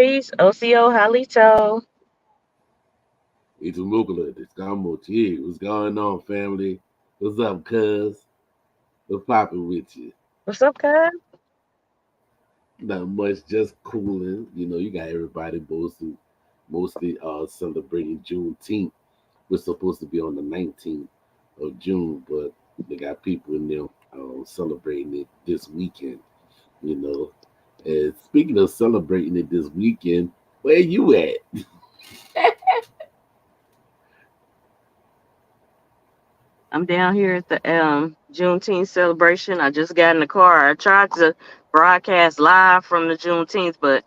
Peace. OCO Halito. It's Mugler. It's Gamochi. What's going on, family? What's up, cuz? What's popping with you? What's up, cuz? Not much, just cooling. You got everybody mostly celebrating Juneteenth. We're supposed to be on the 19th of June, but they got people in there celebrating it this weekend. You know, and speaking of celebrating it this weekend, where you at? I'm down here at the Juneteenth celebration. I just got in the car. I tried to broadcast live from the Juneteenth, but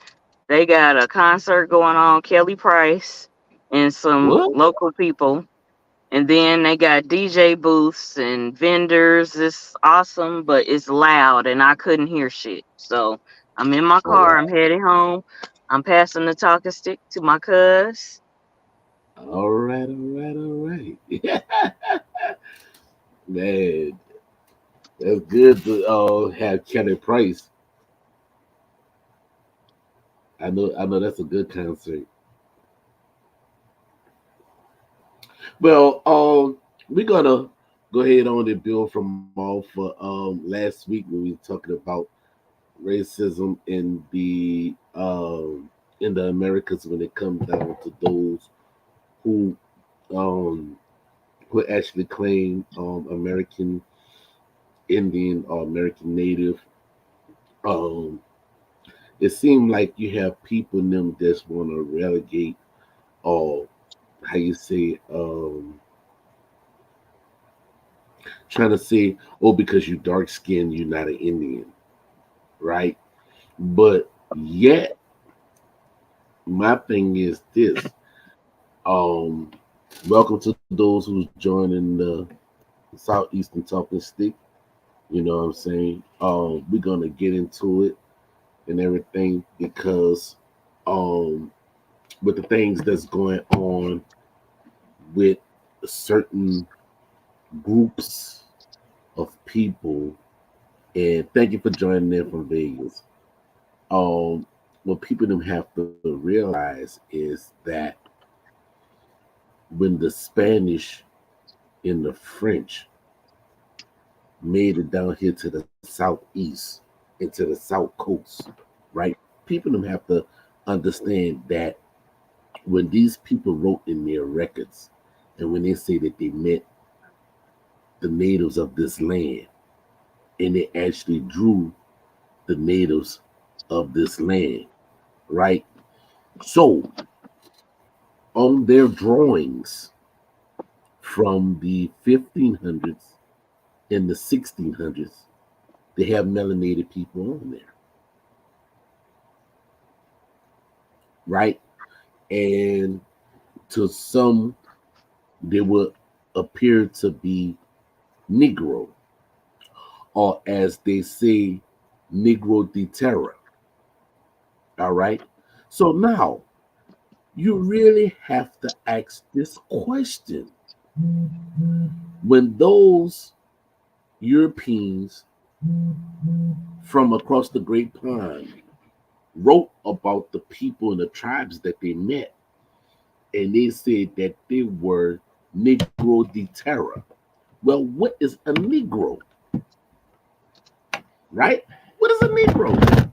they got a concert going on, Kelly Price and some What? local people. And then they got DJ booths and vendors. It's awesome, but it's loud and I couldn't hear shit. So I'm in my All car. right, I'm heading home. I'm passing the talking stick to my cuz. all right, all right, all right. Man, that's good to have Kelly Price. I know that's a good concert. Well, we're gonna go ahead on and build from off last week when we were talking about racism in the Americas when it comes down to those who um who actually claim American Indian or American Native. Um, it seemed like you have people in them just want to relegate or how you say trying to say, oh, because you dark skinned, you're not an Indian, right? But yet, my thing is this. Um, welcome to those who's joining the Southeastern Talking Stick. You know what I'm saying? We're gonna get into it and everything because um, with the things that's going on with certain groups of people, and thank you for joining in from Vegas. Um, what people don't have to realize is that when the Spanish and the French made it down here to the southeast and to the south coast, right? People don't have to understand that when these people wrote in their records and when they say that they met the natives of this land and they actually drew the natives of this land, right? So on their drawings from the 1500s and the 1600s, they have melanated people on there, right? And to some, they would appear to be Negro, or as they say, Negro de terra, all right? So now you really have to ask this question. When those Europeans from across the Great Pond wrote about the people and the tribes that they met, and they said that they were Negro de terra. Well, what is a Negro, right? What is a Negro?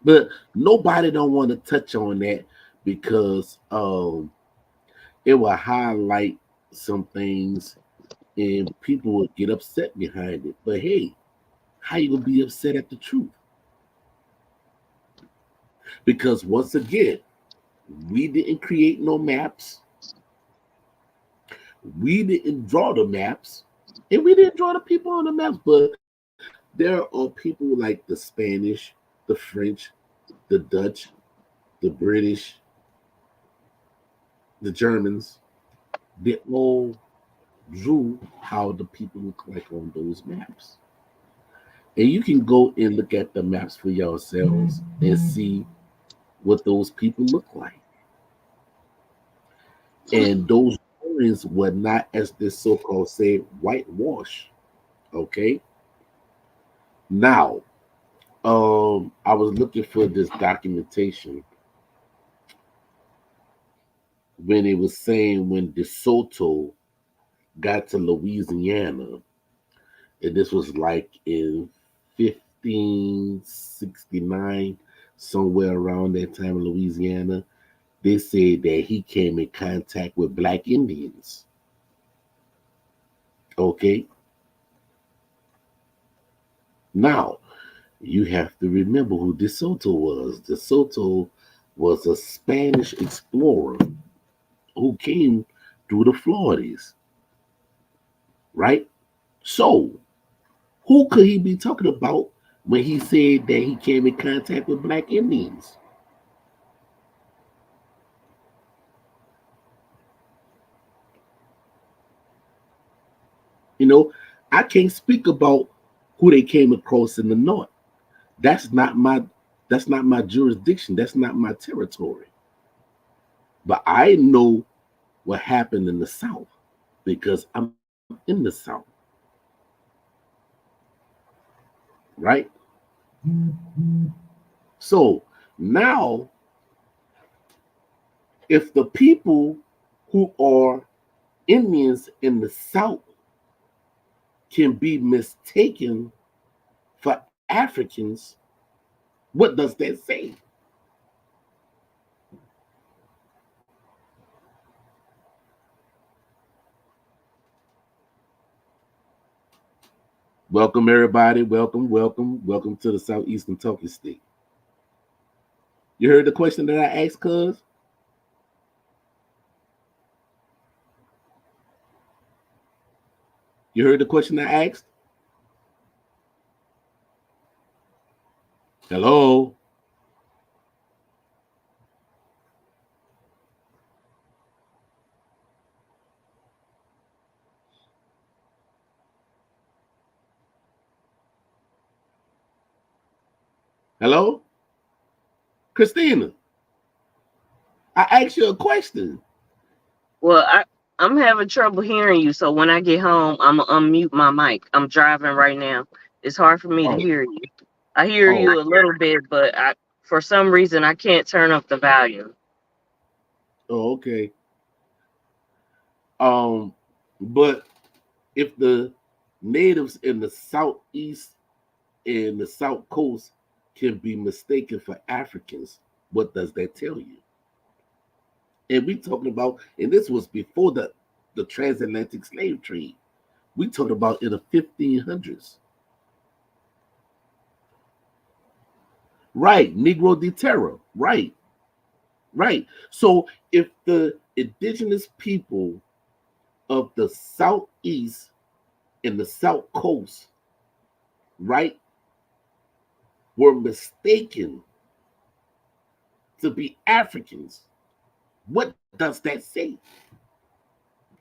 But nobody don't want to touch on that because it will highlight some things and people will get upset behind it. But hey, how you gonna be upset at the truth? Because once again, we didn't create no maps, we didn't draw the maps, and we didn't draw the people on the maps. But there are people like the Spanish, the French, the Dutch, the British, the Germans. They all drew how the people look like on those maps. And you can go and look at the maps for yourselves and see what those people look like. And those drawings were not, as this so-called say, whitewash. Okay. Now, I was looking for this documentation when it was saying when DeSoto got to Louisiana, and this was like in 1569, somewhere around that time in Louisiana. They said that he came in contact with black Indians. Okay, now you have to remember who DeSoto was. DeSoto was a Spanish explorer who came through the Floridas, right? So, who could he be talking about when he said that he came in contact with black Indians? You know, I can't speak about who they came across in the north. That's not my that's not my jurisdiction. That's not my territory. But I know what happened in the south because I'm in the south, right? So now if the people who are Indians in the south can be mistaken for Africans, what does that say? Welcome, everybody. Welcome to the Southeastern Talking Stick. You heard the question that I asked, cuz? You heard the question I asked? Hello? Hello? Christina, I asked you a question. Well, I'm having trouble hearing you, so when I get home, I'm gonna unmute my mic. I'm driving right now. It's hard for me to Oh, hear you. I hear oh, you a little bit, but for some reason I can't turn up the volume. oh, okay. Um, but if the natives in the southeast and the south coast can be mistaken for Africans, what does that tell you? And we talking about, and this was before the transatlantic slave trade. We talking about in the 1500s, right? Negro de Terra, right, right. So if the indigenous people of the southeast and the south coast, right, were mistaken to be Africans, what does that say?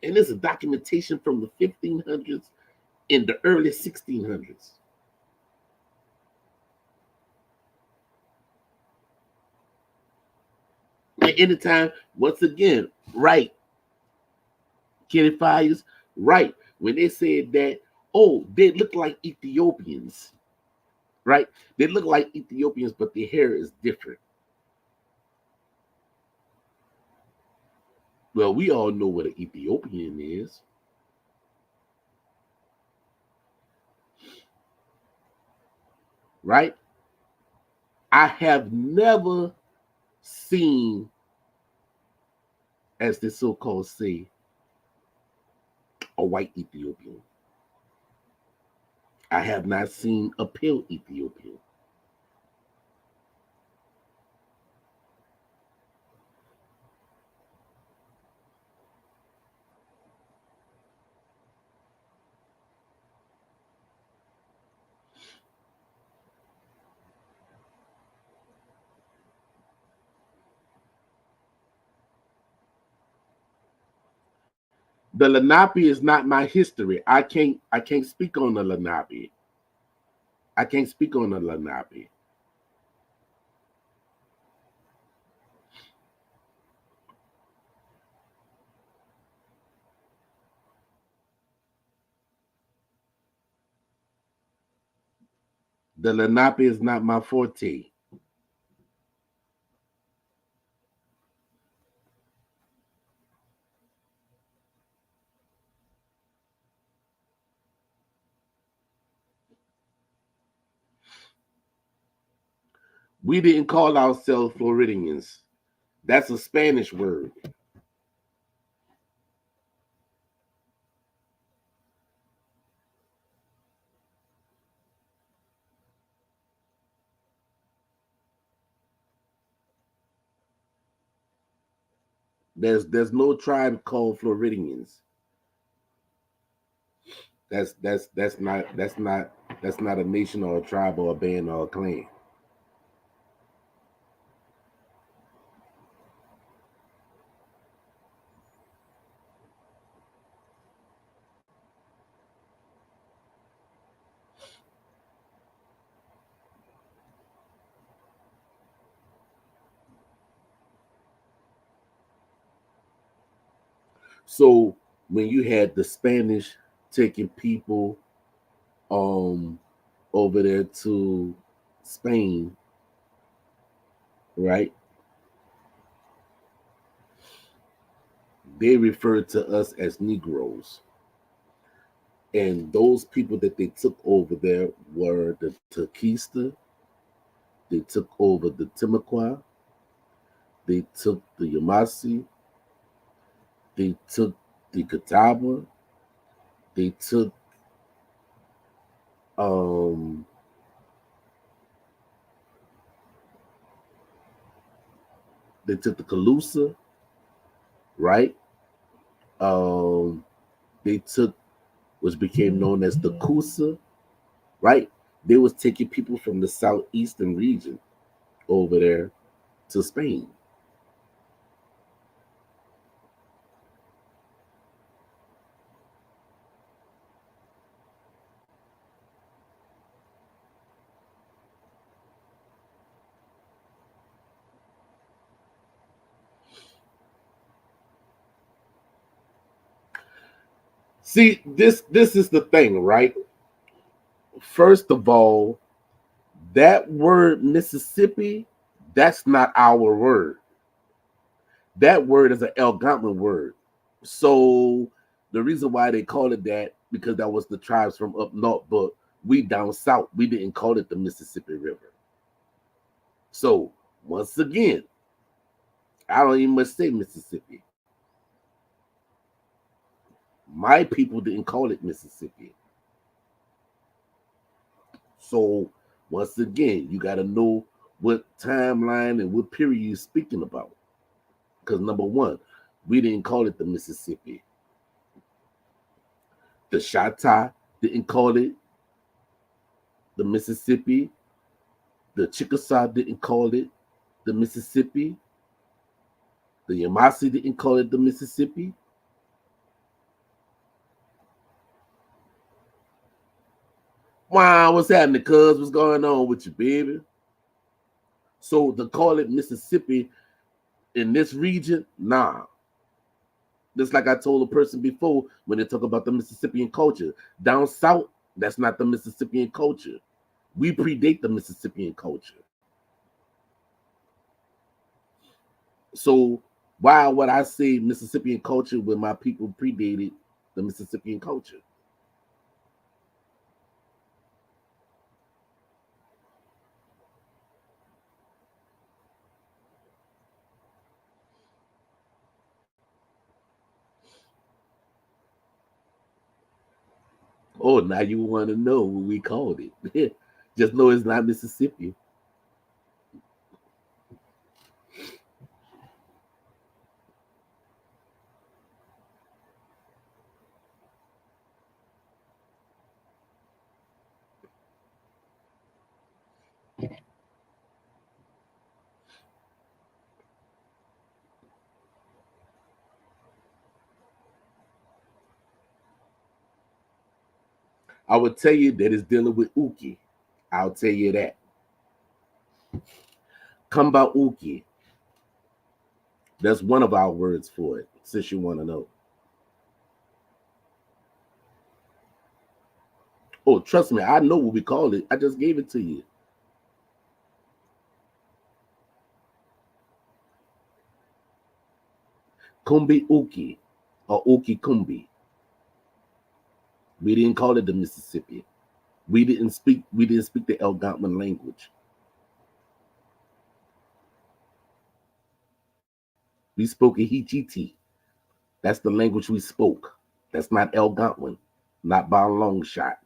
And there's a documentation from the 1500s in the early 1600s. And anytime, once again, right, Kenny Fires, right, when they said that, oh, they look like Ethiopians, right? They look like Ethiopians, but their hair is different. Well, we all know what an Ethiopian is, right? I have never seen, as the so-called say, a white Ethiopian. I have not seen a pale Ethiopian. The Lenape is not my history. I can't speak on the Lenape. I can't speak on the Lenape. The Lenape is not my forte. We didn't call ourselves Floridians. That's a Spanish word. There's no tribe called Floridians. That's not a nation or a tribe or a band or a clan. So when you had the Spanish taking people over there to Spain, right? They referred to us as Negroes. And those people that they took over there were the Tequista, they took over the Timucua, they took the Yvmvse, they took the Catawba, they took um they took the Calusa, right? Um they took which became known as the Kusa, right? They was taking people from the southeastern region over there to Spain. See, this is the thing, right? First of all, that word Mississippi, that's not our word. That word is an Algonquin word. So the reason why they call it that because that was the tribes from up north, but we down south, we didn't call it the Mississippi River. So once again, I don't even must say Mississippi. My people didn't call it Mississippi. So once again, you got to know what timeline and what period you're speaking about. Because number one, we didn't call it the Mississippi. The Chitopa didn't call it the Mississippi. The Chickasaw didn't call it the Mississippi. The Yvmvse didn't call it the Mississippi. Wow, what's happening, cuz? What's going on with you, baby? So to call it Mississippi in this region, nah. Just like I told a person before when they talk about the Mississippian culture. Down south, that's not the Mississippian culture. We predate the Mississippian culture. So why would I say Mississippian culture when my people predated the Mississippian culture? Oh, now you want to know what we called it. Just know it's not Mississippi. I would tell you that it's dealing with Uki. I'll tell you that. Kamba Uki. That's one of our words for it, since you want to know. Oh, trust me, I know what we call it. I just gave it to you. Kumbi Uki or Uki Kumbi. We didn't call it the Mississippi. We didn't speak the Algonquin language. We spoke Ihiti. That's the language we spoke. That's not Algonquin, not by a long shot.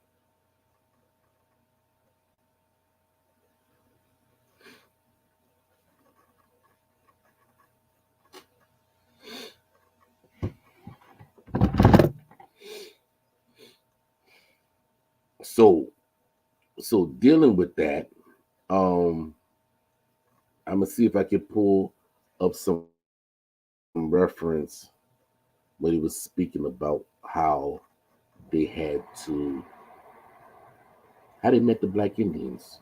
So, so dealing with that, um, I'm gonna see if I can pull up some reference when he was speaking about they had to how they met the Black Indians.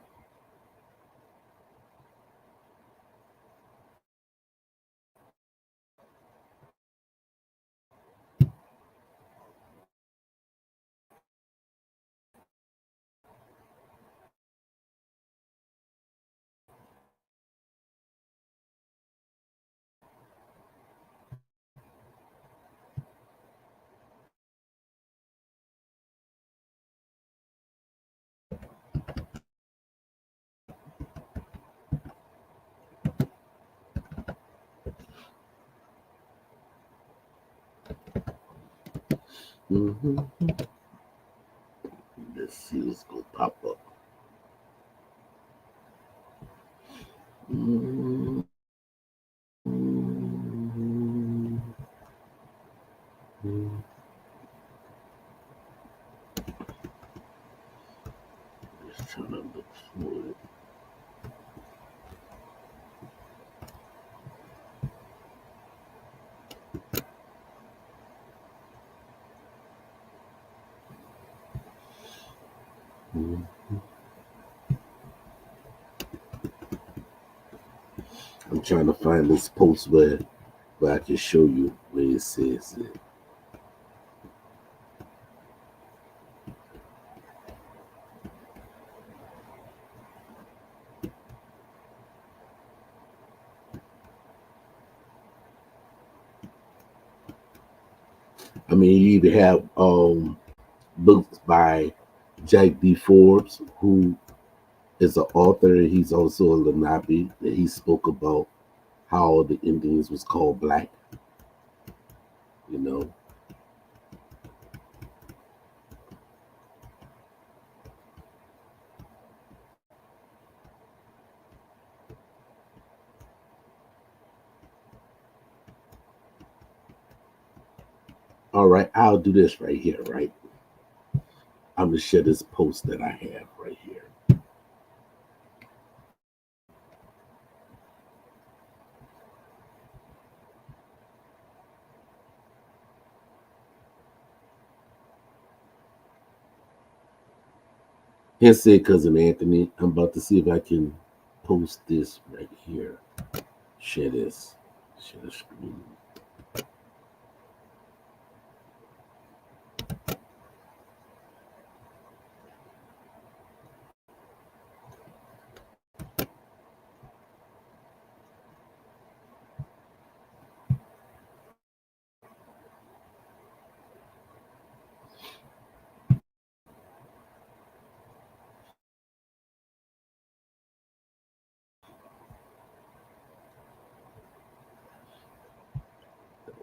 Mm-hmm. Let's see what's gonna pop up. Mm-hmm. Just trying to look for it. Mm-hmm. I'm trying to find this post where I can show you where it says it. I mean, you even have books by Jack D. Forbes, who is an author. He's also a Lenape. That he spoke about how the Indians was called black. You know. All right, I'll do this right here. Right, I'm gonna share this post that I have right here. Here said cousin Anthony. I'm about to see if I can post this right here. Share this. Share the screen.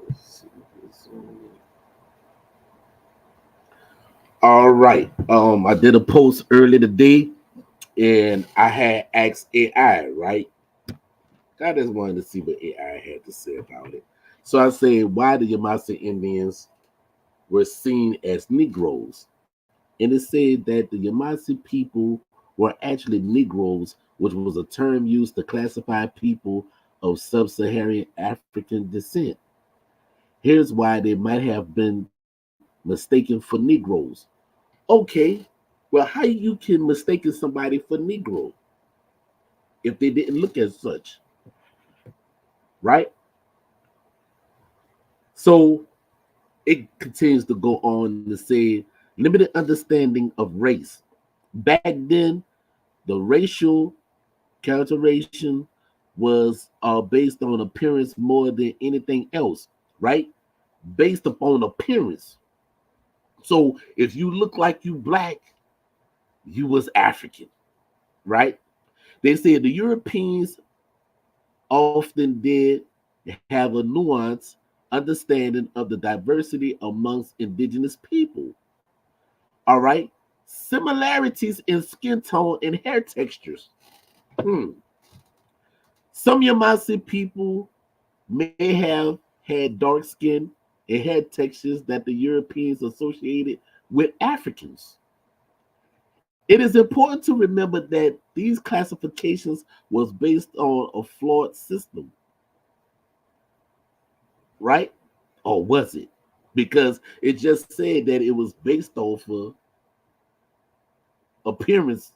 Let's see this one. All right. I did a post earlier today, and I had asked AI. Right. I just wanted to see what AI had to say about it. So I said, why the Yvmvse Indians were seen as Negroes, and it said that the Yvmvse people were actually Negroes, which was a term used to classify people of sub-Saharan African descent. Here's why they might have been mistaken for Negroes. Okay, well, how you can mistake somebody for Negro if they didn't look as such, right? So it continues to go on to say limited understanding of race. Back then, the racial characterization was based on appearance more than anything else, right? Based upon appearance. So if you look like you black, you was African, right? They said the Europeans often did have a nuanced understanding of the diversity amongst indigenous people. All right. Similarities in skin tone and hair textures. Hmm. Some Yvmvse people may have had dark skin and hair textures that the Europeans associated with Africans. It is important to remember that these classifications was based on a flawed system, right? Or was it? Because it just said that it was based off of appearance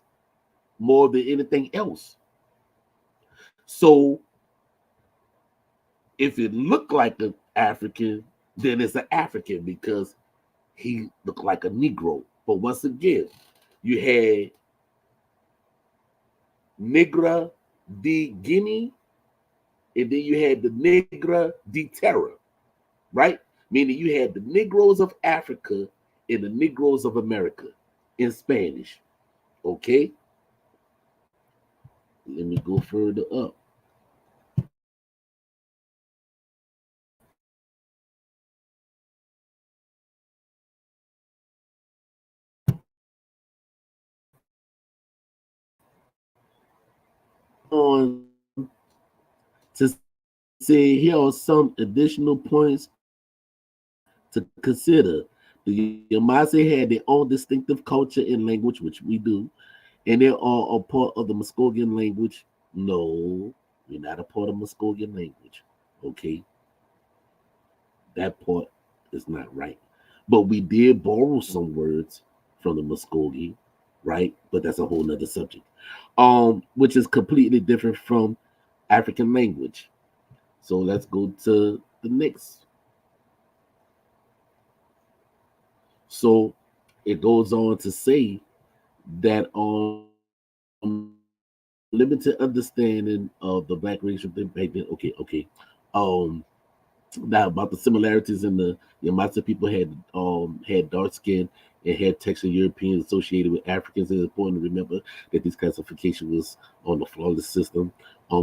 more than anything else. So if it looked like an African, then it's an African because he looked like a Negro. But once again, you had Negra de Guinea, and then you had the Negra de Terra, right? Meaning you had the Negroes of Africa and the Negroes of America in Spanish. Okay, let me go further up. On to say here are some additional points to consider. The Yvmvse had their own distinctive culture and language, which we do, and they are a part of the Muskogean language. No, we're not a part of Muskogean language. Okay, that part is not right. But we did borrow some words from the Muskogee, right? But that's a whole nother subject. Which is completely different from African language. So let's go to the next. So it goes on to say that limited understanding of the black racial thing back then. Okay. Um, now about the similarities in the Yamasa people had dark skin and had texture Europeans associated with Africans. It's important to remember that this classification was on the flawless system.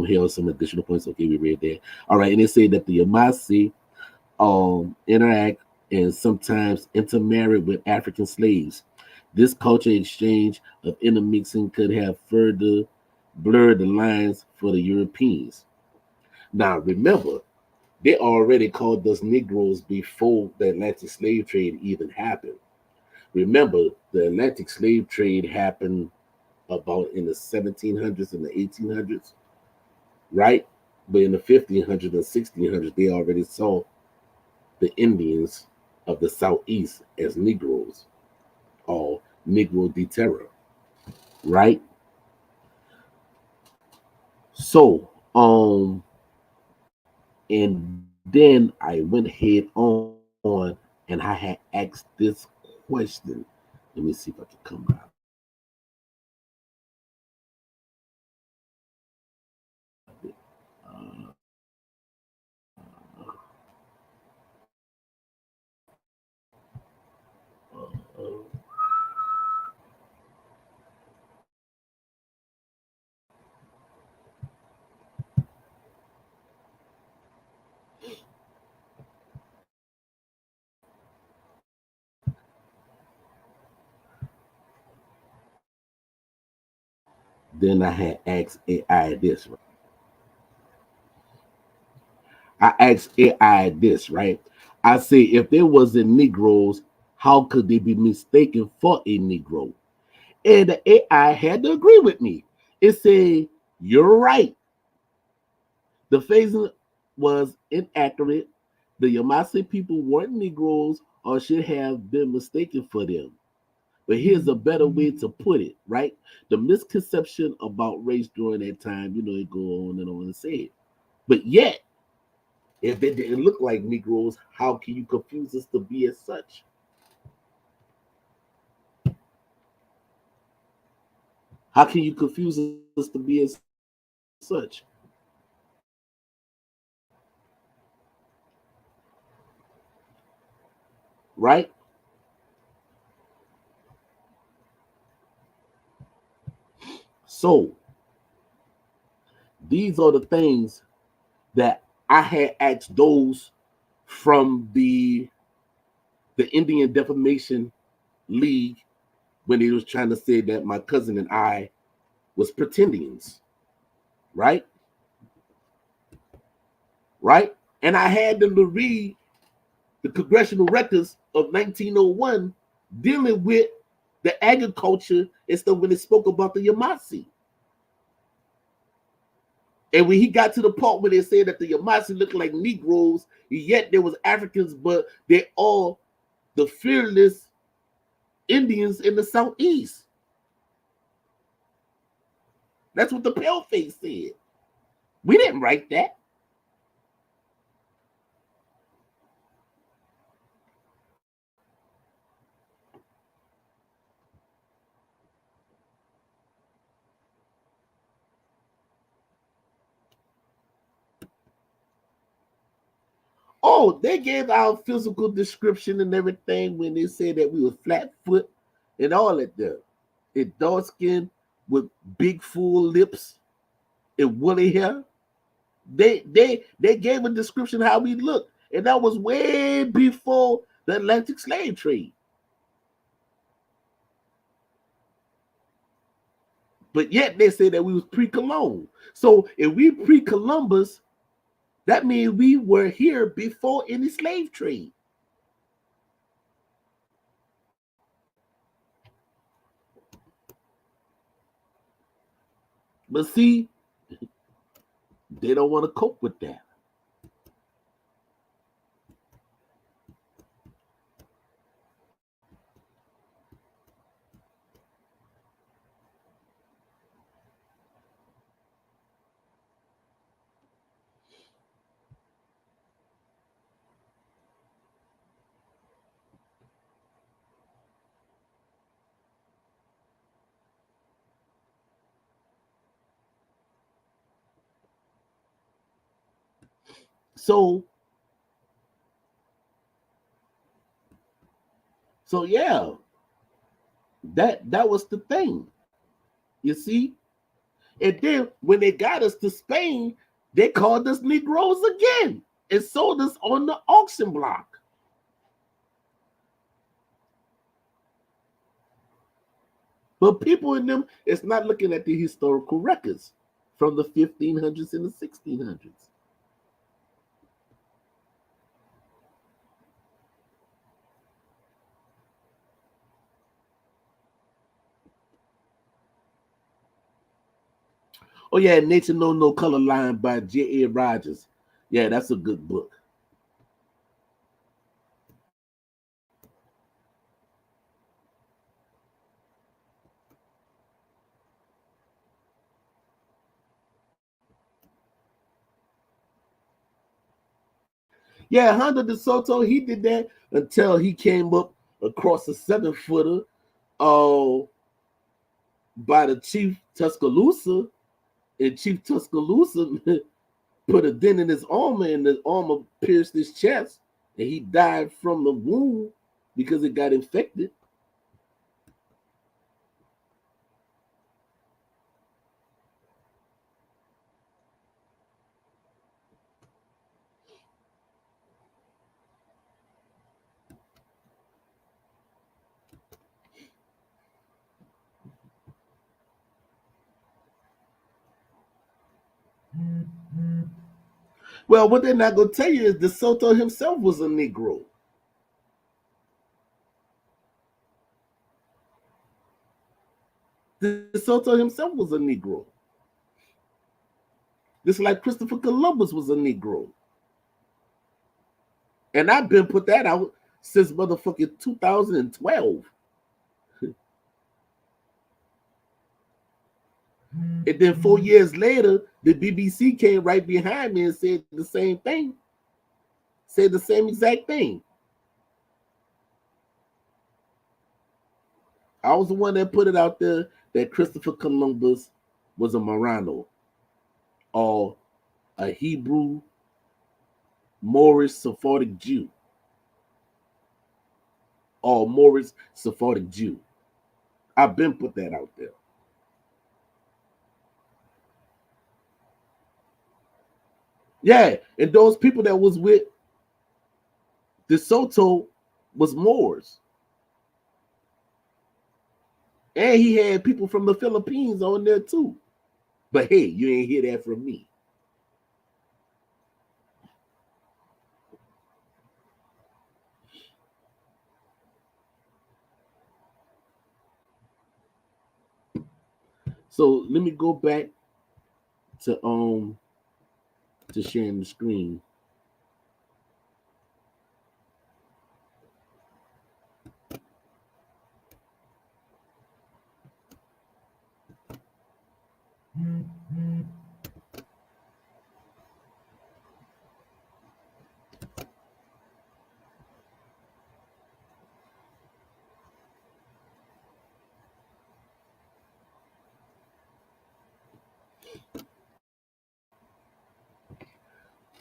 Here are some additional points. Okay, we read that. All right, and they say that the Yamasi interact and sometimes intermarry with African slaves. This culture exchange of intermixing could have further blurred the lines for the Europeans. Now, remember, they already called us Negroes before the Atlantic slave trade even happened. Remember, the Atlantic slave trade happened about in the 1700s and the 1800s, right? But in the 1500s and 1600s, they already saw the Indians of the Southeast as Negroes or Negro de Terra, right? So, and then I went head on and I had asked this question. Let me see if I can come out. Then I had asked AI this, right? I asked AI this, right? I say, if there wasn't Negroes, how could they be mistaken for a Negro? And the AI had to agree with me. It said, you're right. The phasing was inaccurate. The Yamase people weren't Negroes or should have been mistaken for them. But here's a better way to put it, right? The misconception about race during that time, it go on and say it. But yet, if they didn't look like Negroes, how can you confuse us to be as such? How can you confuse us to be as such? Right? So these are the things that I had asked those from the Indian Defamation League when they was trying to say that my cousin and I was pretendians, right? Right? And I had them to read the congressional records of 1901 dealing with the agriculture and stuff when it spoke about the Yvmvse. And when he got to the part where they said that the Yvmvse looked like Negroes, yet there was Africans, but they're all the fearless Indians in the Southeast. That's what the paleface said. We didn't write that. Oh, they gave our physical description and everything when they said that we were flat foot and all that there. And dark skin with big full lips and woolly hair. They gave a description how we looked. And that was way before the Atlantic slave trade. But yet they say that we was pre-Colombia. So if we pre-Columbus, that means we were here before any slave trade. But see, they don't want to cope with that. So yeah, that was the thing. You see? And then when they got us to Spain, they called us Negroes again and sold us on the auction block. But people in them is not looking at the historical records from the 1500s and the 1600s. Oh yeah, Nature Know No Color Line by J.A. Rogers. Yeah, that's a good book. Yeah, Honda de Soto, he did that until he came up across a 7-footer by the Chief Tuscaloosa, and Chief Tuscaloosa put a dent in his armor, and the armor pierced his chest, and he died from the wound because it got infected. Well, what they're not going to tell you is De Soto himself was a Negro. De Soto himself was a Negro. Just like Christopher Columbus was a Negro. And I've been put that out since motherfucking 2012. And then 4 years later, the BBC came right behind me and said the same thing. Said the same exact thing. I was the one that put it out there that Christopher Columbus was a Marrano or a Hebrew Moorish Sephardic Jew or Moorish Sephardic Jew. I've been put that out there. Yeah, and those people that was with De Soto was Moors. And he had people from the Philippines on there too. But hey, you ain't hear that from me. So let me go back to sharing the screen.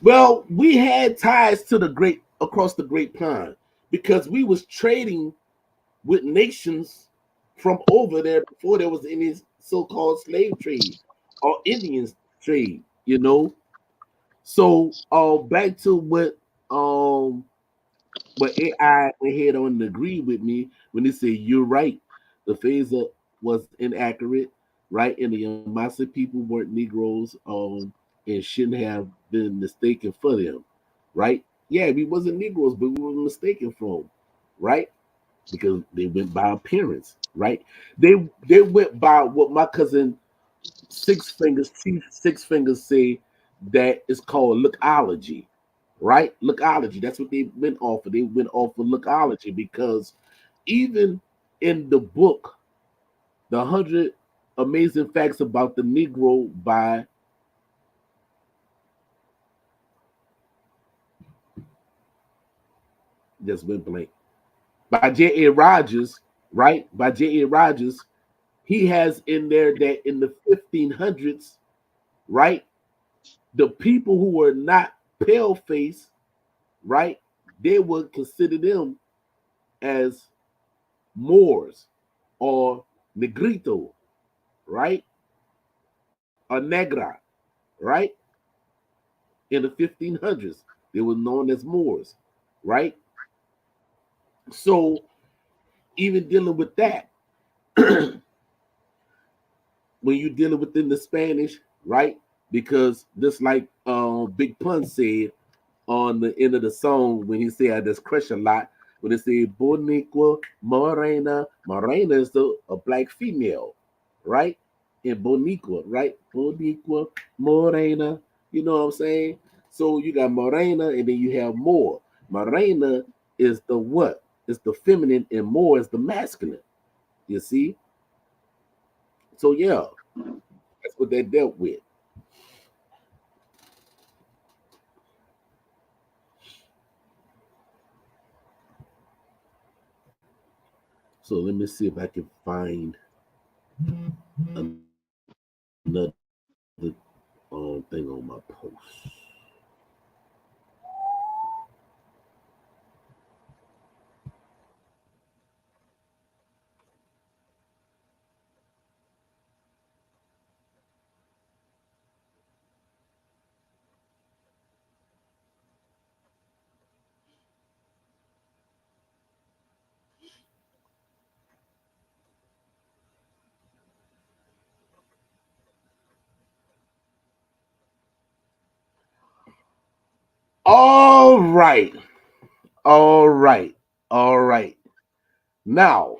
Well, we had ties to the great across the Great Pond because we was trading with nations from over there before there was any so-called slave trade or Indian trade, you know. So back to um what AI went ahead on and agreed with me when they say you're right. The phaser was inaccurate, right? And the Yvmvse people weren't Negroes, and shouldn't have been mistaken for them, right? Yeah, we wasn't Negroes, but we were mistaken for them, right? Because they went by appearance, right? They went by what my cousin Chief Six Fingers say that is called lookology, right? Lookology. That's what they went off of. They went off of lookology because even in the book, The 100 Amazing Facts About the Negro by just went blank. By J.A. Rogers, right? By J.A. Rogers, he has in there that in the 1500s, right? The people who were not pale face, right? They would consider them as Moors or Negrito, right? Or Negra, right? In the 1500s, they were known as Moors, right? So even dealing with that, when you're dealing within the Spanish, right? Because just like Big Pun said on the end of the song when he said I just crush a lot, when they say Boniqua Morena, Morena is a black female, right? And Boniqua, right? Boniqua Morena, you know what I'm saying? So you got Morena and then you have more. Morena is the what? It's the feminine and more is the masculine. You see? So yeah, that's what they dealt with. So let me see if I can find another thing on my post. All right, all right, all right. Now,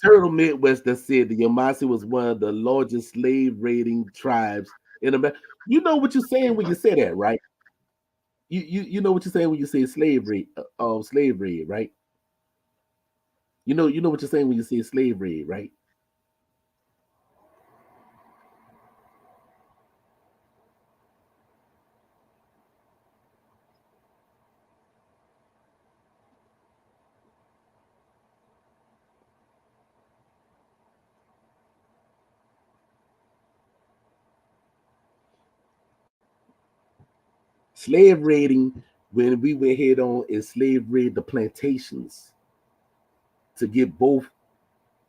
Turtle Midwest that said the Yvmvse was one of the largest slave raiding tribes in America. You know what you're saying when you say that, right? You know what you're saying when you say slavery, right? You know what you're saying when you say slavery, right? Slave raiding, when we went head on and slave raid the plantations to get both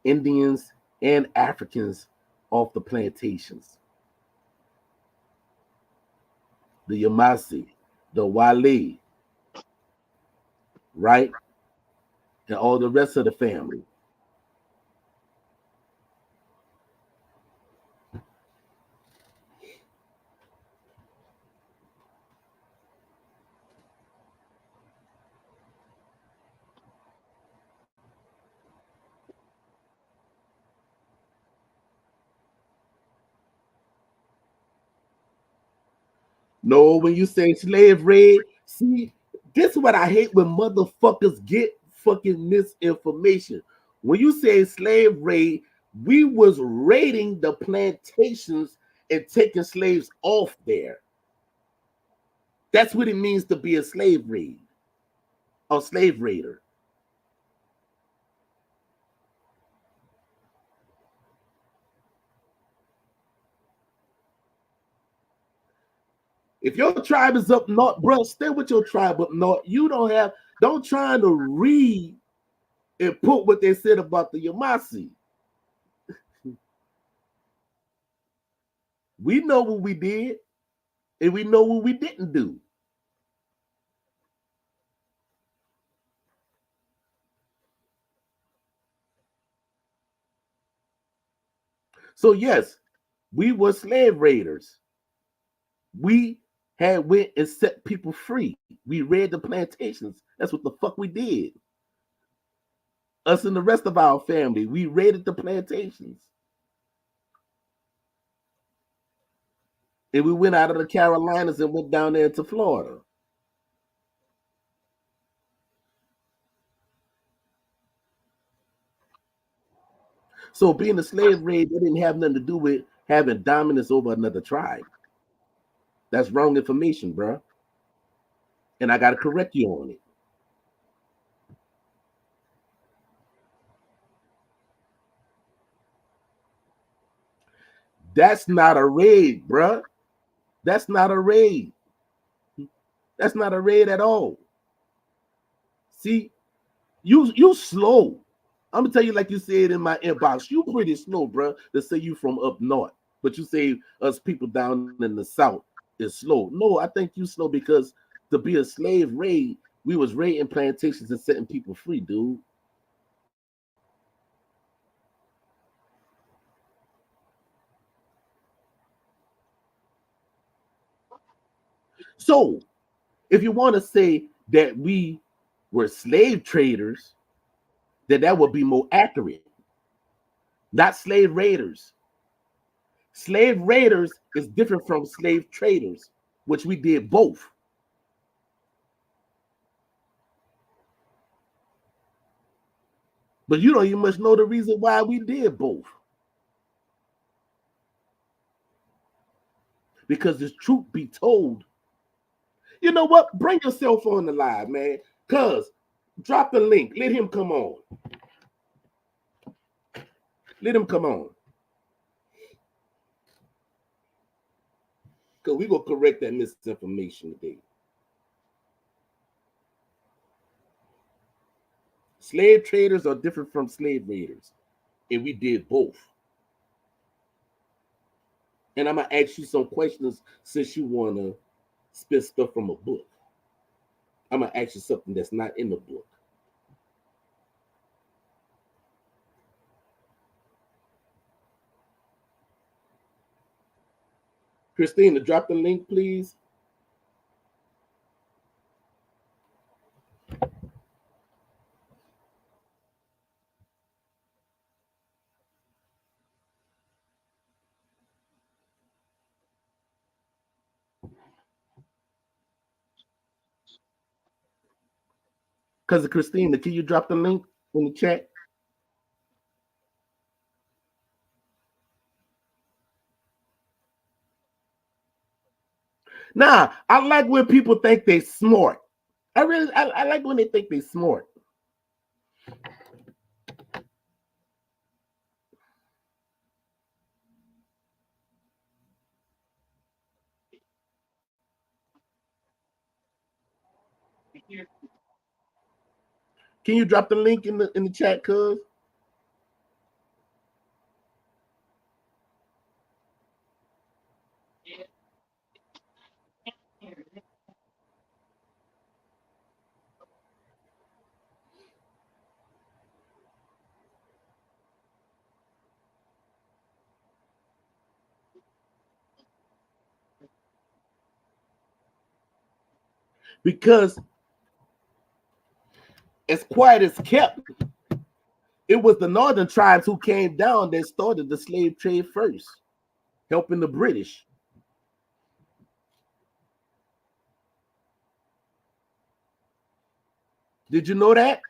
Indians and Africans off the plantations. The Yvmvse, the Wale, right? And all the rest of the family. No, when you say slave raid, see, this is what I hate when motherfuckers get fucking misinformation. When you say slave raid, we was raiding the plantations and taking slaves off there. That's what it means to be a slave raid or slave raider. If your tribe is up north, bro, stay with your tribe up north. You don't try to read and put what they said about the Yvmvse. We know what we did, and we know what we didn't do. So yes, we were slave raiders. We had went and set people free. We raided the plantations. That's what the fuck we did. Us and the rest of our family, we raided the plantations. And we went out of the Carolinas and went down there to Florida. So being a slave raid, that didn't have nothing to do with having dominance over another tribe. That's wrong information, bro. And I got to correct you on it. That's not a raid, bro. That's not a raid. That's not a raid at all. See, you slow. I'm gonna tell you like you said in my inbox. You pretty slow, bro. To say you from up north, but you say us people down in the south is slow. No, I think you slow because to be a slave raid, we was raiding plantations and setting people free, dude. So if you want to say that we were slave traders, then that would be more accurate. Not slave raiders. Slave raiders is different from slave traders, which we did both. But you don't even much know the reason why we did both. Because the truth be told, you know what? Bring yourself on the live, man. Cuz drop the link. Let him come on. Let him come on. Because we gonna correct that misinformation today. Slave traders are different from slave raiders. And we did both. And I'm gonna ask you some questions since you wanna spit stuff from a book. I'm gonna ask you something that's not in the book. Christina, drop the link, please. Cousin Christina, can you drop the link in the chat? Nah, I like when people think they smart. I like when they think they smart. Can you drop the link in the chat, cuz? Because as quiet as kept, it was the northern tribes who came down that started the slave trade first, helping the British. Did you know that?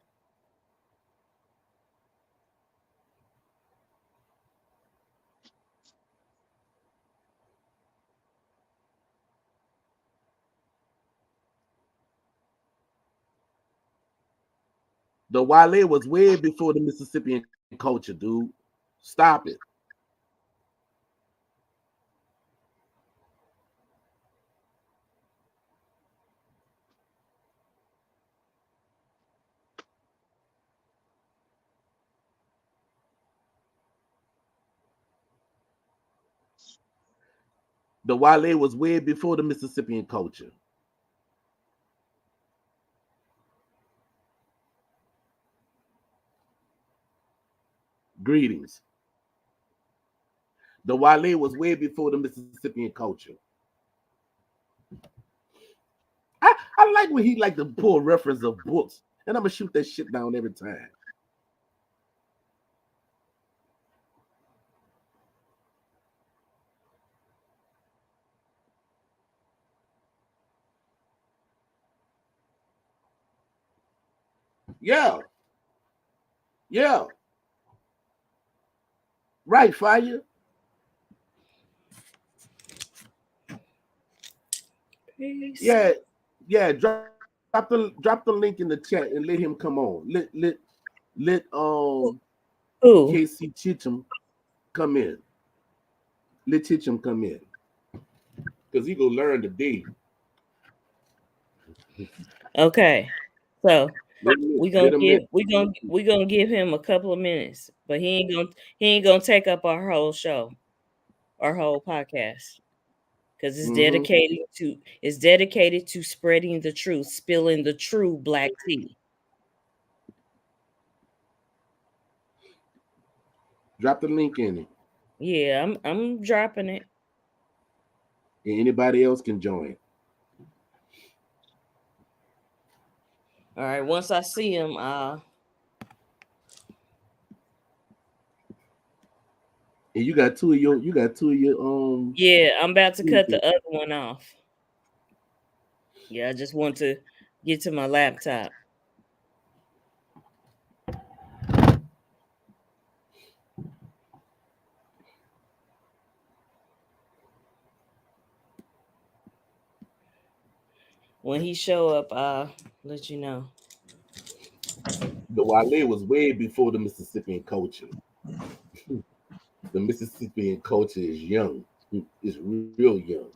The Wale was way before the Mississippian culture, dude. Stop it. The Wale was way before the Mississippian culture. Greetings. The Wale was way before the Mississippian culture. I like when he like to pull reference of books, and I'm gonna shoot that shit down every time. Yeah, yeah, right, Fire. Peace. Yeah, yeah. Drop the link in the chat and let him come on. Let Who? KC Chitchum come in. Let Chitchum come in because he gonna learn today. Okay. So Let gonna him give in. we gonna give him a couple of minutes, but he ain't gonna take up our whole show, our whole podcast. Because it's dedicated to spreading the truth, spilling the true black tea. Drop the link in it, Yeah, I'm dropping it. and anybody else can join. All right. Once I see him, And you got two of your yeah, I'm about to cut the other one off. Yeah, I just want to get to my laptop. When he show up, I'll let you know. The Wale was way before the Mississippian culture. The Mississippian culture is young. It's real young.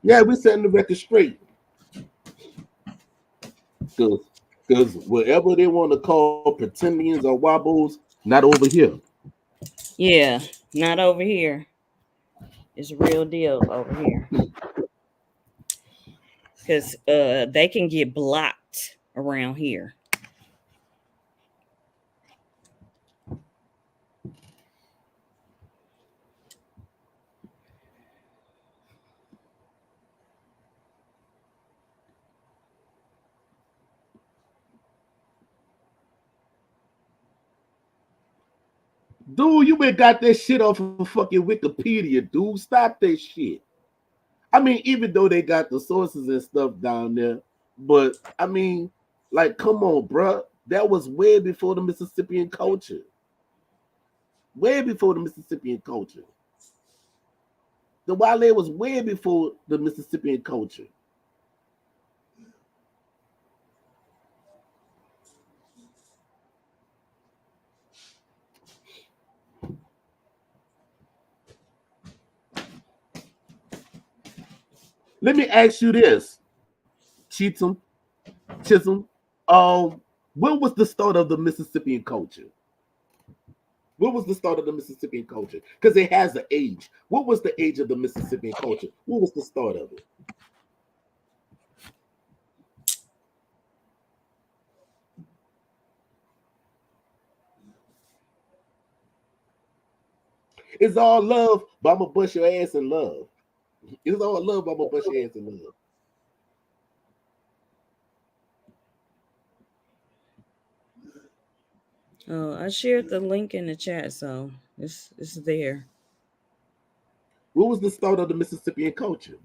Yeah, we're setting the record straight. Because whatever they want to call pretendians or wobbles, not over here. Yeah, not over here. It's a real deal over here. Because they can get blocked around here. Dude, you been got that shit off of fucking Wikipedia, dude. Stop that shit. I mean, even though they got the sources and stuff down there, but I mean, like, come on, bruh. That was way before the Mississippian culture. Way before the Mississippian culture. The Wale was way before the Mississippian culture. Let me ask you this, Chisholm. When was the start of the Mississippian culture? What was the start of the Mississippian culture? Because it has an age. What was the age of the Mississippian culture? What was the start of it? It's all love, but I'm gonna bust your ass in love. It's all love, but I'm gonna bust your ass in love. Oh, I shared the link in the chat, so it's there. What was the start of the Mississippian culture?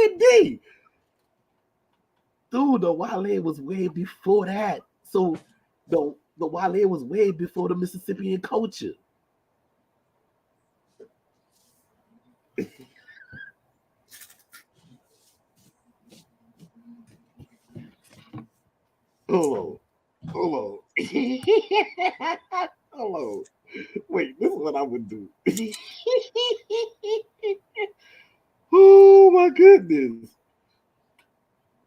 AD. Dude, the Wale was way before that. So the Wale was way before the Mississippian culture. Hold on. Hold on. Wait, this is what I would do. Oh my goodness.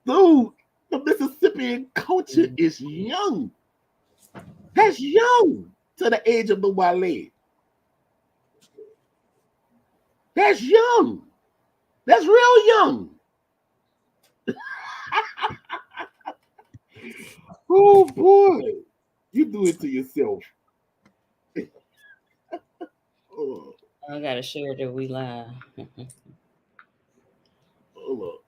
Dude, the Mississippian culture is young. That's young to the age of the Wale. That's young. That's real young. Oh boy. You do it to yourself. Oh. I gotta share that we live. Hold on.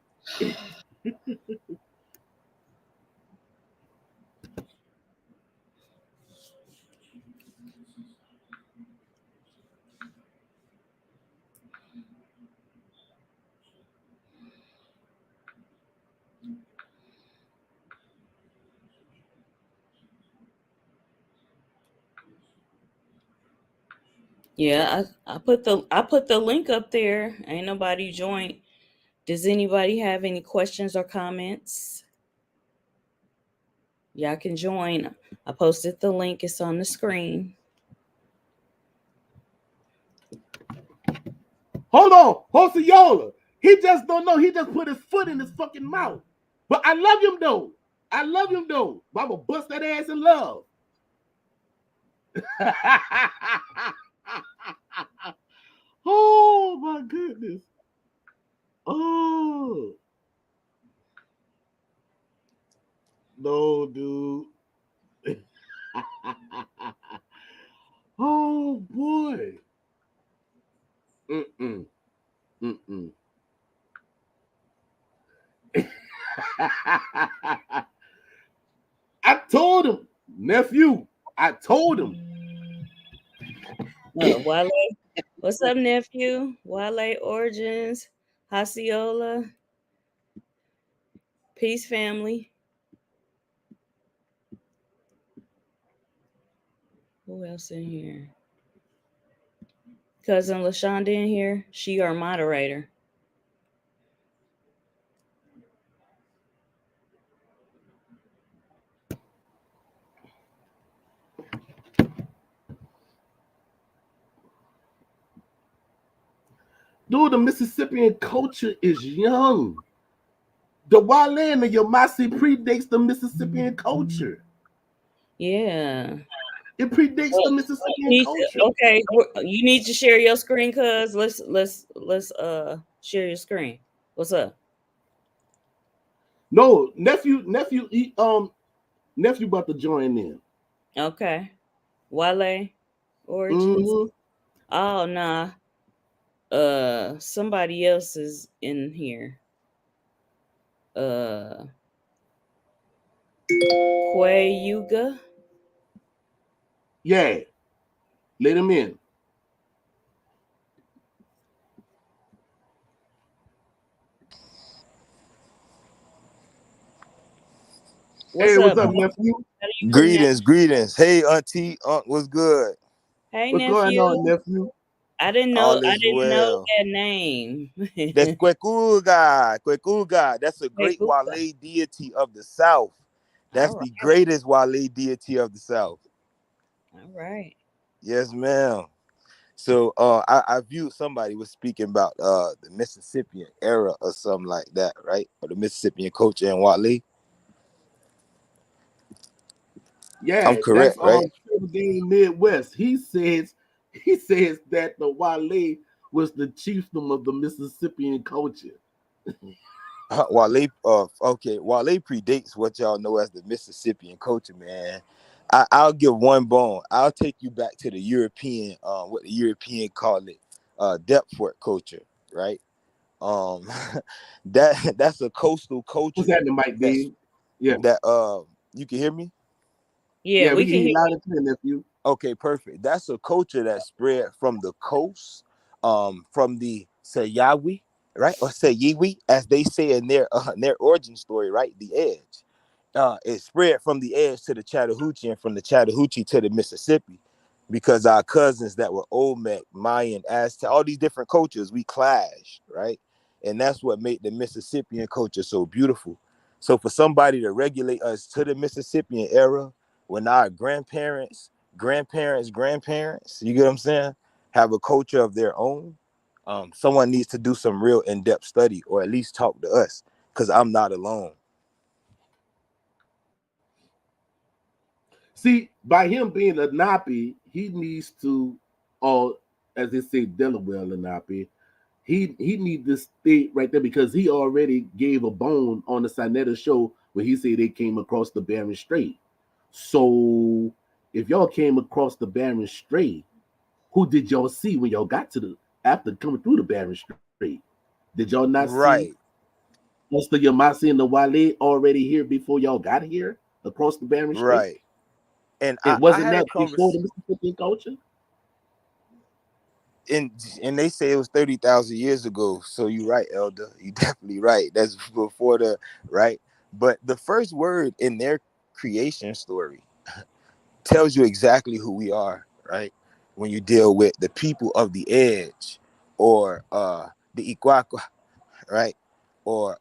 Yeah, I put the link up there. Ain't nobody joined. Does anybody have any questions or comments? Y'all can join. I posted the link. It's on the screen. Hold on, Hosea. He just don't know. He just put his foot in his fucking mouth. But I love him though. But I'm gonna bust that ass in love. Oh my goodness. Oh. No, dude. Oh boy. I told him, nephew. I told him. Wale, what's up, nephew? Wale Origins, Hasiola, Peace Family. Who else in here? Cousin LaShonda in here. She our moderator. Dude, the Mississippian culture is young. The Wale and the Yvmvse predates the Mississippian culture. Yeah. It predates the Mississippian culture. Okay, you need to share your screen, cuz let's share your screen. What's up? No, nephew, nephew about to join in. Okay. Wale Origins. Mm-hmm. Oh nah. Somebody else is in here. Quay Yuga. Yeah. Let him in. What's what's up, up, nephew? Greetings. Hey, auntie, what's good? Hey, What's nephew. going on, nephew? I didn't know. All I is didn't know well. that name. That's Kwekuga. Kwekuga. That's a great Kwekuga. Wale deity of the South. That's All the right. greatest Wale deity of the South. All right. Yes, ma'am. So I viewed somebody was speaking about the Mississippian era or something like that, right? Or the Mississippian culture in Wale. I'm Yeah, that's correct, right? Game Midwest. He says that the Wale was the chiefdom of the Mississippian culture. Wale, okay, Wale predates what y'all know as the Mississippian culture, man. I'll give one bone. I'll take you back to the European, what the European call it, Deptford culture, right? Um, that's a coastal What's culture happening, Mike that's D? Yeah, that you can hear me. Yeah, yeah, we we can can hear hear. you loud and clear, nephew. Okay, perfect. That's a culture that spread from the coast, from the Sayawi, right, or Sayiwi, as they say in their origin story, right, the edge. It spread from the edge to the Chattahoochee and from the Chattahoochee to the Mississippi, because our cousins that were Olmec, Mayan, Aztec, all these different cultures, we clashed, right, and that's what made the Mississippian culture so beautiful. So for somebody to regulate us to the Mississippian era, when our grandparents, you get what I'm saying, have a culture of their own, someone needs to do some real in-depth study or at least talk to us, because I'm not alone. See, by him being a Napi, he needs to, or as they say, Delaware Lenape, he need to stay right there because he already gave a bone on the Sinetta show where he said they came across the Bering Strait. So if y'all came across the Bering Strait, who did y'all see when y'all got to the after coming through the Bering Strait? Did y'all not see Right, most of Yvmvse and the Wale already here before y'all got here across the Bering Strait? right. And It I wasn't had a that before conversation, the Mississippian culture? and they say it was 30,000 years ago. So you're right, Elder. You definitely right. That's before the right. But the first word in their creation story tells you exactly who we are, right? When you deal with the people of the edge, or the Ikwakwa, right? Or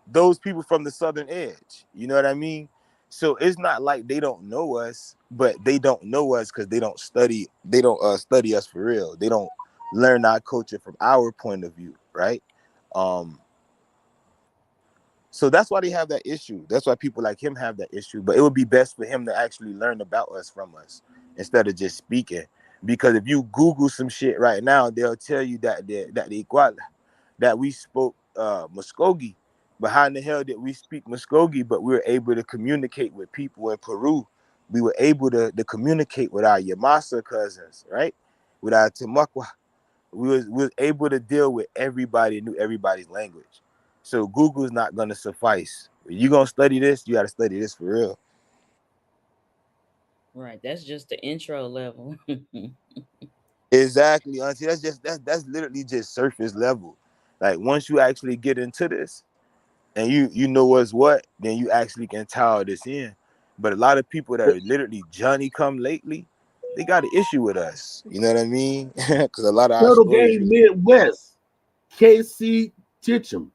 those people from the southern edge. You know what I mean? So it's not like they don't know us, but they don't know us because they don't study us for real. They don't learn our culture from our point of view, right? Um, so that's why they have that issue. That's why people like him have that issue. But it would be best for him to actually learn about us from us instead of just speaking. Because if you Google some shit right now, they'll tell you the Iguala, that we spoke Muskogee. But how in the hell did we speak Muskogee, but we were able to communicate with people in Peru? We were able to communicate with our Yamasa cousins, right? With our Timucua. We was able to deal with everybody, knew everybody's language. So Google's not gonna suffice. If you gonna study this, you gotta study this for real. Right. That's just the intro level. Exactly, Auntie. That's literally just surface level. Like once you actually get into this and you know what's what, then you actually can tie this in. But a lot of people that are literally Johnny come lately, they got an issue with us. You know what I mean? Because a lot of our Turtle stories Game was Midwest, KC Titchum.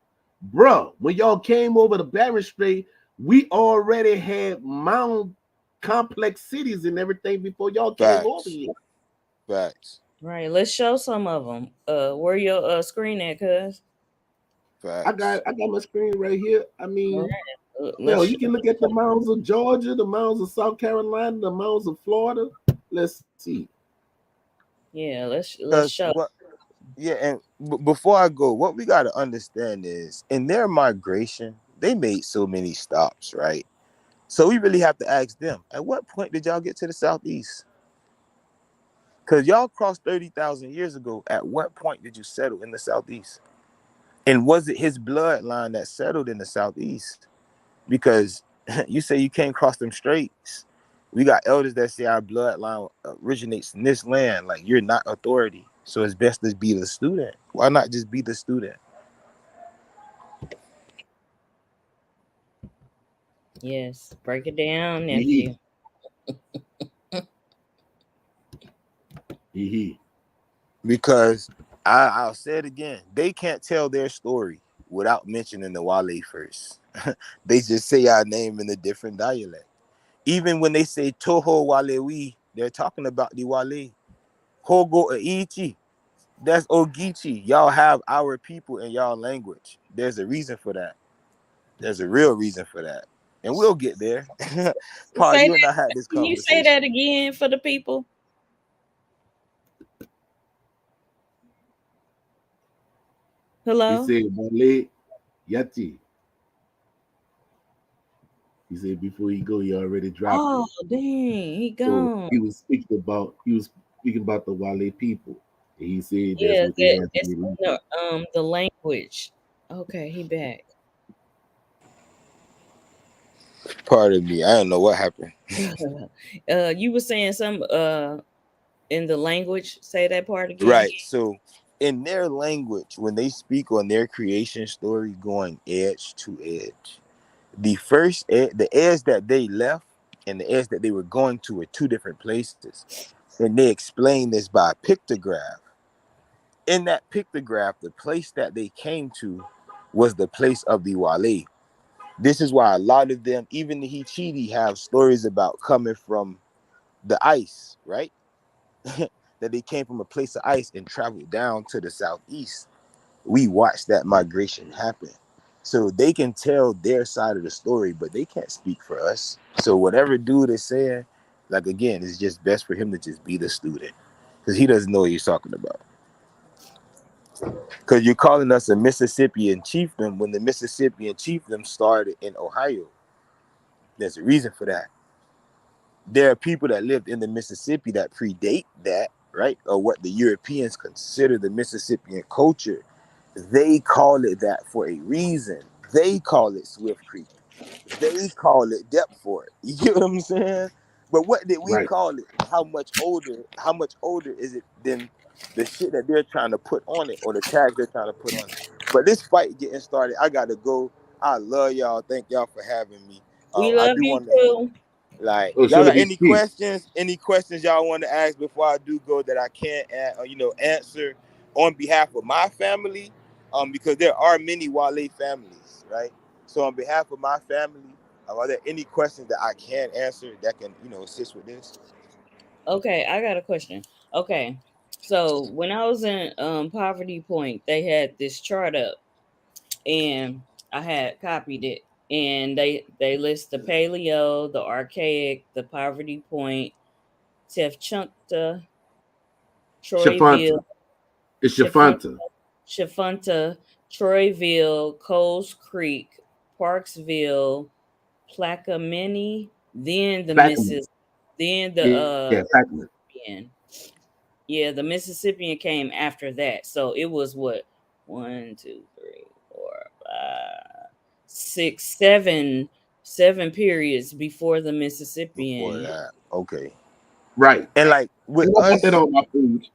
Bruh, when y'all came over the Bering Strait, we already had mound complex cities and everything before y'all came over facts, here. facts, Right. Let's show some of them. Where your screen at, cuz? facts. I got my screen right here. I All mean, right. hell, Let's you can look at the mounds of Georgia, the mounds of South Carolina, the mounds of Florida. Let's see. let's Because show. what? Yeah, and before I go, what we got to understand is in their migration, they made so many stops, right? So we really have to ask them, at what point did y'all get to the southeast? Because y'all crossed 30,000 years ago. At what point did you settle in the southeast? And was it his bloodline that settled in the southeast? Because you say you can't cross them straits. We got elders that say our bloodline originates in this land. Like you're not authority. So it's best to be the student. Why not just be the student? Yes. Break it down, Hee nephew. hee. Hee hee. Because I'll say it again, they can't tell their story without mentioning the Wale first. They just say our name in a different dialect. Even when they say Toho Walewi, they're talking about the Wale. Hogo Aichi, that's Ogichi. Y'all have our people in y'all language. There's a reason for that. There's a real reason for that. And we'll get there. Paul, Say you and I that. had this Can you say that conversation. again for the people? He Hello? said Wale Yati. He said before he go, he already dropped Oh, it. dang, he So gone. he was speaking about the Wale people. And he said that's Yeah, what they have to it's release. the language. Okay, he back. Pardon me. I don't know what happened. You were saying some in the language. Say that part again. Right. So in their language, when they speak on their creation story going edge to edge, the edge that they left and the edge that they were going to were two different places. And they explain this by pictograph. In that pictograph, the place that they came to was the place of the Wale. This is why a lot of them, even the Hichiti, have stories about coming from the ice, right? That they came from a place of ice and traveled down to the southeast. We watched that migration happen. So they can tell their side of the story, but they can't speak for us. So whatever dude is saying, like again, it's just best for him to just be the student. Because he doesn't know what he's talking about. Because you're calling us a Mississippian chiefdom when the Mississippian chiefdom started in Ohio. There's a reason for that. There are people that lived in the Mississippi that predate that, right? Or what the Europeans consider the Mississippian culture. They call it that for a reason. They call it Swift Creek. They call it Deptford. You get what I'm saying? But what did we Right. call it? How much older is it than the shit that they're trying to put on it or the tags they're trying to put on it? But this fight getting started, I gotta go. I love y'all. Thank y'all for having me. We I love do you want to too. like, Oh, y'all sure, got he any peace. questions? Any questions y'all want to ask before I do go that I can't, answer on behalf of my family? Because there are many Wale families, right? So on behalf of my family, are there any questions that I can answer that can, assist with this? Okay, I got a question. Okay, so when I was in Poverty Point, they had this chart up, and I had copied it, and they list the paleo, the archaic, the Poverty Point, Tefchunkta, Shafanta. Troyville, It's Shafun- Shafanta. Shafunta, Troyville, Coles Creek, Parksville, Plaquemine, then the Plaquemine. Missis, then the Yeah, Plaquemine. Mississippian. Yeah, the Mississippian came after that. So it was what? 1, 2, 3, 4, 5, 6, 7 periods before the Before Mississippian. that, okay. Right. And like And I put that on my food.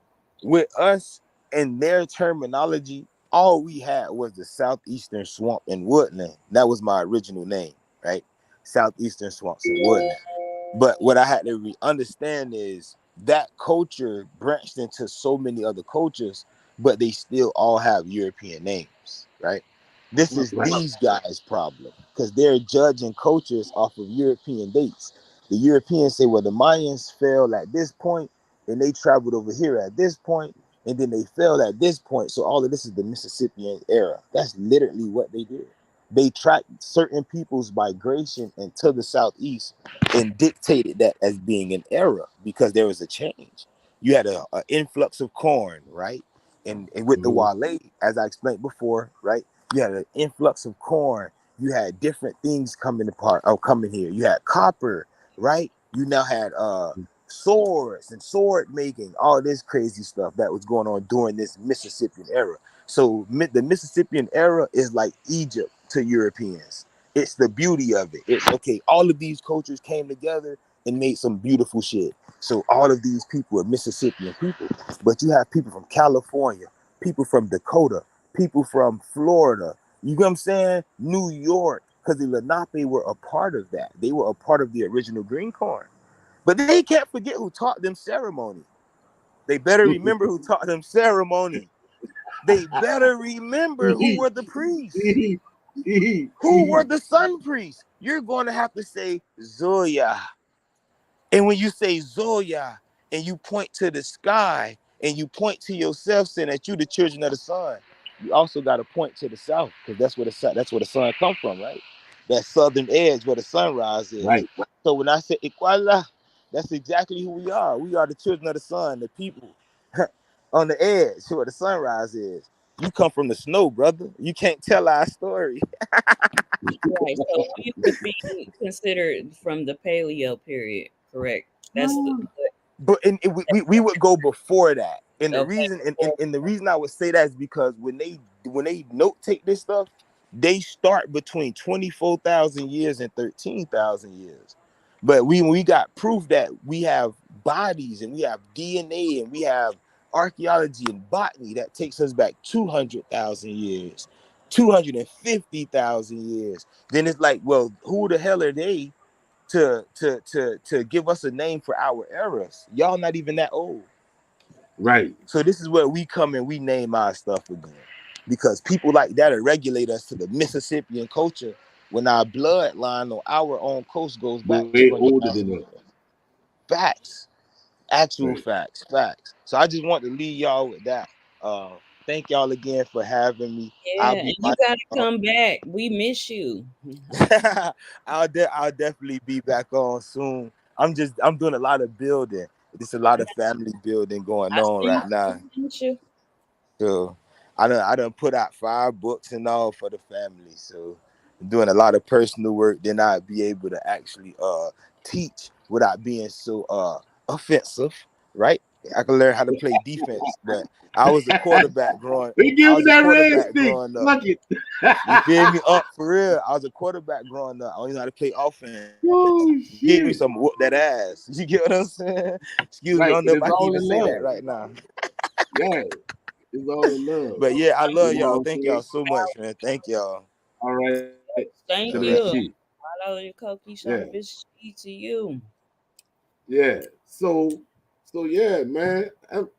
with us and their terminology, all we had was the Southeastern Swamp and Woodland. That was my original name, right? Southeastern Swamps and Woodland. But what I had to understand is that culture branched into so many other cultures, but they still all have European names, right? This is Right. these guys' problem because they're judging cultures off of European dates. The Europeans say, well, the Mayans fell at this point, and they traveled over here at this point, and then they fell at this point. So all of this is the Mississippian era. That's literally what they did. They tracked certain people's migration into the southeast and dictated that as being an era because there was a change. You had an influx of corn, right? And with the Mhm. Wale, as I explained before, right? You had an influx of corn. You had different things coming here. You had copper, right? You now had swords and sword making, all this crazy stuff that was going on during this Mississippian era. So the Mississippian era is like Egypt to Europeans. It's the beauty of it. It's okay. All of these cultures came together and made some beautiful shit. So all of these people are Mississippian people, but you have people from California, people from Dakota, people from Florida. You know what I'm saying? New York, because the Lenape were a part of that. They were a part of the original green corn. But they can't forget who taught them ceremony. They better remember who taught them ceremony. They better remember who were the priests. Who were the sun priests? You're going to have to say Zoya. And when you say Zoya and you point to the sky and you point to yourself saying that you the children of the sun, you also got to point to the south, because that's where the sun come from, right? That southern edge where the sunrise is. Right. So when I say Ikwala, that's exactly who we are. We are the children of the sun, the people on the edge where the sunrise is. You come from the snow, brother. You can't tell our story. Right. So you would be considered from the Paleo period, correct? That's the But we would go before that. And the okay. reason and the reason I would say that is because when they note take this stuff, they start between 24,000 years and 13,000 years. But we got proof that we have bodies and we have DNA and we have archaeology and botany that takes us back 200,000 years, 250,000 years. Then it's like, well, who the hell are they to give us a name for our eras? Y'all not even that old. Right. So this is where we come and we name our stuff again, because people like that will regulate us to the Mississippian culture when our bloodline on our own coast goes back Way older 200,000 than years. us. Facts, actual Right. facts. So I just want to leave y'all with that. Thank y'all again for having me. Yeah, I'll and be you gotta come back. We miss you. I'll definitely be back on soon. I'm doing a lot of building. There's a lot of family building going I on right now. miss you. So I done put out 5 books and all for the family. So I'm doing a lot of personal work. Then I'll be able to actually teach without being so offensive, right? I can learn how to play defense. But I was a quarterback growing. We give him that red stick. Up. Fuck it. You feel me? Up for real. I was a quarterback growing up. I only know how to play offense. Oh, Give me shit. some whoop that ass. You get what I'm saying? Excuse me. I Right. don't know if It's I can all even in say love. that right now. Yeah. It's all in love. But yeah, I love You know y'all. what I'm Thank saying? y'all so much, man. Thank y'all. All right. Thank Shut you. up, G. Follow your Koki Yeah. Shellfish to you. Yeah. So yeah, man.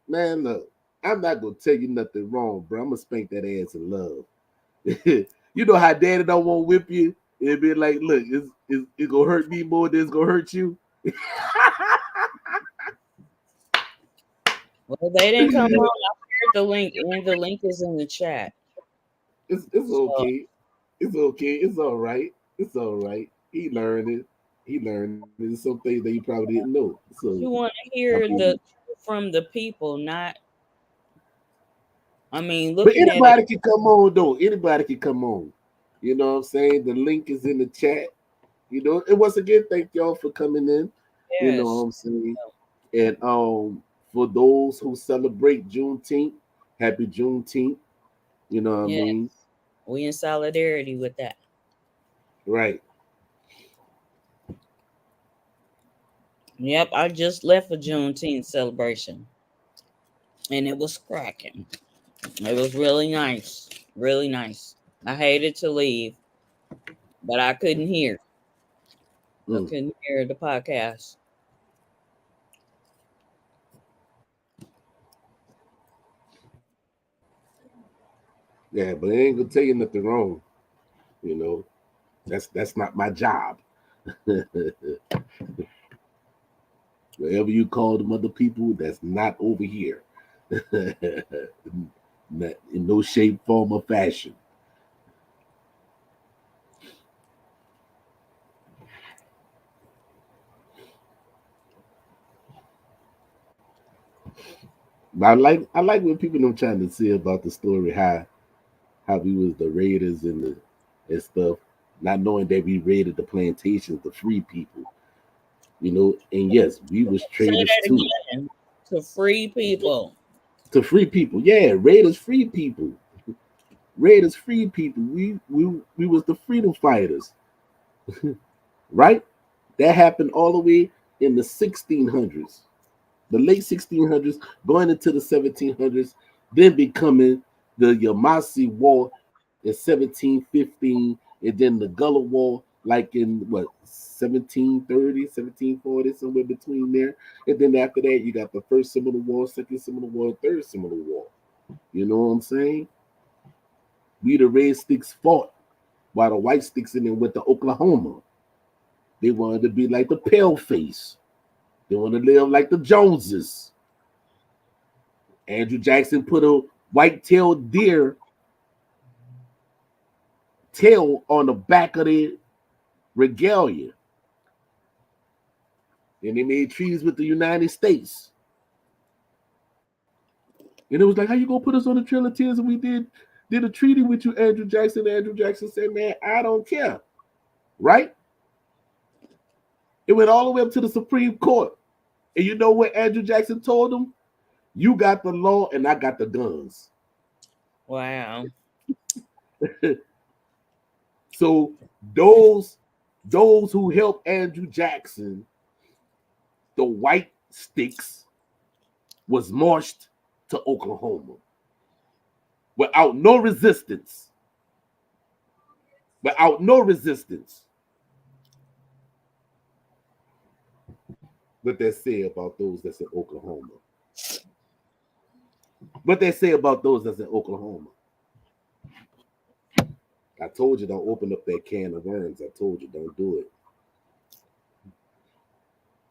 Man, look, I'm not gonna tell you nothing wrong, bro. I'm gonna spank that ass in love. You know how daddy don't want to whip you? It'd be like, look, it's gonna hurt me more than it's gonna hurt you. Well, they didn't come on. I shared the link, and the link is in the chat. It's So, okay. It's okay. It's all right. It's all right. He learned it. There's some things that he probably didn't know. So you want to I hear mean, from the people, not. I mean, but looking at it. anybody can come on though. Anybody can come on. You know what I'm saying? The link is in the chat. You know, and once again, thank y'all for coming in. You know what Yes. I'm saying? And for those who celebrate Juneteenth, happy Juneteenth. You know what I Yes. mean? We in solidarity with that. Right. Yep. I just left a Juneteenth celebration, and it was cracking. It was really nice. Really nice. I hated to leave, but I couldn't hear. I couldn't hear the podcast. Yeah, but I ain't gonna tell you nothing wrong. You know, that's not my job. Whatever you call them other people, that's not over here. Not in no shape, form, or fashion. But I like when people don't trying to say about the story how we was the raiders and stuff, not knowing that we raided the plantations to free people. You know, and yes, we was Say traders that too. again. To free people. To free people. Yeah, raiders free people. Raiders free people. We was the freedom fighters. Right? That happened all the way in the 1600s. The late 1600s, going into the 1700s, then becoming the Yvmvse War in 1715, and then the Gullah War like in what 1730, 1740, somewhere between there. And then after that, you got the first Seminole War, second Seminole War, third Seminole War. You know what I'm saying? We the red sticks fought while the white sticks in there went to Oklahoma. They wanted to be like the pale face. They want to live like the Joneses. Andrew Jackson put a white-tailed deer tail on the back of the regalia. And they made treaties with the United States. And it was like, how you gonna put us on the Trail of Tears? And we did a treaty with you, Andrew Jackson. Andrew Jackson said, man, I don't care. Right? It went all the way up to the Supreme Court. And you know what Andrew Jackson told them? You got the law and I got the guns. Wow. So those who helped Andrew Jackson, the white sticks, was marched to Oklahoma without no resistance. Without no resistance. What they say about those that's in Oklahoma. What they say about those that's in Oklahoma. I told you don't open up that can of worms. I told you don't do it.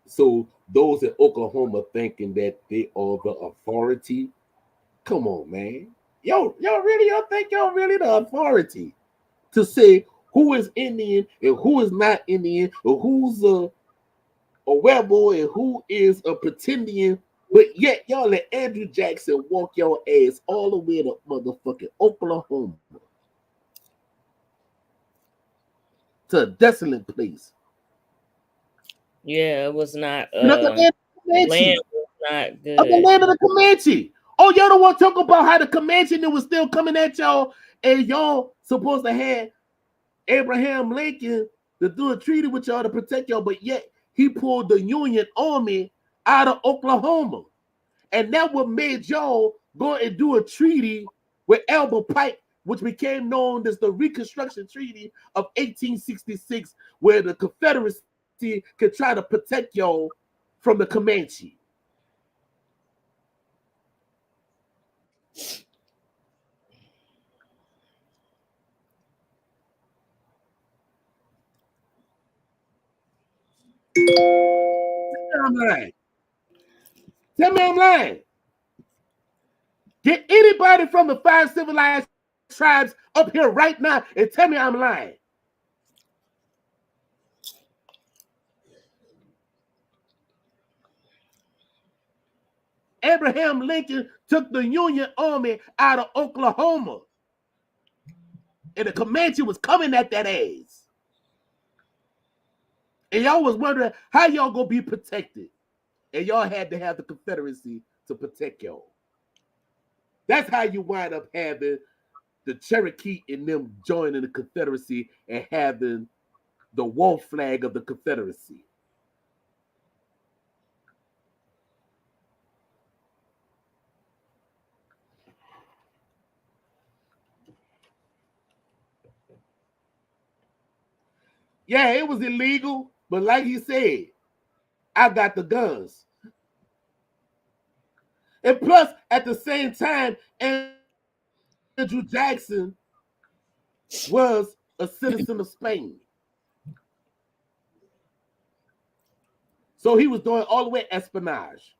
So those in Oklahoma thinking that they are the authority, come on, man. Y'all think y'all really the authority to say who is Indian and who is not Indian, or who's a Webo and who is a pretendian, but yet y'all let Andrew Jackson walk your ass all the way to motherfucking Oklahoma, to a desolate place. Yeah, it was not. Land Land was not good. Of the land of the Comanche. Oh, y'all don't want to talk about how the Comanche was still coming at y'all, and y'all supposed to have Abraham Lincoln to do a treaty with y'all to protect y'all, but yet he pulled the Union Army out of Oklahoma. And that what made y'all go and do a treaty with Albert Pike, which became known as the Reconstruction Treaty of 1866, where the Confederacy could try to protect y'all from the Comanche. I'm lying. Tell me I'm lying. Get anybody from the 5 civilized tribes up here right now and tell me I'm lying. Abraham Lincoln took the Union Army out of Oklahoma. And the Comanche was coming at that ass. And y'all was wondering how y'all gonna be protected. And y'all had to have the Confederacy to protect y'all. That's how you wind up having the Cherokee and them joining the Confederacy and having the war flag of the Confederacy. Yeah, it was illegal, but like he said, I got the guns. And plus, at the same time, Andrew Jackson was a citizen of Spain. So he was doing all the way espionage.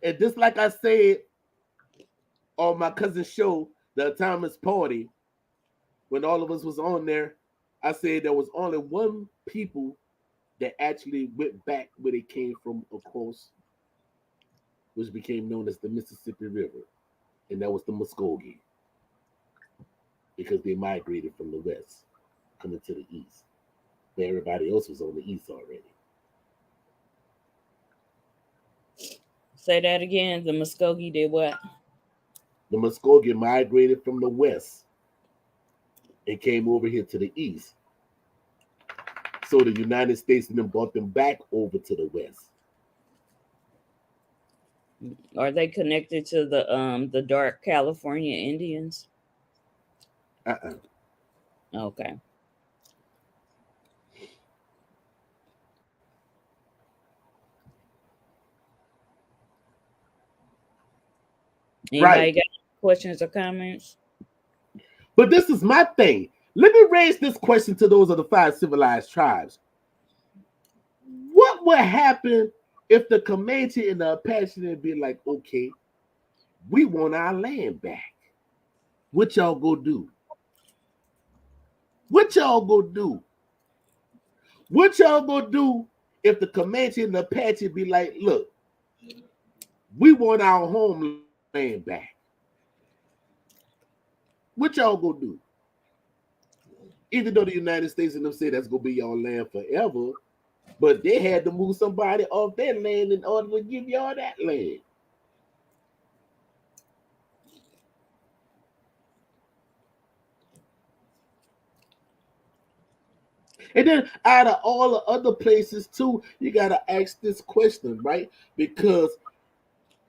And just like I said on my cousin's show, the Thomas Party, when all of us was on there, I said there was only one people that actually went back where they came from across, which became known as the Mississippi River, and that was the Muskogee, because they migrated from the west, coming to the east. But everybody else was on the east already. Say that again. The Muskogee did what? The Muskogee migrated from the west and came over here to the east. So the United States then brought them back over to the west. Are they connected to the dark California Indians? Okay. Anybody Right. got questions or comments? But this is my thing. Let me raise this question to those of the 5 civilized tribes. What would happen if the Comanche and the Apache would be like, okay, we want our land back? What y'all go do? What y'all go do? What y'all gonna do if the Comanche and the Apache be like, look, we want our homeland back? What y'all gonna do? Even though the United States and them say that's gonna be your land forever, but they had to move somebody off their land in order to give y'all that land. And then out of all the other places too, you gotta ask this question, right? Because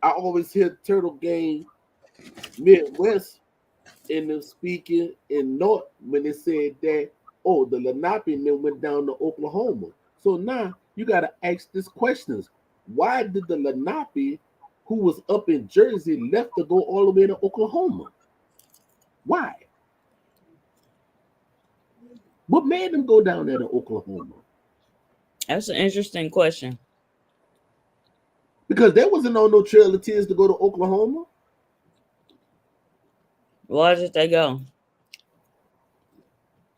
I always hear Turtle Gang Midwest in them speaking in North when they said that, oh, the Lenape men went down to Oklahoma. So now you gotta ask this questions. Why did the Lenape who was up in Jersey left to go all the way to Oklahoma? Why? What made them go down there to Oklahoma? That's an interesting question. Because there wasn't on no Trail of Tears to go to Oklahoma. Why did they go?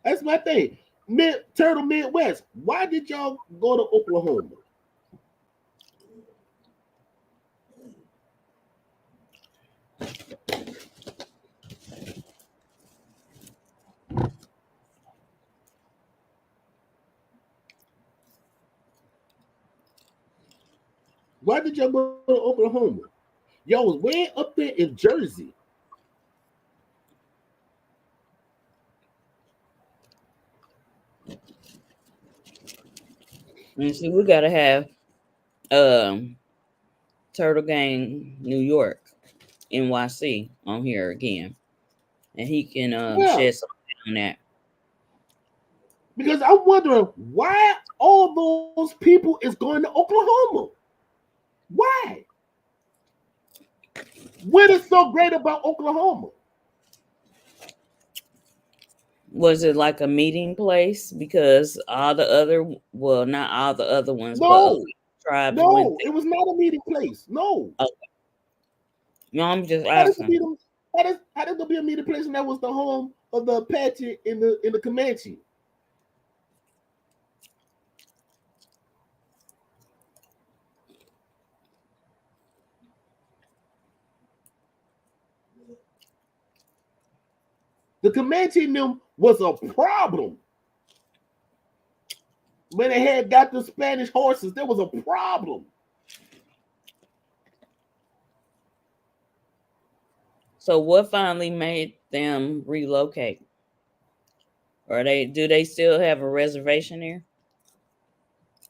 That's my thing. Turtle Midwest. Why did y'all go to Oklahoma? Why did y'all go to Oklahoma? Y'all was way up there in Jersey. And see, we gotta have Turtle Gang New York, NYC on here again. And he can Yeah. shed some light on that. Because I'm wondering why all those people is going to Oklahoma. Why? What is so great about Oklahoma? Was it like a meeting place? Because all the other, well, not all the other ones, but a No, few tribes went no, there. it was not a meeting place. No. Okay. No, I'm just How does asking. there be a meeting place and that was the home of the Apache in the Comanche? The Comanche in them was a problem. When they had got the Spanish horses, there was a problem. So what finally made them relocate? Or do they still have a reservation there?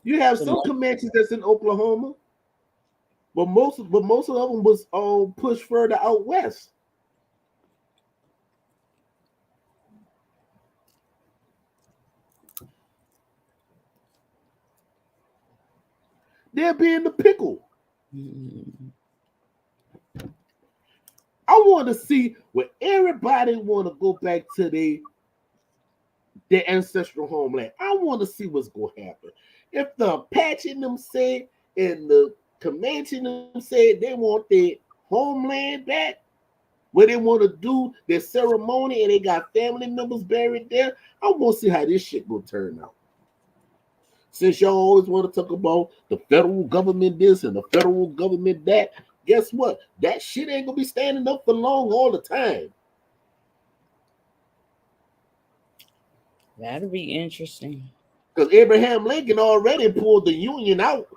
You have some Comanches that's in Oklahoma, but most of them was pushed further out west. They'll be in the pickle. Mm-hmm. I want to see where everybody want to go back to their ancestral homeland. I want to see what's going to happen. If the Apache them say and the Comanche them say they want their homeland back, where they want to do their ceremony and they got family members buried there, I want to see how this shit will turn out. Since y'all always want to talk about the federal government this and the federal government that, guess what? That shit ain't gonna be standing up for long all the time. That'll be interesting. Because Abraham Lincoln already pulled the Union out,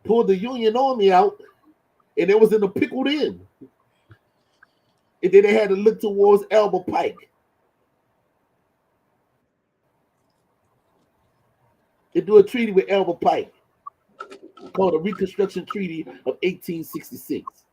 pulled the Union Army out, and it was in the pickled in. And then they had to look towards Albert Pike and do a treaty with Albert Pike. called the Reconstruction Treaty of 1866.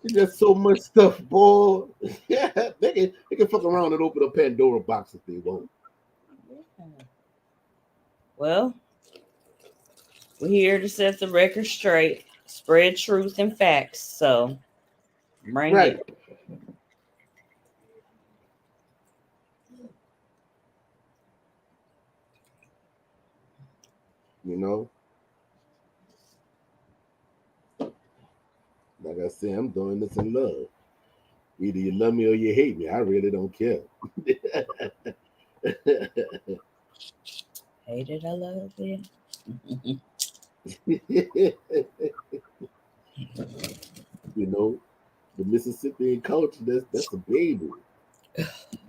There's so much stuff, boy. Yeah, they can fuck around and open a Pandora box if they want. Well, we're here to set the record straight, spread truth and facts. So bring Right. it. You know? Like I said, I'm doing this in love. Either you love me or you hate me. I really don't care. Hate it, I love it. You know, the Mississippian culture, that's a baby.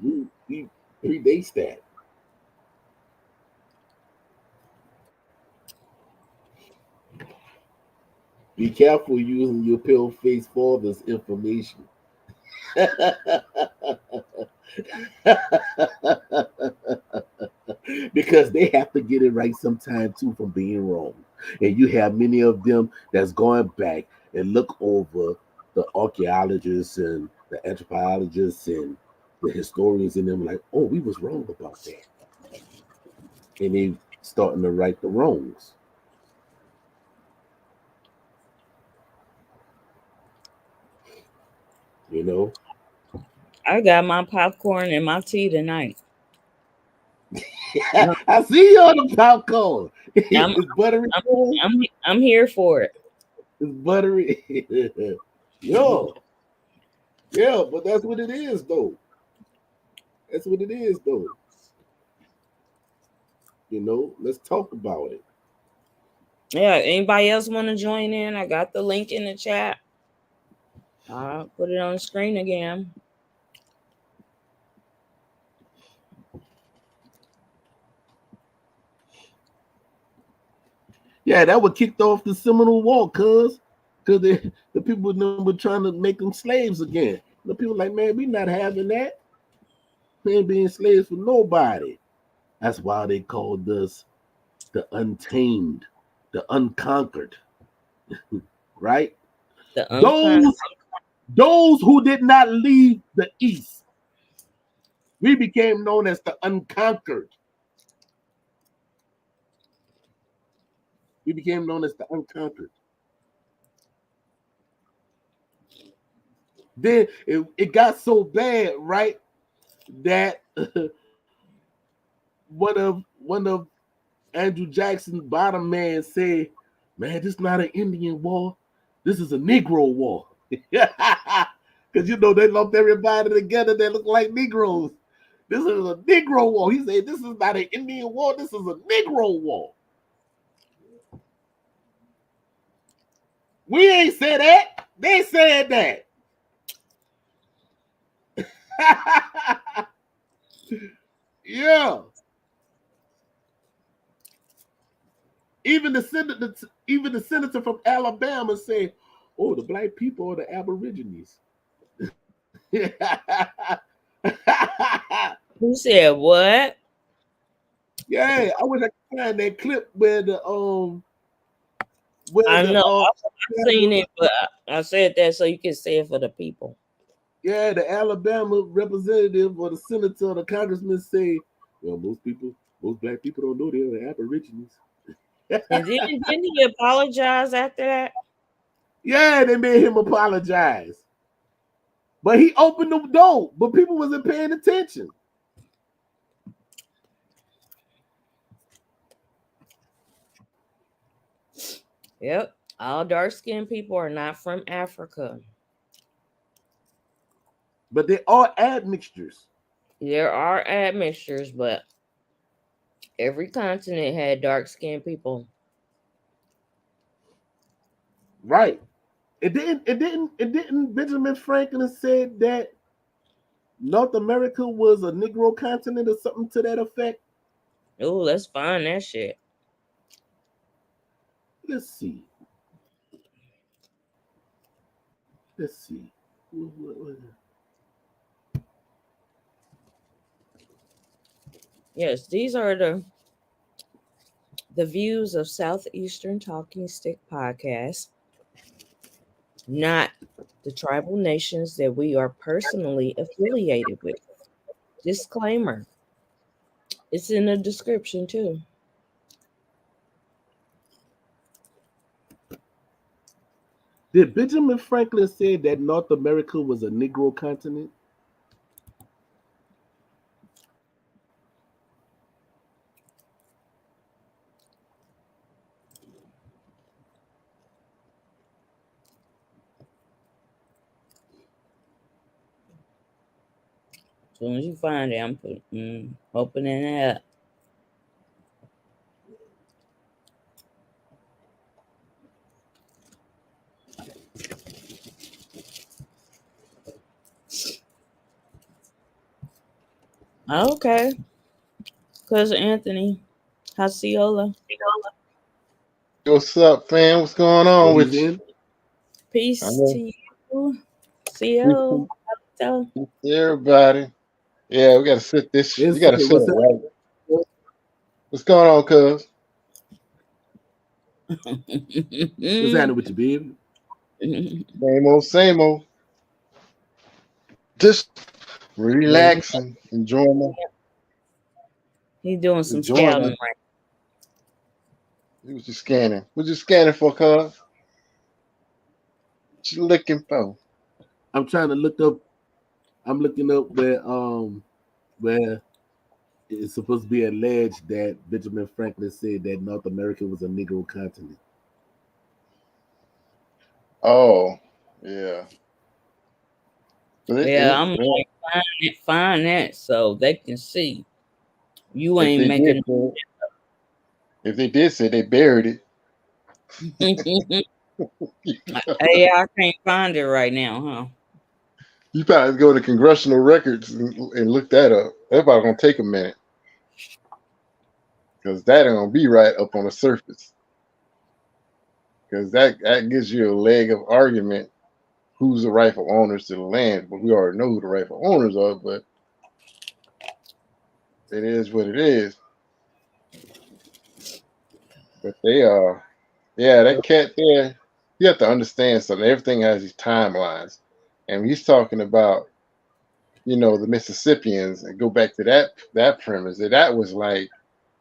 We predates that. Be careful using your pale-faced father's information. Because they have to get it right sometime too from being wrong. And you have many of them that's going back and look over the archaeologists and the anthropologists and the historians and them like, oh, we was wrong about that. And they starting to right the wrongs. You know? I got my popcorn and my tea tonight. I see you on the popcorn. It's buttery. I'm here for it. It's buttery. Yo. Yeah, but that's what it is, though. That's what it is, though. You know, let's talk about it. Yeah, anybody else want to join in? I got the link in the chat. I'll put it on the screen again. Yeah, that would kicked off the Seminole War, because the people were trying to make them slaves again. The people like, man, we not having that. We ain't being slaves for nobody. That's why they called us the untamed, the unconquered. Right? Those who did not leave the East, we became known as the unconquered. We became known as the unconquered. Then it got so bad, right, that one of Andrew Jackson's bottom man said, man, this is not an Indian war. This is a Negro war. Because, you know, they lumped everybody together that look like Negroes. This is a Negro war. He said, this is not an Indian war. This is a Negro war. We ain't said that. They said that. Yeah. Even the senator from Alabama said, oh, the black people are the Aborigines. Who said what? Yeah, I wish I could find that clip where I know I've seen it, but I said that so you can say it for the people. Yeah, the Alabama representative or the senator or the congressman say, well, most black people don't know they're the Aborigines. And didn't he apologize after that? Yeah, they made him apologize. But he opened the door, but people wasn't paying attention. Yep. All dark-skinned people are not from Africa. But they are admixtures. There are admixtures, but every continent had dark-skinned people. Right. It didn't Benjamin Franklin said that North America was a Negro continent or something to that effect? Oh, let's find that shit. Let's see. Let's see. Yes, these are the views of Southeastern Talking Stick podcast, not the tribal nations that we are personally affiliated with. Disclaimer. It's in the description too. Did Benjamin Franklin say that North America was a Negro continent? As soon as you find it, I'm opening it up. Okay. Cousin Anthony, Hassiola. What's up, fam? What's going Oh, on he's with you? in? Peace know. to you. CO. Everybody. Yeah, we gotta sit this. Yes, You gotta sir. sit What's it up? right. What's going on, cuz? What's happening with you, baby? Same old. Just relaxing, enjoying He's doing some enjoying scouting it. right. He was just scanning. What you scanning for, cuz? What you looking for? I'm trying to look up. I'm looking up where it's supposed to be alleged that Benjamin Franklin said that North America was a Negro continent. Oh, yeah. Yeah, I'm like find that so they can see. You If ain't they did making say, if they did say they buried it. Hey, I can't find it right now, huh? You probably go to congressional records and look that up. That's probably gonna take a minute. Because that ain't gonna be right up on the surface. Because that gives you a leg of argument who's the rightful owners to the land. But we already know who the rightful owners are, but it is what it is. But they are, yeah, that cat there, you have to understand something. Everything has these timelines. And he's talking about, the Mississippians and go back to that premise. That was like,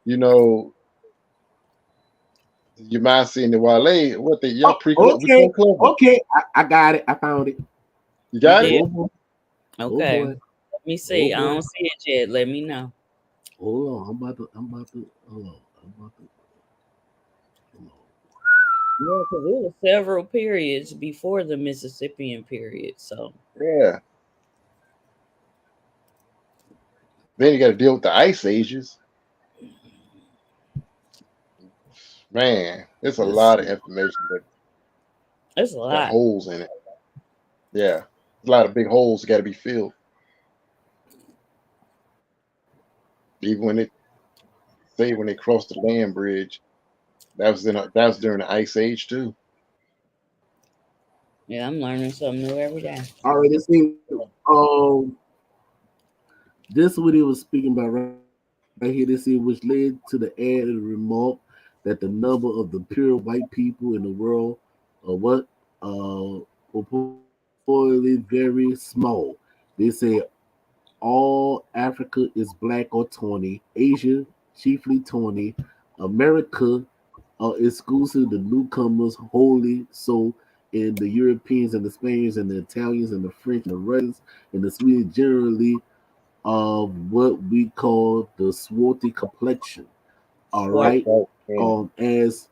you know, Yvmvse and the Wale, what they y'all we Okay, club. okay, I got it. I found it. You got it? Yeah. Oh boy. Okay. Oh boy. Let me see. Oh I boy. don't see it yet. Let me know. Hold on. I'm about to hold on. Hold on. Yeah, because it was several periods before the Mississippian period. So Yeah. Then you got to deal with the ice ages. Man, it's a Let's lot of see. information that it's a got lot. holes in it. Yeah, a lot of big holes got to be filled. Even when they crossed the land bridge, that was during the ice age too. Yeah, I'm learning something new every day. All right, let's see. This is what he was speaking about right here. This is which led to the added remark that the number of the pure white people in the world are what reportedly very small. They say all Africa is black or tawny, Asia chiefly tawny, America exclusive the newcomers wholly so in the Europeans and the Spaniards and the Italians and the French and the Russians and the Swedes generally of what we call the swarthy complexion. All Swart. right. As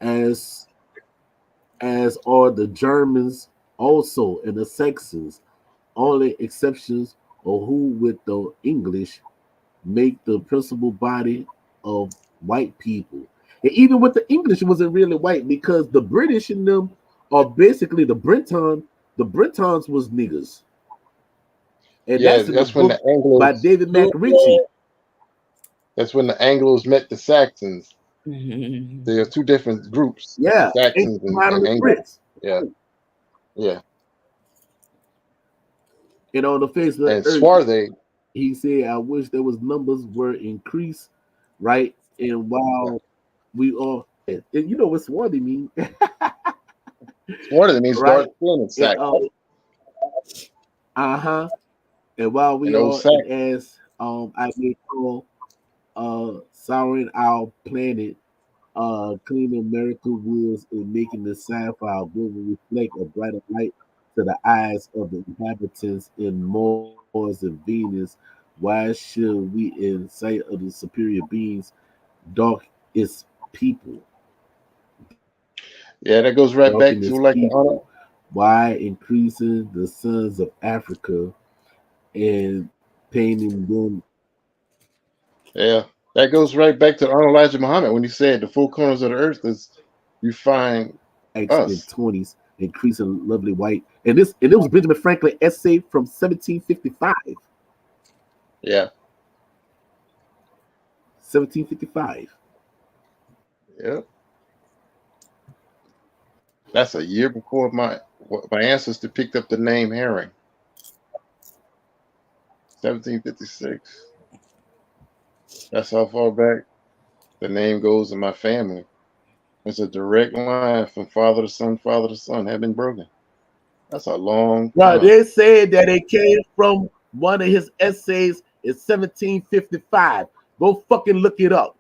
as as are the Germans also and the Saxons. Only exceptions are who with the English make the principal body of white people. And even with the English, it wasn't really white because the British in them are basically the Britons was niggers. And Yeah, that's in the that's when the book by Anglos. David McRitchie. That's when the Anglos met the Saxons. There are two different groups, Yeah, Saxons out of and the Anglo. Brits. Yeah. And on the face of the And earth, Swarthe, he said, I wish there was numbers were increased, right? And while we all, and you know what Swarthy mean, Swarthe means right? dark skin in And, Saxon. and while we And old are, and Saxon. as I may call, souring our planet, cleaning America woods and making the sci-fi will reflect a brighter light to the eyes of the inhabitants in Mars and Venus. Why should we, in sight of the superior beings, dark its people? Yeah, that goes right Darken back its to like the honor. people. Why increasing the sons of Africa and painting them Yeah, that goes right back to Arnold Elijah Muhammad when he said the four corners of the earth is you find X in us. 20s, increasing lovely white. And it was Benjamin Franklin essay from 1755. Yeah, 1755. yeah. That's a year before my ancestor picked up the name Herring. 1756. That's how far back the name goes in my family. It's a direct line from father to son, father to son, have been broken. That's a long Right, time. they said that it came from one of his essays in 1755. Go fucking look it up.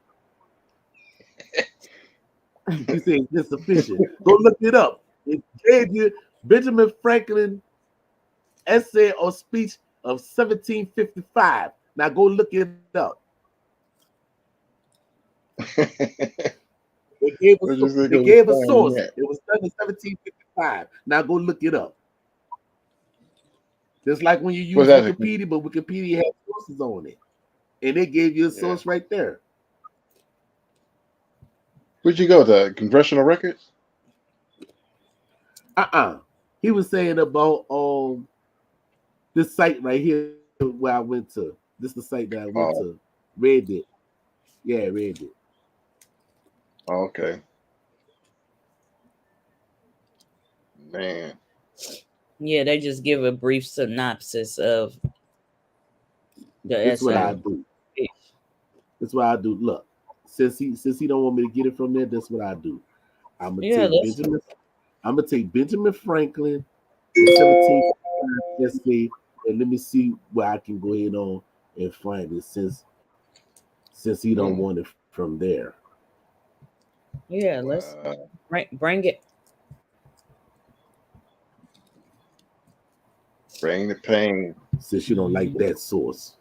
You say it's insufficient. Go look it up. It gave you Benjamin Franklin essay or speech of 1755. Now go look it up. It gave What you think it of gave a finding source. that? It was done in 1755. Now go look it up. Just like when you Was use that? Wikipedia, but Wikipedia has sources on it. And it gave you a Yeah. source right there. Where'd you go? The congressional records? He was saying about this site right here where I went to. This is the site that I went Oh, to. Reddit. Yeah, Reddit. okay. Man. Yeah, they just give a brief synopsis of the This is what I essay. do. That's what I do. Look, since he don't want me to get it from there, that's what I do. I'm gonna Yeah, take Benjamin Franklin, the 17 essay, and let me see where I can go ahead on and find it since he don't want it from there. let's bring it. Bring the pain. Since you don't like that source.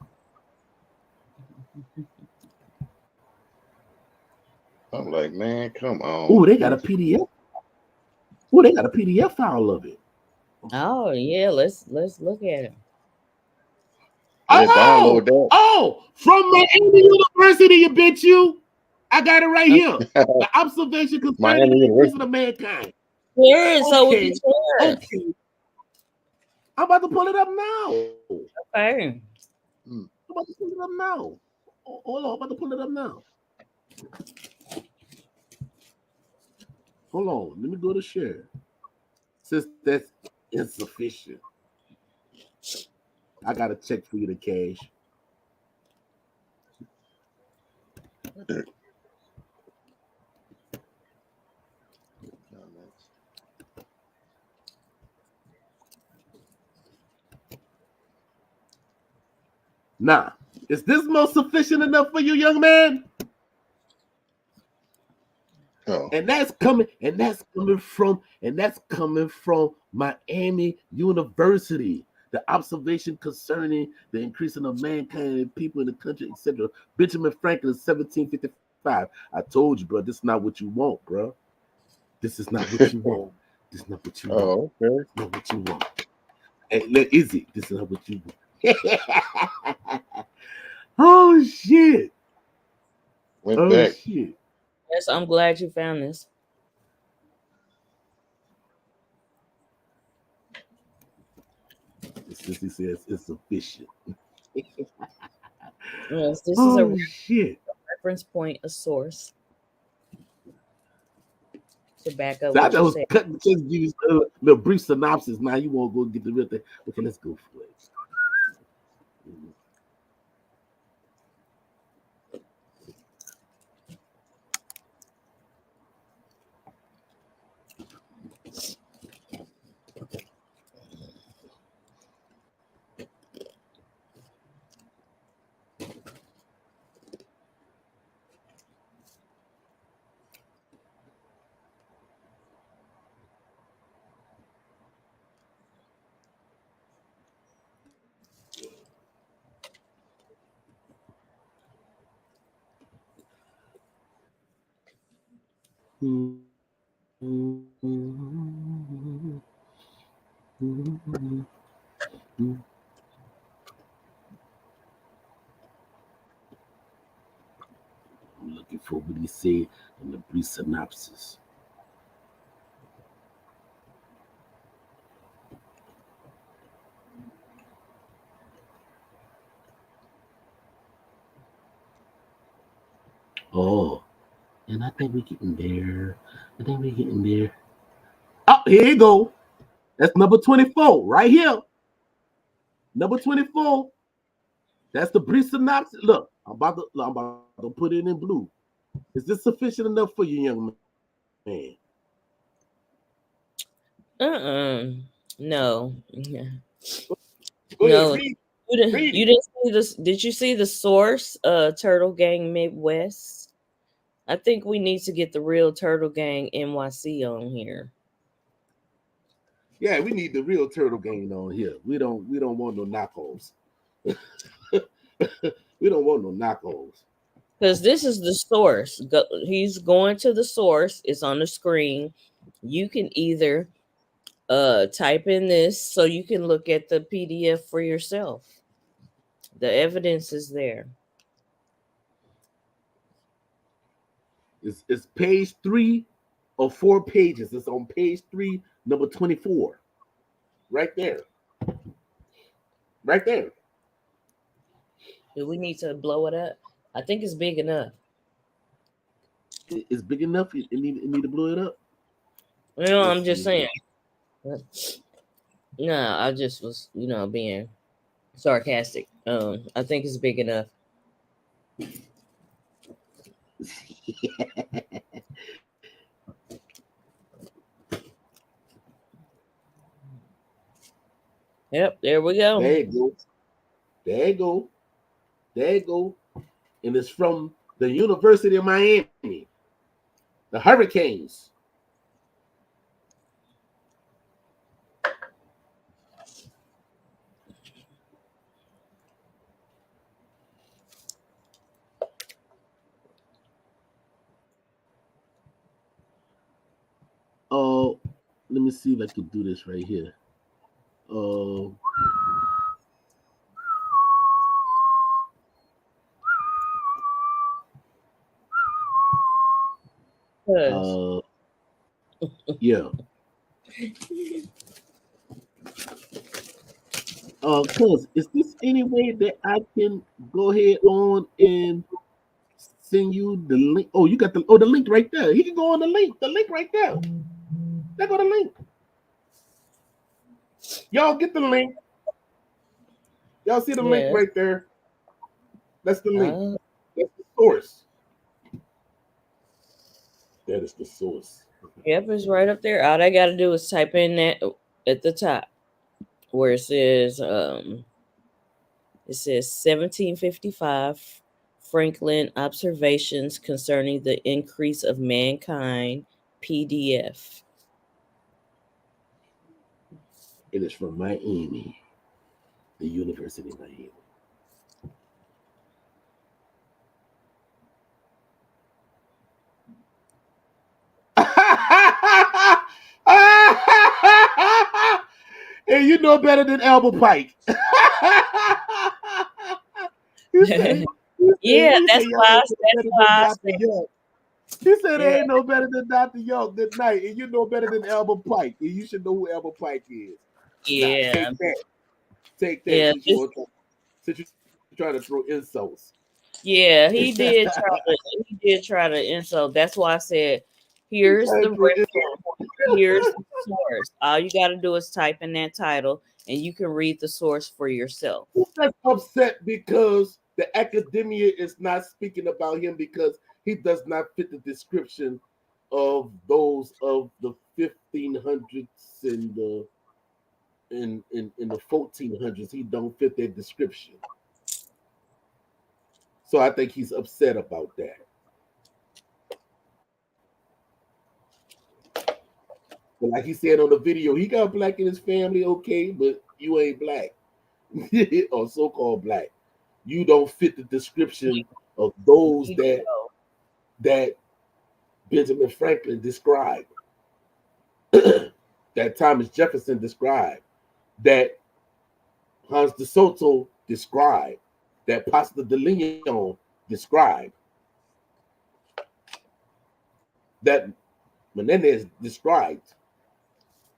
I'm like, man, come on. Oh, they got a PDF. Oh, they got a PDF file of it. Oh yeah, let's look at it. Yeah, download that. Oh, from Miami University, you bitch you. I got it right here. The observation concerning Miami the increase University. of mankind. Yeah, so we Okay. can share. Okay. I'm about to pull it up now. Okay. I'm about to pull it up now. Hold on, I'm about to pull it up now. Hold on, let me go to share. Since that's insufficient, I gotta check for you the cash. Nah, is this most sufficient enough for you, young man? Oh. And that's coming from Miami University. The observation concerning the increasing of mankind and people in the country, etc. Benjamin Franklin, 1755. I told you, bro, this is not what you want, bro. This is not what you want. This is not what you want. Oh, okay. This is not what you want. Hey, is it? This is not what you want. Oh shit. Went back. Shit. Yes, I'm glad you found this. Since he says it's sufficient. Yes, this is a shit. reference point, a source. to back up So I what you just said. cutting, just give you a little brief synopsis. Now you want to go get the real thing. Okay, let's go for it. I'm looking for what he said in the brief synopsis. Oh, and I think we're getting there. Oh, here you go. That's number 24 right here. Number 24. That's the brief synopsis. Look, I'm about to put it in blue. Is this sufficient enough for you, young man? No. Go ahead, No. read You it. didn't see this. Did you see the source? Turtle Gang Midwest. I think we need to get the real Turtle Gang NYC on here. Yeah, we need the real Turtle Gang on here. We don't want no knockoffs. We don't want no knockoffs. Because this is the source. He's going to the source. It's on the screen. You can either type in this so you can look at the PDF for yourself. The evidence is there. It's page 3 of 4 pages. It's on page 3, number 24. Right there. Right there. Do we need to blow it up? I think it's big enough. It's big enough. You need to blow it up. No, I'm just saying. No, I just was, being sarcastic. I think it's big enough. Yep, there we go. There you go. And it's from the University of Miami. The Hurricanes. Oh, let me see if I can do this right here. Yeah. Cuz, is this any way that I can go ahead on and send you the link? Oh, you got the link right there. He can go on the link. The link right there. There go the link. Y'all get the link. Y'all see the link right there? That's the link. That's the source. That is the source. Yep, it's right up there. All I got to do is type in that at the top where it says 1755 Franklin Observations Concerning the Increase of Mankind PDF. It is from Miami, the University of Miami. And you know better than Albert Pike. He said, that's why I said. He said they ain't no better than Dr. York good night, and you know better than Albert Pike, and you should know who Albert Pike is. Yeah. Nah, take that. Yeah, since you're trying to throw insults. Yeah, he did try to insult. That's why I said Here's the reference. Here's the source. All you got to do is type in that title, and you can read the source for yourself. That's upset because the academia is not speaking about him because he does not fit the description of those of the 1500s and the in the 1400s. He don't fit that description. So I think he's upset about that. But like he said on the video, he got black in his family, okay, but you ain't black. Or so-called black. You don't fit the description of those that Benjamin Franklin described, that Thomas Jefferson described, that Hans de Soto described, that Pastor de Leon described, that Menendez described.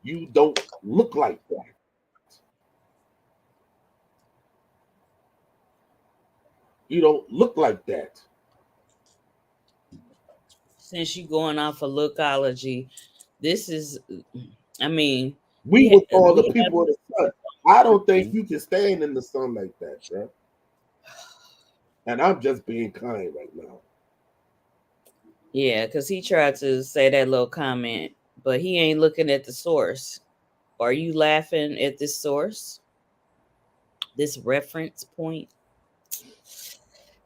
You don't look like that. You don't look like that. Since you're going off of lookology, this is, I mean, we was all the people of the sun. I don't think you can stand in the sun like that, bro. And I'm just being kind right now. Yeah, because he tried to say that little comment, but he ain't looking at the source. Are you laughing at this source? This reference point?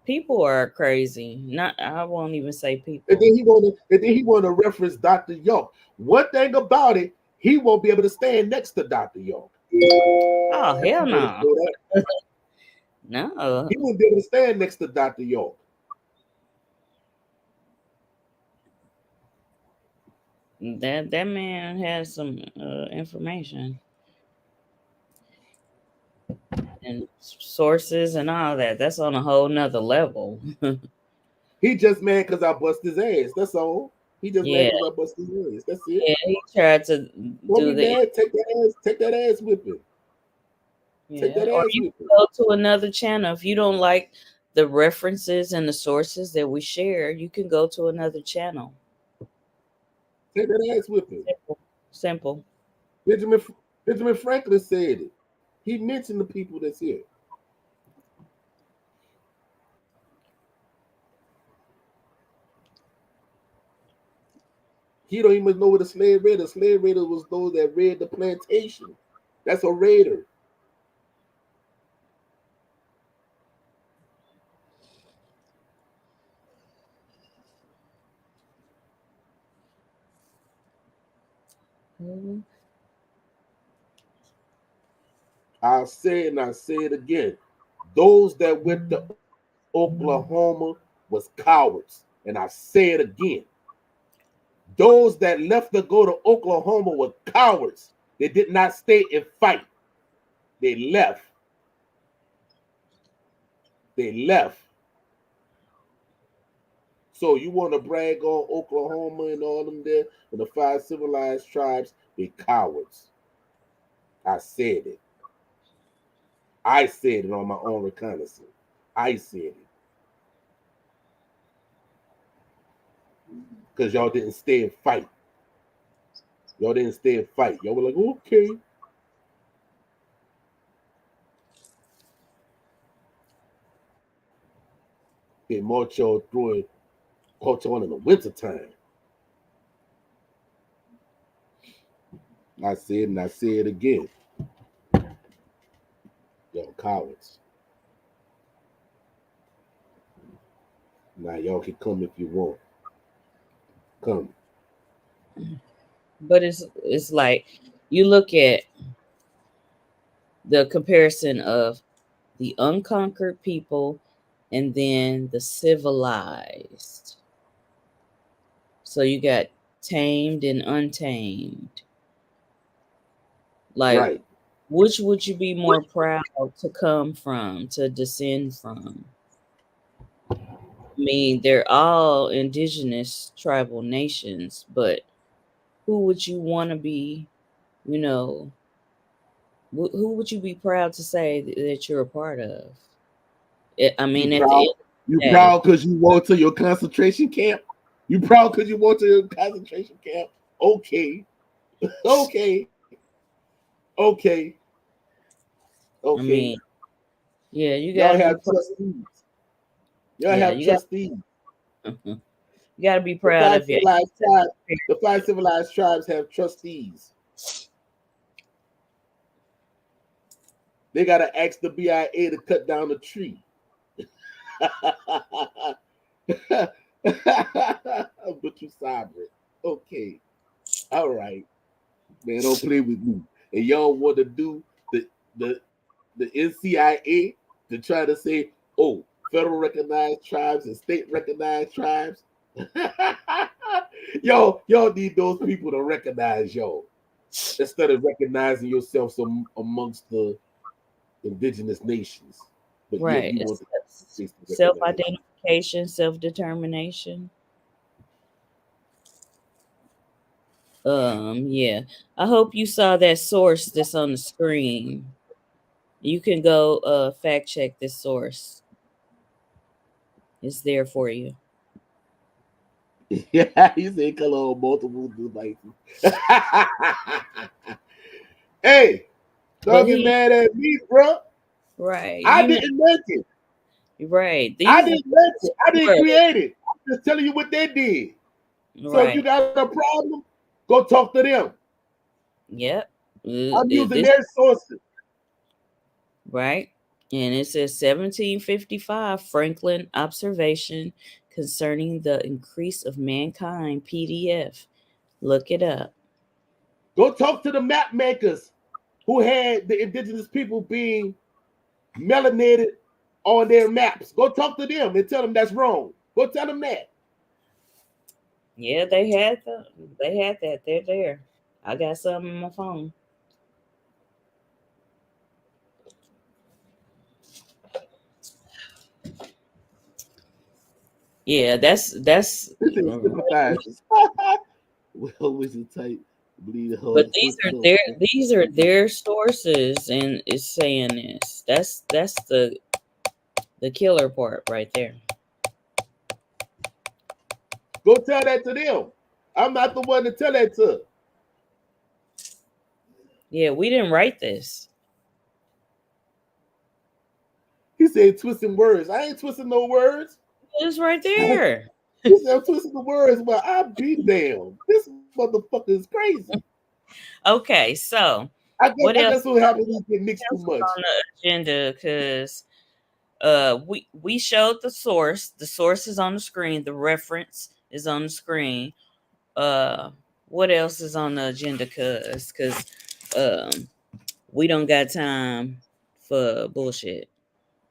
People are crazy. Not, I won't even say people. And then he want to reference Dr. York. One thing about it, he won't be able to stand next to Dr. York. Oh, hell no. No. He wouldn't be able to stand next to Dr. York. That man has some information and sources and all that. That's on a whole nother level. He just mad because I bust his ass. That's all. He just mad because I bust his ass. That's it. Yeah, he tried to do that. Take that ass whipping. Yeah. Or you can go to another channel. If you don't like the references and the sources that we share, you can go to another channel. Take that ass whipping. Simple. Benjamin Franklin said it. He mentioned the people that's here. He don't even know what a slave raider. A slave raider was those that raided the plantation. That's a raider. Mm-hmm. I'll say it and I'll say it again. Those that went to Oklahoma was cowards. And I say it again. Those that left to go to Oklahoma were cowards. They did not stay and fight. They left. They left. So you want to brag on Oklahoma and all them there and the 5 civilized tribes? They cowards. I said it. I said it on my own reconnaissance. I said it. Because y'all didn't stay and fight. Y'all didn't stay and fight. Y'all were like, okay. Get more y'all throwing culture on in the wintertime. I said it and I say it again. Y'all cowards. Now y'all can come if you want. Come. But it's like you look at the comparison of the unconquered people and then the civilized. So you got tamed and untamed. Like, right. Which would you be more proud to come from, to descend from? I mean, they're all indigenous tribal nations, but who would you want to be, you know, who would you be proud to say that you're a part of? I mean, you proud because you went to your concentration camp? You proud because you went to a concentration camp? Okay. Okay. Okay. I Okay. mean, yeah, you Y'all gotta be have trustees. Y'all yeah, have trustees. you gotta be The proud five of your civilized tribes. The 5 civilized tribes have trustees. They gotta ask the BIA to cut down a tree. But you sovereign. Okay. All right. Man, don't play with me. And y'all want to do the NCIA to try to say, oh, federal recognized tribes and state recognized tribes. y'all need those people to recognize y'all instead of recognizing yourselves amongst the indigenous nations. But yet right. you want It's to recognize. self-identification, self-determination. Yeah. I hope you saw that source that's on the screen. You can go fact check this source. It's there for you. Yeah, you say color on multiple devices. Hey, But don't get he mad at me, bro. right, I didn't make it. right. I These are didn't make it. I didn't right. create it. I'm just telling you what they did. So if you Right. got a problem, go talk to them. Yep. I'm using This their sources. right. And it says 1755 Franklin observation concerning the increase of mankind PDF. Look it up. Go talk to the map makers who had the indigenous people being melanated on their maps. Go talk to them and tell them that's wrong. Go tell them that. Yeah, they had that. They're there. I got something on my phone. Yeah, that's This is sympathizers. Well, wizard type bleed but hard. these are their sources and it's saying this. That's the killer part right there. Go tell that to them. I'm not the one to tell that to. Yeah, we didn't write this. He said twisting words. I ain't twisting no words. It's right there. He said I'm twisting the words. Well, I'll be damned. This motherfucker is crazy. Okay, so I guess what I else guess what happens when you get mixed too is much. on the agenda? Because we showed the source. The source is on the screen. The reference is on the screen. Uh, what else is on the agenda? Because um, we don't got time for bullshit.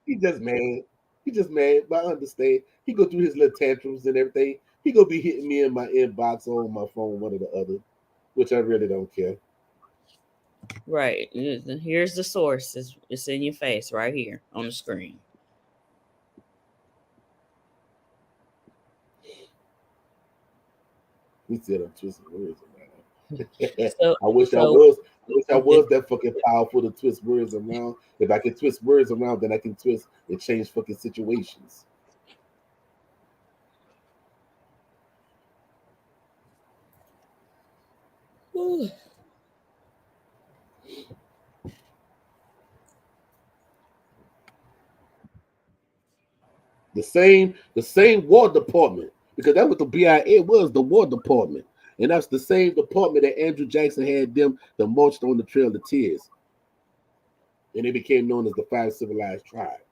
He just mad. He just mad, but I understand. He go through his little tantrums and everything. He gonna be hitting me in my inbox or on my phone, one or the other, which I really don't care. Right. Here's the source. It's in your face right here on the screen. He said I'm twisting words around. So I wish I so was. I wish I the, was that fucking powerful to twist words around. If I can twist words around, then I can twist and change fucking situations. whew. The same War Department, because that's what the BIA was, the War Department, and that's the same department that Andrew Jackson had them that marched on the Trail of Tears, and they became known as the 5 Civilized Tribes.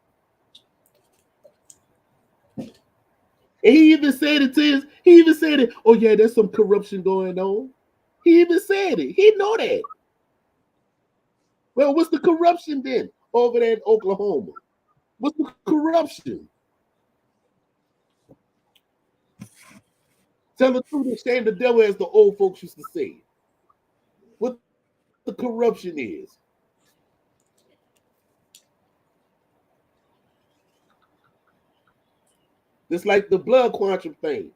And he even said it to his, he even said it. Oh yeah, there's some corruption going on. He even said it. He know that. Well, what's the corruption then over there in Oklahoma? What's the corruption? Tell the truth and shame the devil, as the old folks used to say. What the corruption is. It's like the blood quantum thing.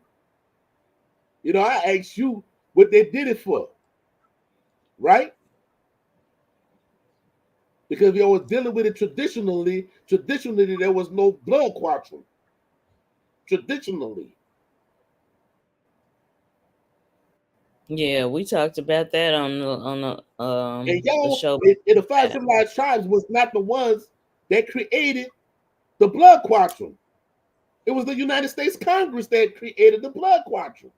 You know, I asked you what they did it for, right? Because we was dealing with it traditionally there was no blood quantum. Traditionally. Yeah, we talked about that on And the y'all, show. and the five civilized tribes was not the ones that created the blood quantum. It was the United States Congress that created the blood quantum.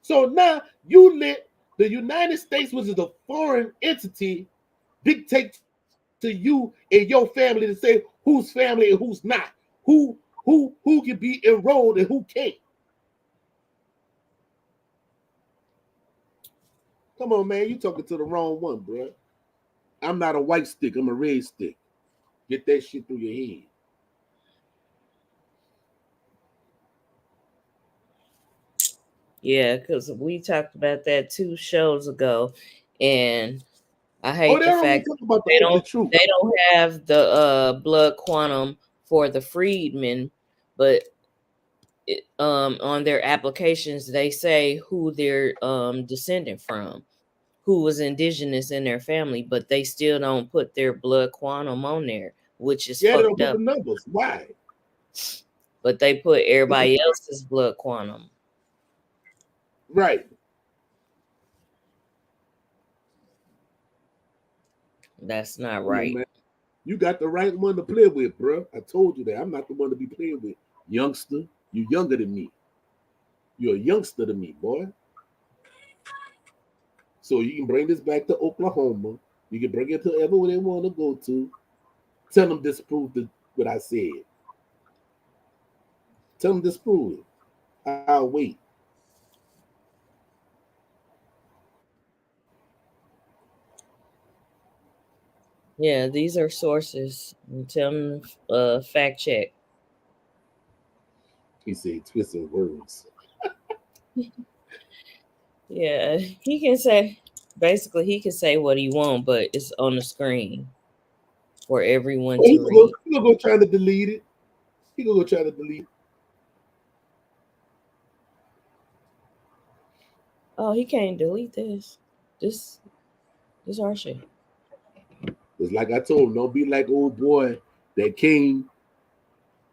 So now you let the United States, which is a foreign entity, dictate to you and your family to say who's family and who's not, who can be enrolled and who can't. Come on, man, you talking to the wrong one, bro. I'm not a white stick, I'm a red stick. Get that shit through your head. Yeah, because we talked about that 2 shows ago, and I Oh, hate they the don't want to fact talk about the they ugly don't truth. they don't have the blood quantum for the freedmen, but on their applications they say who they're descendant from, who was indigenous in their family, but they still don't put their blood quantum on there, which is Yeah, they don't fucked put the up. numbers. Why? But they put everybody else's blood quantum. Right. That's not Come on, right. man. You got the right one to play with, bro. I told you that. I'm not the one to be playing with. Youngster, you younger than me. You're a youngster to me, boy. So you can bring this back to Oklahoma. You can bring it to wherever they want to go to. Tell them disprove what I said. Tell them disprove it. I'll wait. Yeah, these are sources. Tell them fact check. He said twisting words. Yeah, he can say basically he can say what he want, but it's on the screen for everyone Oh, to read. he gonna go try to delete it. He gonna go try to delete it. Oh, he can't delete this. This this our shit. It's like I told him, don't be like old boy that came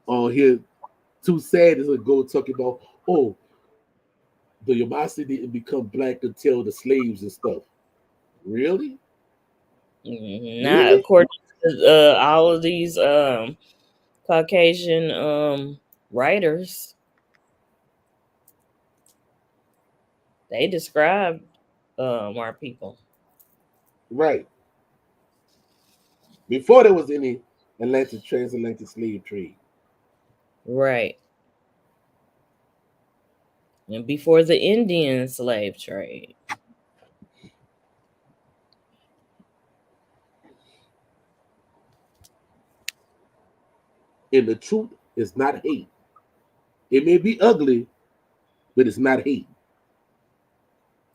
on here 2 Saturdays ago talking about, oh, the Yvmvse didn't become black until the slaves and stuff. Really? Not Really? according to all of these Caucasian writers. They describe our people. Right. Before there was any transatlantic slave trade. Right. And before the Indian slave trade. And the truth is not hate. It may be ugly, but it's not hate.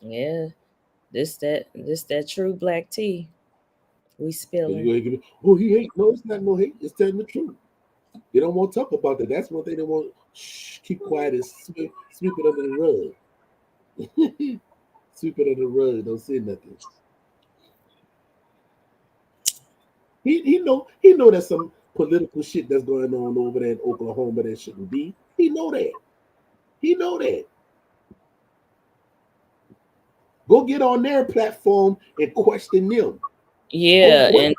Yeah. This that true black tea. We Because you spilling. go ahead and give me, oh, he hate. No, it's not no hate. It's telling the truth. They don't want to talk about that. That's one thing they want. Shh, keep quiet and sweep it under the rug. Sweep it under the rug. Don't say nothing. He know there's some political shit that's going on over there in Oklahoma that shouldn't be. He know that. He know that. Go get on their platform and question them. Go Yeah, question.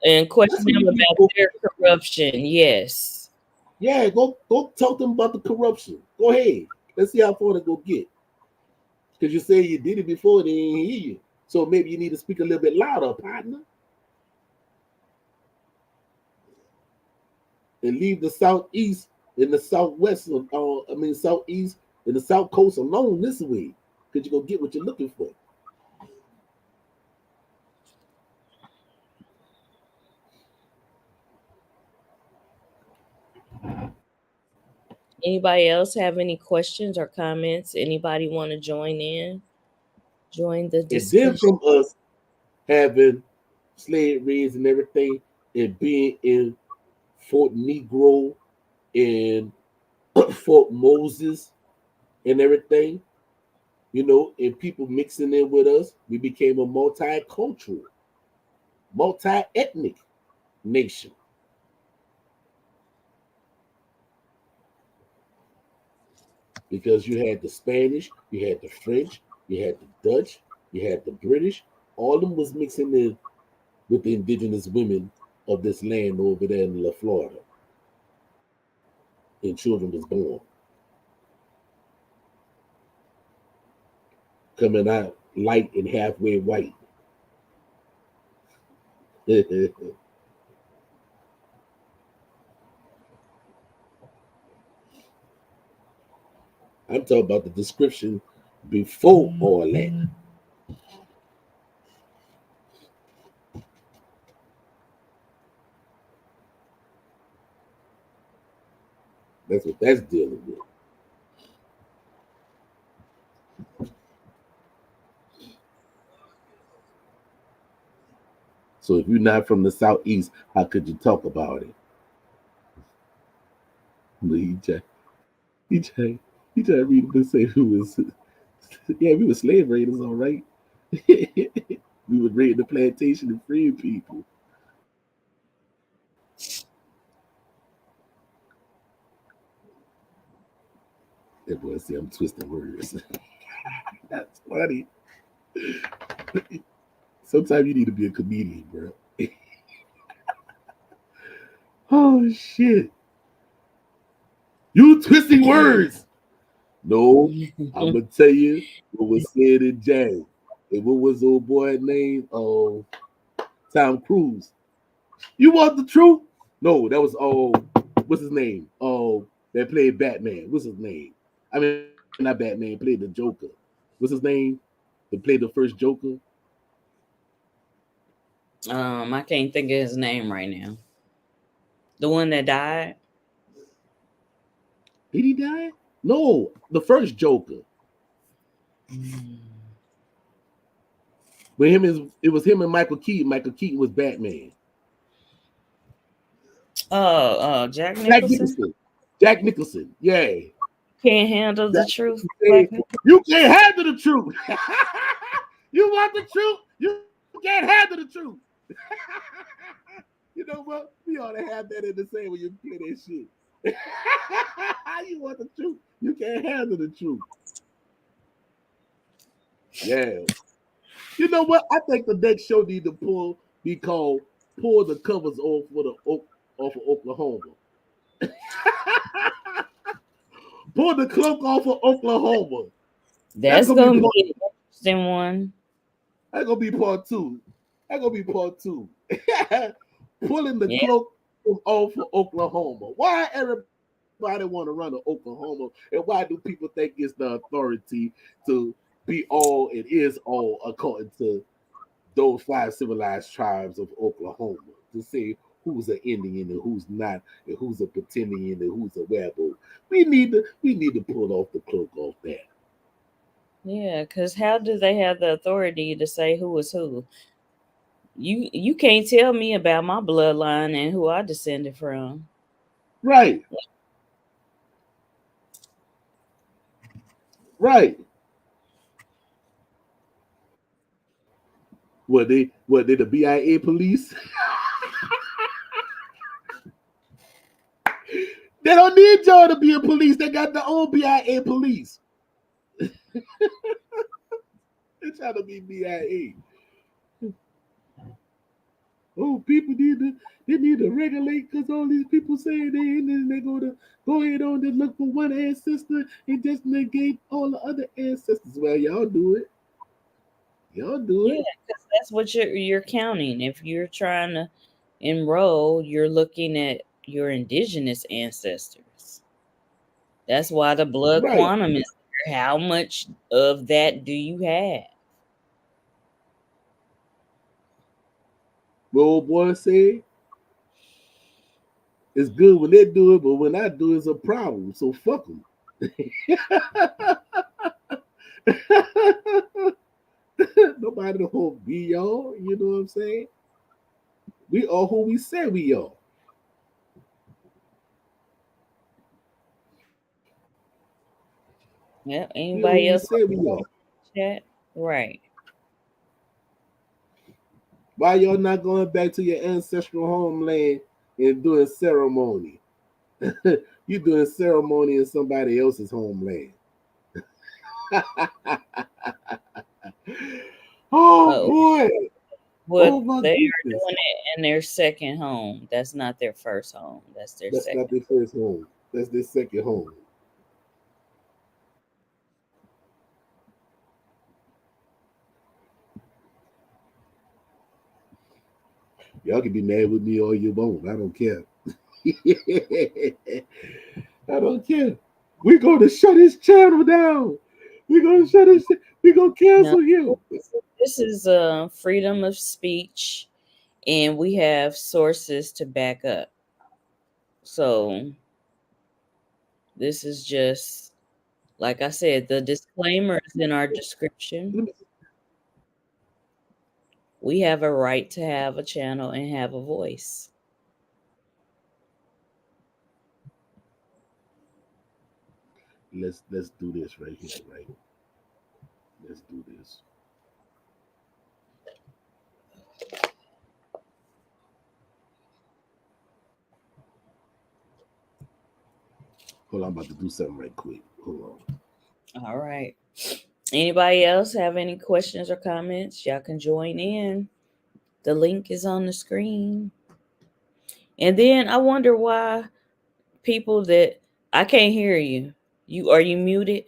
and question That's what them you need to about go. their corruption. Yes. Yeah, go talk to them about the corruption. Go ahead. Let's see how far they go get. Because you say you did it before, they ain't hear you. So maybe you need to speak a little bit louder, partner, and leave the southeast and the southwest. Southeast and the south coast alone this way, because you're gonna get what you're looking for. Anybody else have any questions or comments? Anybody want to join in? Join the And then discussion. from us having slave raids and everything, and being in Fort Negro and Fort Moses and everything, and people mixing in with us, we became a multicultural, multi-ethnic nation. Because you had the Spanish, you had the French, You had the Dutch, you had the British, all of them was mixing in with the indigenous women of this land over there in La Florida. And children was born. Coming out light and halfway white. I'm talking about the description before all that. That's what that's dealing with. So if you're not from the Southeast, how could you talk about it? He tried to read a book say who was yeah, we were slave raiders, all right. We would raid the plantation and free people. That boy see I'm twisting words. That's funny. Sometimes you need to be a comedian, bro. Oh shit. You twisting words. No, I'm gonna tell you what was said in jazz. And what was old boy named Tom Cruise? You want the truth? No, that was what's his name? That played Batman. What's his name? I mean, not Batman. Played the Joker. What's his name? That played the first Joker. I can't think of his name right now. The one that died. Did he die? No, the first Joker. With it was him and Michael Keaton. Michael Keaton was Batman. Jack Nicholson. Jack Nicholson. Yeah. Can't handle the truth. You can't handle the truth. You want the truth? You can't handle the truth. You know what? We ought to have that in the same when you play that shit. You want the truth? You can't handle the truth. Yeah. You know what? I think the next show need to be called "Pull the Covers Off of Oklahoma." Pull the cloak off of Oklahoma. That's gonna be an interesting one. That's gonna be part two. Pulling the cloak off of Oklahoma. Why everybody want to run to Oklahoma, and why do people think it's the authority to be all it is all according to those 5 civilized tribes of Oklahoma to say who's an Indian and who's not, and who's a pretending and who's a werewolf? We need to pull off the cloak off that. Yeah, because how do they have the authority to say who is who? You can't tell me about my bloodline and who I descended from. Right. Right. Were they the BIA police? They don't need y'all to be a police. They got their own BIA police. They're trying to be BIA. Oh, people need to regulate because all these people saying they Indians, they go ahead on to look for one ancestor and just negate all the other ancestors. Well, y'all do it. Y'all do it. Yeah, because that's what you're counting. If you're trying to enroll, you're looking at your indigenous ancestors. That's why the blood quantum is there. How much of that do you have? What old boy said, it's good when they do it, but when I do it, it's a problem. So fuck them. Nobody to hold be y'all. You know what I'm saying? We are who we say we are. Yeah. Anybody else say we are? Chat? Right. Why y'all not going back to your ancestral homeland and doing ceremony? You doing ceremony in somebody else's homeland. Oh boy. But Oh my they are goodness. doing it in their second home. That's not their first home. That's their That's not second. their first home. That's their second home. Y'all can be mad with me all you want. I don't care. I don't care. We're gonna shut his channel down. We're gonna shut his. We're gonna No, cancel him. this is freedom of speech, and we have sources to back up. So this is just like I said, the disclaimer is in our description. We have a right to have a channel and have a voice. Let's do this right here, right? Let's do this. Hold on, I'm about to do something right quick. Hold on. All right. Anybody else have any questions or comments? Y'all can join in. The link is on the screen. And then I wonder why people that I can't hear you. Are you muted?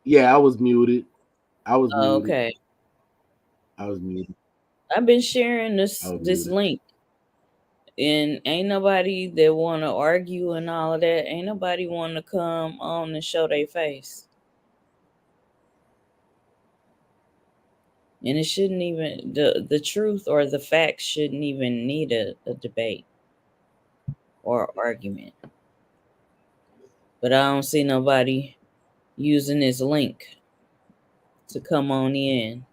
Yeah, I was muted. I was muted. Okay. I was muted. I've been sharing I was this muted. link, and ain't nobody that want to argue and all of that. Ain't nobody want to come on and show their face. And it shouldn't even the truth or the facts shouldn't even need a debate or argument. But I don't see nobody using this link to come on in.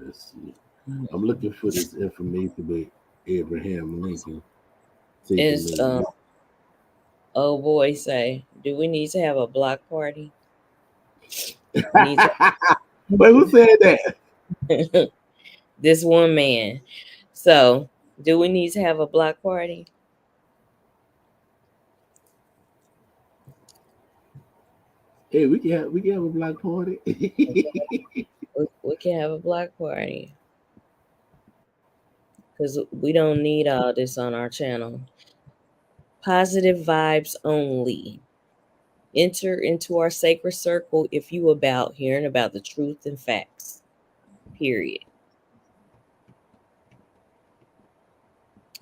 Let's see. I'm looking for this information about Abraham Lincoln taking Is the. oh boy say, do we need to have a block party? Need Wait, who said that? to this one man. So, do we need to have a block party? Hey, we can have a black party. We can have a block party because we don't need all this on our channel. Positive vibes only. Enter into our sacred circle if you about hearing about the truth and facts. Period.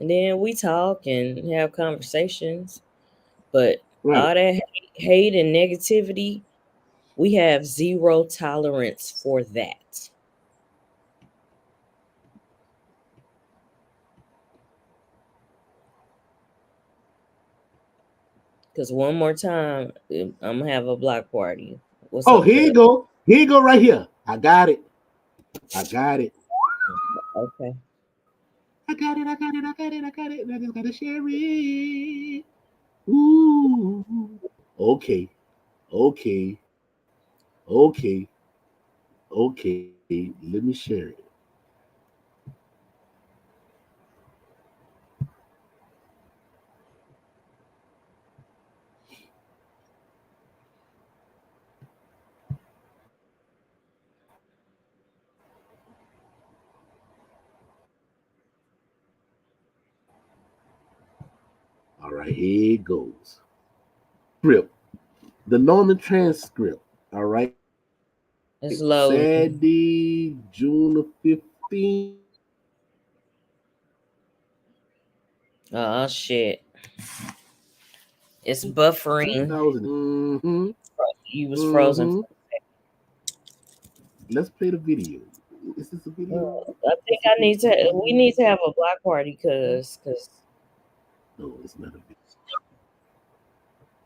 And then we talk and have conversations, but Right. all that hate and negativity, we have zero tolerance for that. Because one more time, I'm gonna have a block party. What's Oh, up, here you cuz? go. Here you go, right here. I got it. I got it. Okay. I got it. I got it. I got it. I got it. And I just gotta share it. Ooh. Okay. Okay. Okay. Okay. Let me share it. All right. Here it goes. Script. The Norman transcript. All right. It's loading. Saturday, June the 15th. Oh shit. It's buffering. 2000. Mm-hmm. You was frozen. Mm-hmm. Let's play the video. Is this a video? I think Is it a we video? need to have a block party cause No, it's not a video.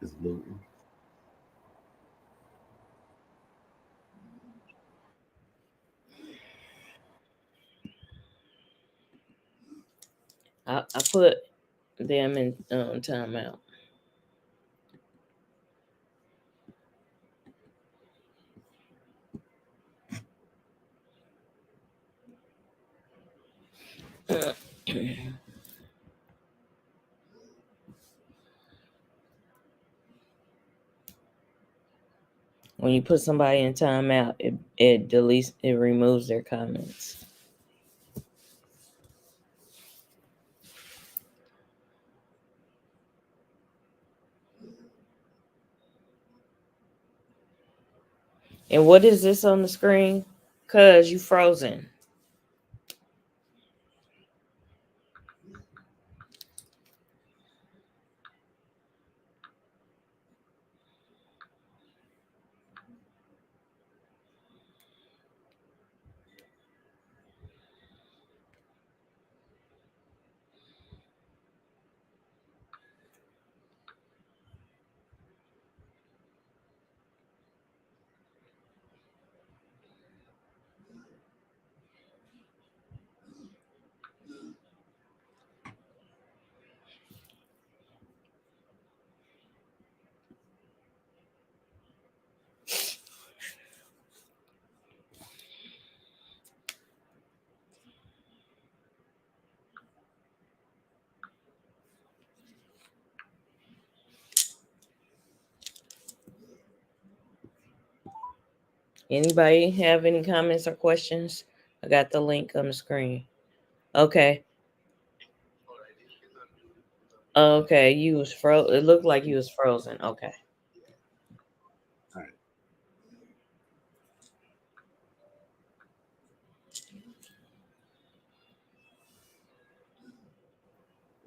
It's loading. I put them in timeout. When you put somebody in timeout, it deletes, it removes their comments. And what is this on the screen? Cuz you frozen. Anybody have any comments or questions? I got the link on the screen. Okay. Okay, you was it looked like you was frozen. Okay. All right.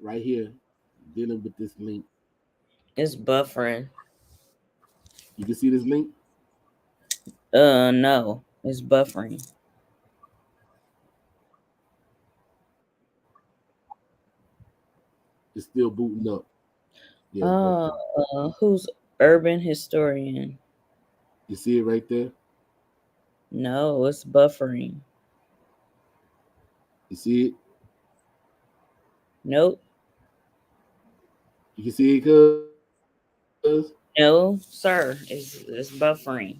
Right here, dealing with this link. It's buffering. You can see this link? No. It's buffering. It's still booting up. Yeah, it's buffering. Who's urban historian? You see it right there? No, it's buffering. You see it? Nope. You can see it, cuz? No, sir. It's buffering.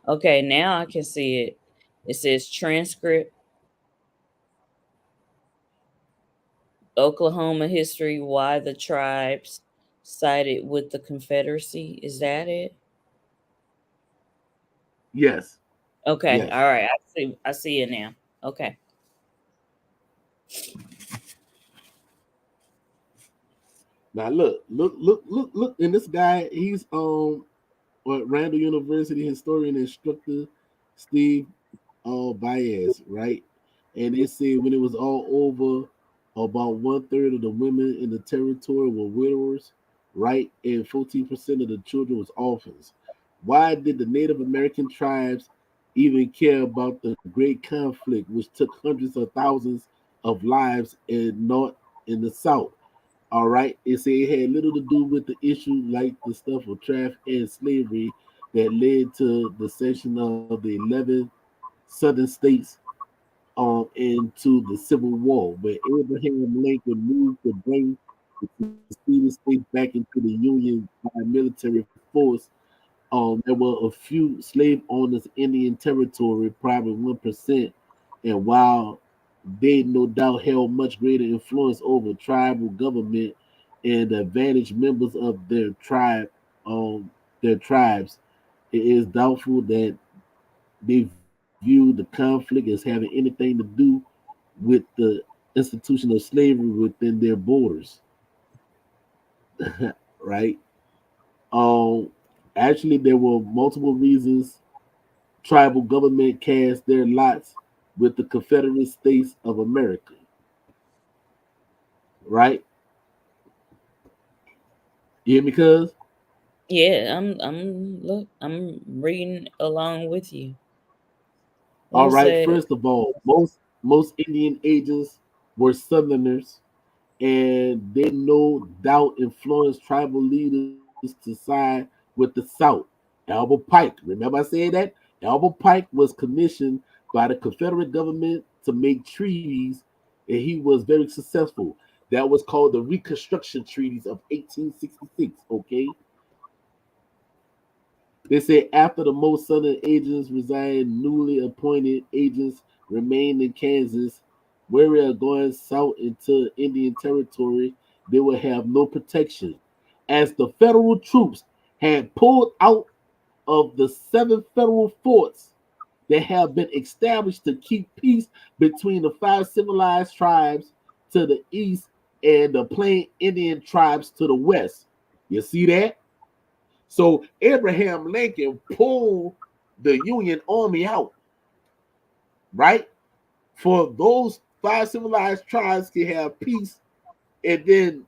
Okay, now I can see it. It says transcript, Oklahoma history, why the tribes sided with the Confederacy. Is that it? Yes. Okay, Yes. all right. I see it now. Okay. Now look. And this guy, he's what Randall University historian instructor Steve Baez, right? And they said when it was all over, about 1/3 of the women in the territory were widowers, right? And 14% of the children was orphans. Why did the Native American tribes even care about the great conflict, which took hundreds of thousands of lives in North in the South? All right, it said it had little to do with the issue like the stuff of traffic and slavery that led to the cession of the 11 southern states into the Civil War, where Abraham Lincoln moved to bring the seceded states back into the Union by military force. There were a few slave owners in Indian territory, probably 1%, and while they no doubt held much greater influence over tribal government and advantaged members of their tribes, it is doubtful that they viewed the conflict as having anything to do with the institution of slavery within their borders, right? Um, Actually, there were multiple reasons tribal government cast their lots with the Confederate States of America, right? You hear me, cuz? Yeah, I'm reading along with you. What All it right. say? First of all, most Indian agents were Southerners, and they no doubt influenced tribal leaders to side with the South. Albert Pike, remember I said that? Albert Pike was commissioned by the Confederate government to make treaties, and he was very successful. That was called the Reconstruction Treaties of 1866. Okay, they say after the most southern agents resigned, newly appointed agents remained in Kansas. Warrior going south into Indian territory, they would have no protection. As the federal troops had pulled out of the seven federal forts that have been established to keep peace between the five civilized tribes to the east and the plain Indian tribes to the west. You see that? So Abraham Lincoln pulled the Union Army out, right? For those five civilized tribes can have peace, and then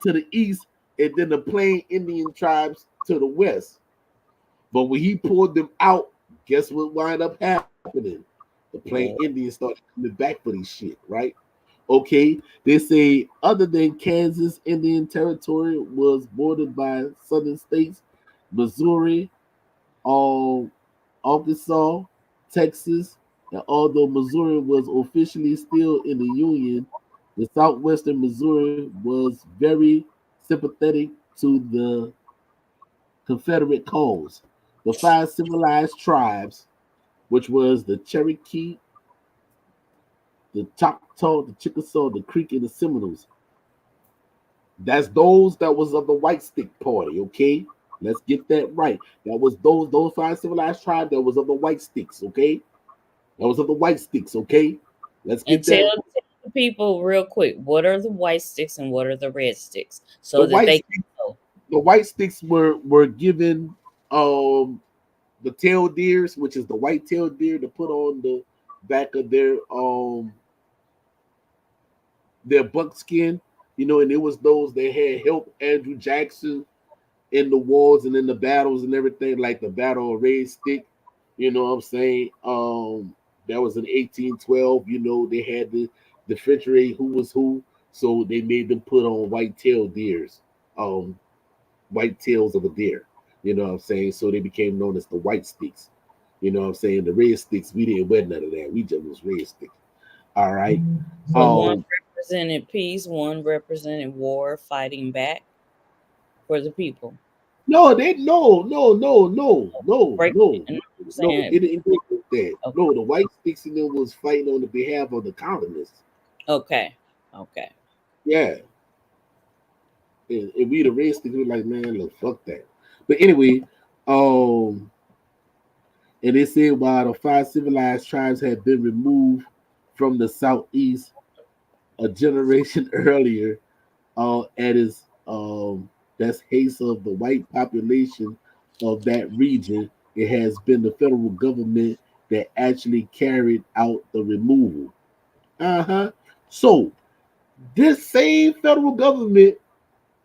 to the east, and then the plain Indian tribes to the west. But when he pulled them out, guess what wound up happening? The plain War. Indians started coming back for this shit, right? Okay, they say other than Kansas, Indian territory was bordered by southern states, Missouri, all Arkansas, Texas, and although Missouri was officially still in the Union, the southwestern Missouri was very sympathetic to the Confederate cause. The five civilized tribes, which was the Cherokee, the Choctaw, the Chickasaw, the Creek, and the Seminoles. That's those that was of the White Stick Party, okay? Let's get that right. That was those five civilized tribes that was of the White Sticks, okay? That was of the White Sticks, okay? Let's And get that. tell the people real quick, what are the white sticks and what are the red sticks, The so that White they can Sticks, know. the White Sticks were given the tail deers, which is the white tail deer, to put on the back of their buckskin, and it was those that had helped Andrew Jackson in the wars and in the battles and everything, like the Battle of Red Stick. You know what I'm saying? That was in 1812. They had the differentiate who was who, so they made them put on white tail deers, um, white tails of a deer. You know what I'm saying? So they became known as the White Sticks. You know what I'm saying? The Red Sticks, we didn't wear none of that. We just was Red Sticks. All right. So one Um, represented peace, one represented war, fighting back for the people. no, they no, Break no, and I'm no. saying, It didn't work like that. okay, No, the White Sticks in them was fighting on the behalf of the colonists. okay, okay. Yeah, and we the Red Sticks were like, man, look, fuck that. But anyway, um, and they said while the five civilized tribes had been removed from the southeast a generation earlier, at its that's haste of the white population of that region, it has been the federal government that actually carried out the removal. Uh-huh. So this same federal government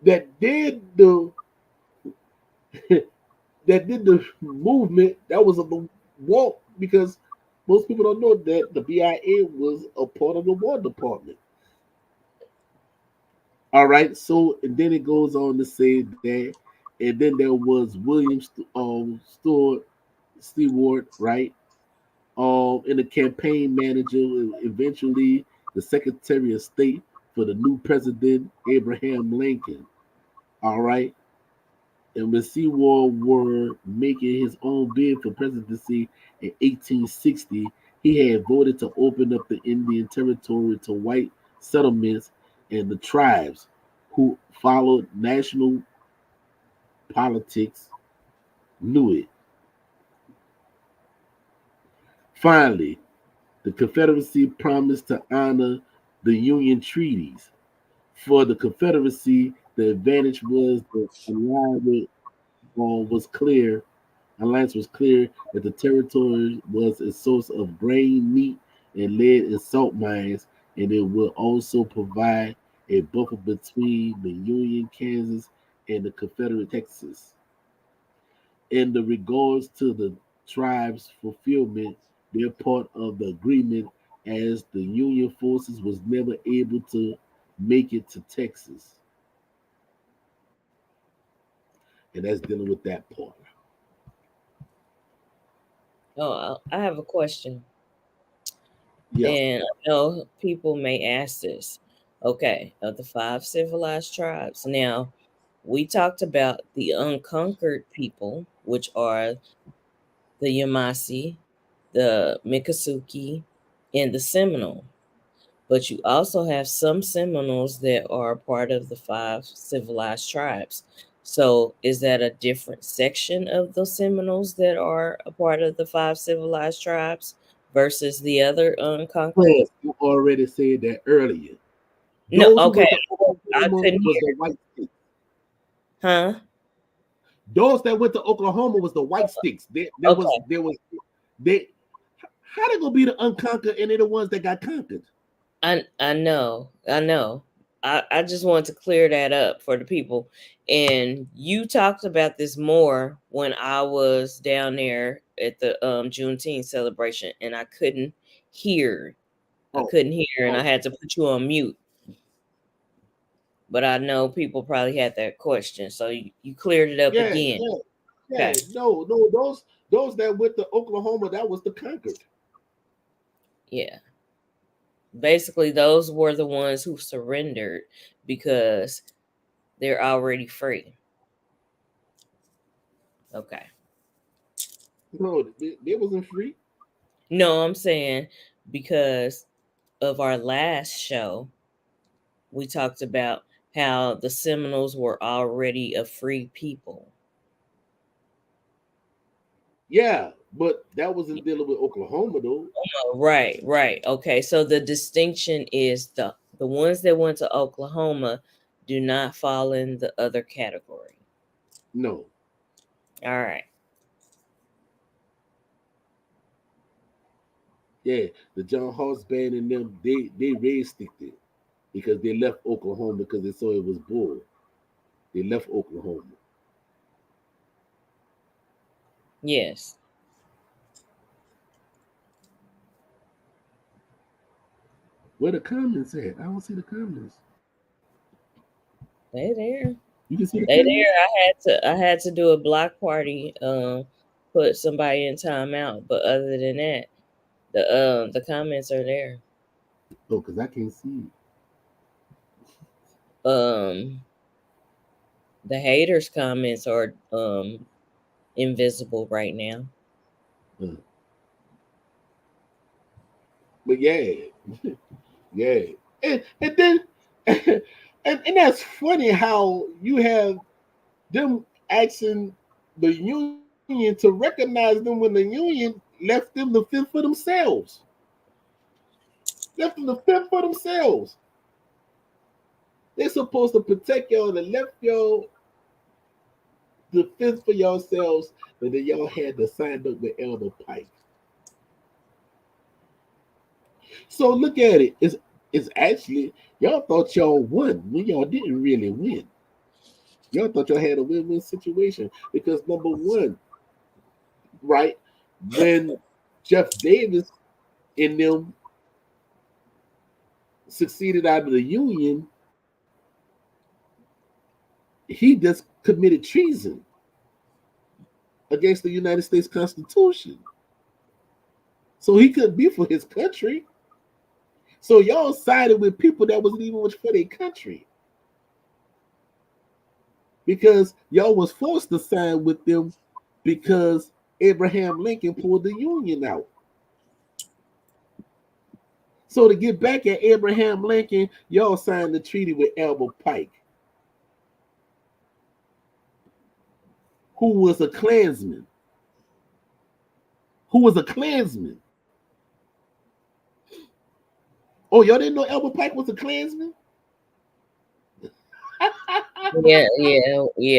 that did the that did the movement, that was a war, because most people don't know that the BIA was a part of the War Department. All right, so and then it goes on to say that, and then there was William Stewart, right? And the campaign manager, and eventually the Secretary of State for the new president, Abraham Lincoln. All right, and when Seward were making his own bid for presidency in 1860, he had voted to open up the Indian Territory to white settlements, and the tribes who followed national politics knew it. Finally, the Confederacy promised to honor the Union treaties. For the Confederacy, the advantage was the was clear. Alliance was clear that the territory was a source of grain, meat, and lead and salt mines, and it will also provide a buffer between the Union Kansas and the Confederate Texas. In the regards to the tribes' fulfillment, their part of the agreement as the Union forces was never able to make it to Texas. And that's dealing with that part. Oh, I have a question. Yeah. And I know people may ask this. Okay, of the 5 civilized tribes. Now, we talked about the unconquered people, which are the Yvmvse, the Miccosukee, and the Seminole. But you also have some Seminoles that are part of the 5 civilized tribes. So, is that a different section of the Seminoles that are a part of the 5 civilized tribes versus the other unconquered? Well, you already said that earlier. No, Those who okay. went to I Oklahoma couldn't was hear. the white sticks. Huh? Those that went to Oklahoma was the white sticks. Okay. They how they gonna be the unconquered and they're the ones that got conquered? I know. I know. I just wanted to clear that up for the people. And you talked about this more when I was down there at the Juneteenth celebration, and I couldn't hear. I Oh, couldn't hear, and I oh, had to put you on mute. But I know people probably had that question, so you cleared it up yeah, again. yeah, yeah. Okay. No, those that went to Oklahoma, that was the conquered. Yeah. Basically, those were the ones who surrendered because they're already free. Okay. No, they wasn't free. No, I'm saying because of our last show, we talked about how the Seminoles were already a free people. Yeah, but that wasn't dealing with Oklahoma though. Oh, right, right. Okay, so the distinction is the ones that went to Oklahoma do not fall in the other category. No. All right. Yeah, the John Hoss band and them, they raised sticked it because they left Oklahoma because they saw it was bull. They left Oklahoma. Yes. Where the comments at? I don't see the comments. They there. You can see the They comments? there. I had to do a block party, put somebody in timeout. But other than that, the comments are there. Oh, because I can't see Um the haters comments are invisible right now. it. But yeah, yeah. And then and that's funny how you have them asking the union to recognize them when the union left them to fend for themselves. Left them to fend for themselves. They're supposed to protect y'all and left y'all to fend for yourselves, but then y'all had to sign up with Elder Pike. So look at it. It's actually y'all thought y'all won when y'all didn't really win. Y'all thought y'all had a win-win situation because number one, right, when Jeff Davis and them succeeded out of the Union, he just committed treason against the United States Constitution. So he couldn't be for his country. So y'all sided with people that wasn't even much for their country. Because y'all was forced to sign with them because Abraham Lincoln pulled the Union out. So to get back at Abraham Lincoln, y'all signed the treaty with Albert Pike, who was a Klansman. Who was a Klansman. Oh, y'all didn't know Albert Pike was a Klansman? Yeah.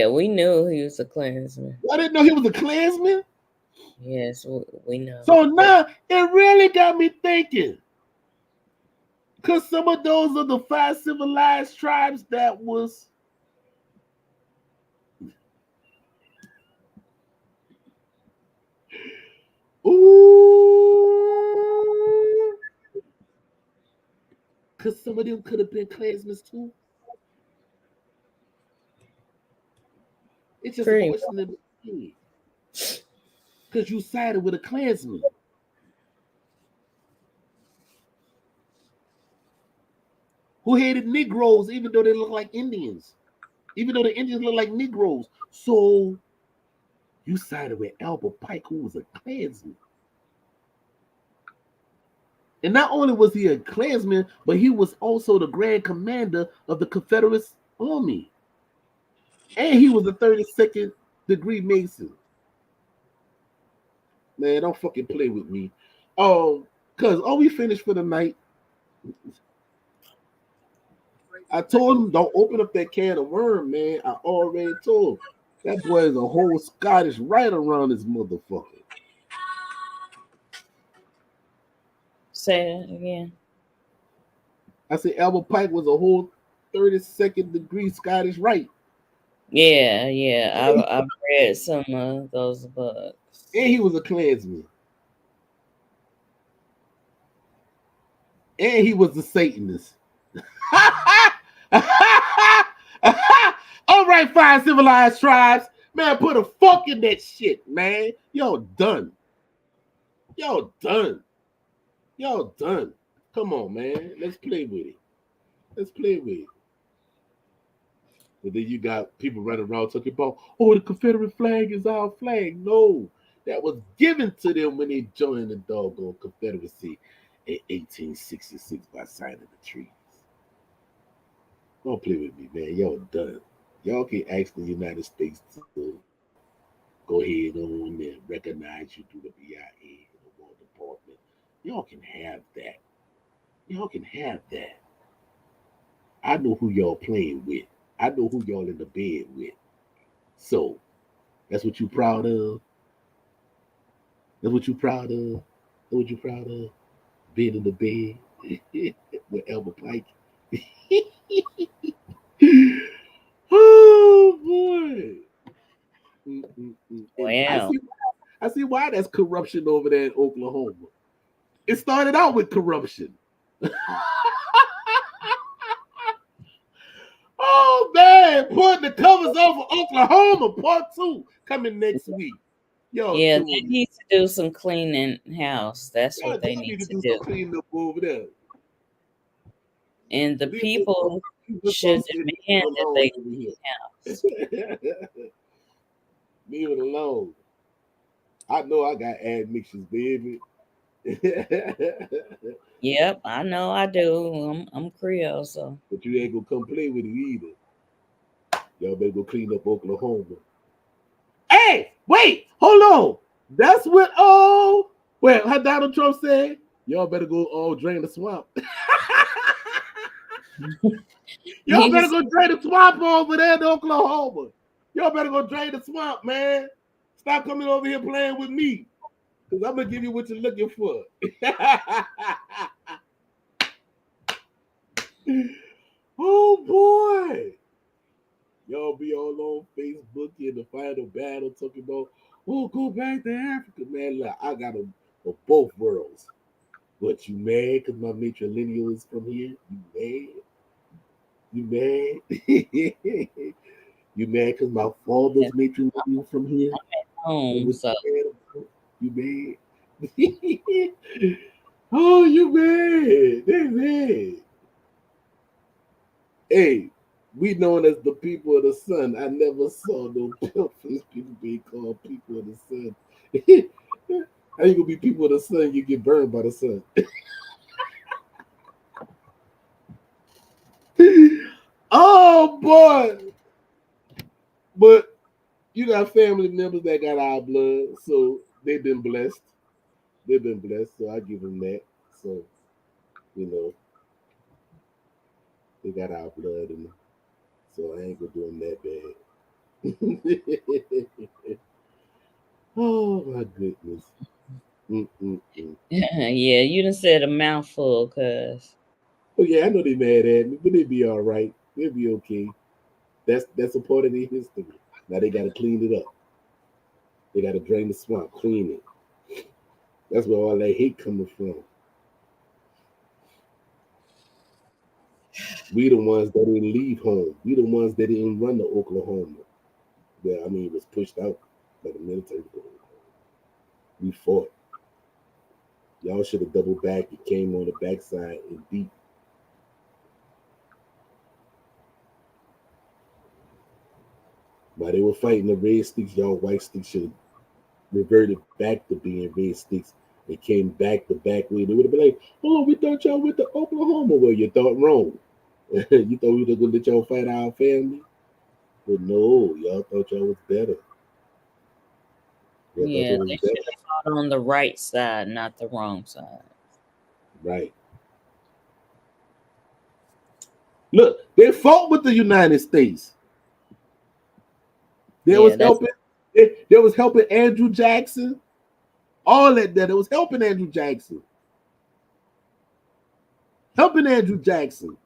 We knew he was a Klansman. Y'all didn't know he was a Klansman? Yes, we know. So now it really got me thinking. Because some of those are the 5 civilized tribes that was ooh, Because some of them could have been Klansmen too. It's just a question of the because you sided with a Klansman. Who hated Negroes even though they look like Indians. Even though the Indians look like Negroes. So you sided with Albert Pike, who was a Klansman. And not only was he a Klansman, but he was also the Grand Commander of the Confederate Army. And he was a 32nd degree Mason. Man, don't fucking play with me. Cause are we finished for the night? I told him don't open up that can of worm, man. I already told him. That boy is a whole Scottish right around this motherfucker. Say that again. I said Albert Pike was a whole 32nd degree Scottish right. Yeah. I've read some of those books. And he was a Klansman. And he was a Satanist. All right, fine civilized tribes. Man, put a fuck in that shit, man. Y'all done. Y'all done. Y'all done. Come on, man. Let's play with it. Let's play with it. But then you got people running around talking about, oh, the Confederate flag is our flag. No, that was given to them when they joined the doggone Confederacy in 1866 by signing the treaties. Don't play with me, man. Y'all done. Y'all can ask the United States to go ahead on and recognize you through the BIA and the War Department. Y'all can have that. Y'all can have that. I know who y'all playing with. I know who y'all in the bed with. So, that's what you proud of? That's what you proud of? That's what you proud of? Being in the bed with Albert Pike? Oh, boy. Wow. I see why that's corruption over there in Oklahoma. It started out with corruption. Oh, man. Putting the covers over Oklahoma, part 2, coming next week. Yo, yeah, they need to do some cleaning house. That's what they need to do. Some cleaning up over there. And the people should demand that they clean house. Leave it alone. I know I got admixtures, baby. Yep, I know I do. I'm Creole, so. But you ain't gonna come play with it either. Y'all better go clean up Oklahoma. Hey, wait, hold on. That's what how Donald Trump said? Y'all better go drain the swamp. Y'all better go drain the swamp over there in Oklahoma. Y'all better go drain the swamp, man. Stop coming over here playing with me. Because I'm going to give you what you're looking for. Oh, boy. Y'all be all on Facebook in the final battle talking about, oh, go back to Africa, man. Look, I got them for both worlds. What, you mad because my matrilineal is from here? You mad? You mad? You mad because my father's matrilineal from here? Home, so. You mad? Oh, you mad? They mad. Hey, we known as the people of the sun. I never saw no pale-faced people being called people of the sun. How you gonna be people of the sun? You get burned by the sun. Oh boy! But you got family members that got our blood, so they've been blessed. They've been blessed, so I give them that. So, you know, they got our blood in them. So I ain't gonna do them that bad. Oh my goodness. Yeah, you done said a mouthful, cuz. Oh yeah, I know they mad at me, but they be all right. They'll be okay. That's a part of their history. Now they gotta clean it up. They gotta drain the swamp, clean it. That's where all that hate coming from. We the ones that didn't leave home. We the ones that didn't run to Oklahoma. Yeah, I mean, it was pushed out by the military. We fought. Y'all should have doubled back. It came on the backside and beat. While they were fighting the red sticks, y'all white sticks should have reverted back to being red sticks and came back the back way. They would have been like, oh, we thought y'all went to Oklahoma. Well, you thought wrong. You thought we were going to let y'all fight our family? But no, y'all thought y'all was better. Y'all Yeah, they should have fought on the right side, not the wrong side. Right. Look, they fought with the United States. They was helping. They was helping Andrew Jackson. All that. It was helping Andrew Jackson. Helping Andrew Jackson.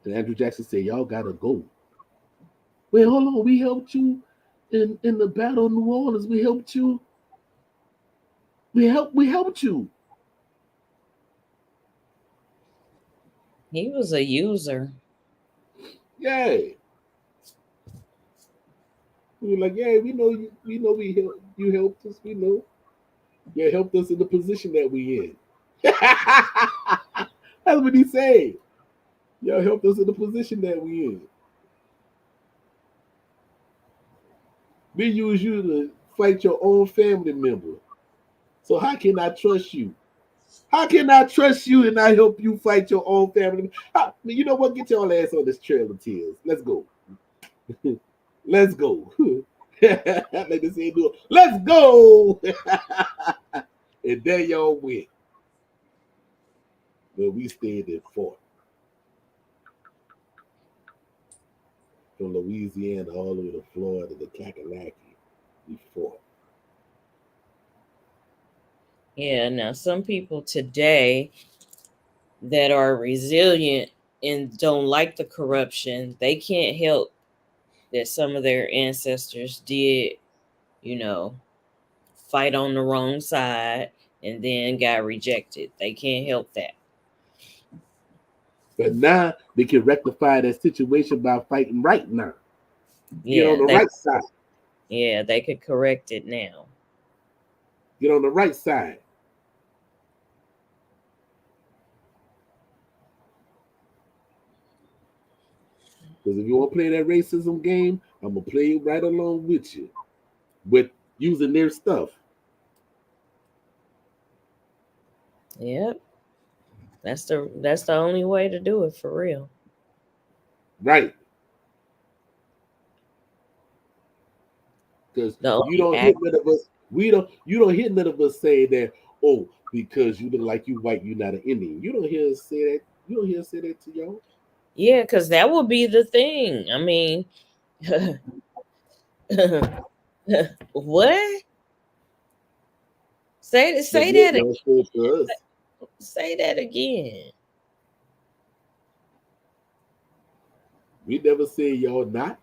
And Andrew Jackson said, y'all gotta go. Wait, hold on. We helped you in the Battle of New Orleans. We helped you. We helped you. He was a user. Yeah. We were like, yeah, we know you. We know you helped us. We know you helped us in the position that we in. That's what he said. Y'all helped us in the position that we in. We use you to fight your own family member. So how can I trust you? How can I trust you and I help you fight your own family? You know what? Get your ass on this trail of tears. Let's go. Let's go. Like they say, let's go. And there y'all went. But we stayed and fought. From Louisiana all the way to Florida to Kakalaki, we fought. Yeah, now some people today that are resilient and don't like the corruption, they can't help that some of their ancestors did, fight on the wrong side and then got rejected. They can't help that. But now they can rectify that situation by fighting right now. Yeah, get on the right side. Yeah, they could correct it now. Get on the right side. Because if you want to play that racism game, I'm going to play right along with you. With using their stuff. Yep. That's the only way to do it, for real. Right. Because you don't hit none of us. You don't hear none of us say that, oh, because you look like you white, you're not an Indian. You don't hear us say that. You don't hear us say that to y'all. Yeah, because that would be the thing. I mean, what? Say that again. Say that again. We never say y'all not.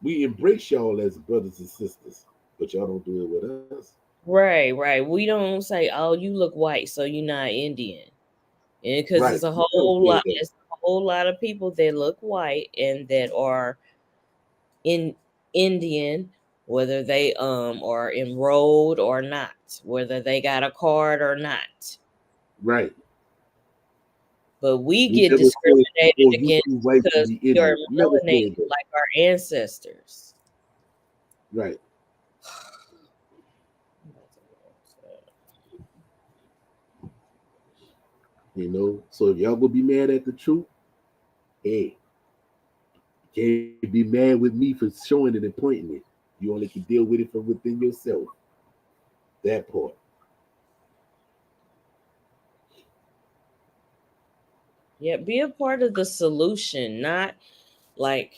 We embrace y'all as brothers and sisters, but y'all don't do it with us. Right. We don't say, "Oh, you look white, so you're not Indian," and because Right. there's a whole lot. There's a whole lot of people that look white and that are in Indian, whether they are enrolled or not, whether they got a card or not. Right. But we get discriminated against because we are melanated like our ancestors. Right. You know, so if y'all gonna be mad at the truth, hey, you can't be mad with me for showing it and pointing it. You only can deal with it from within yourself. That part. Yeah, be a part of the solution, not like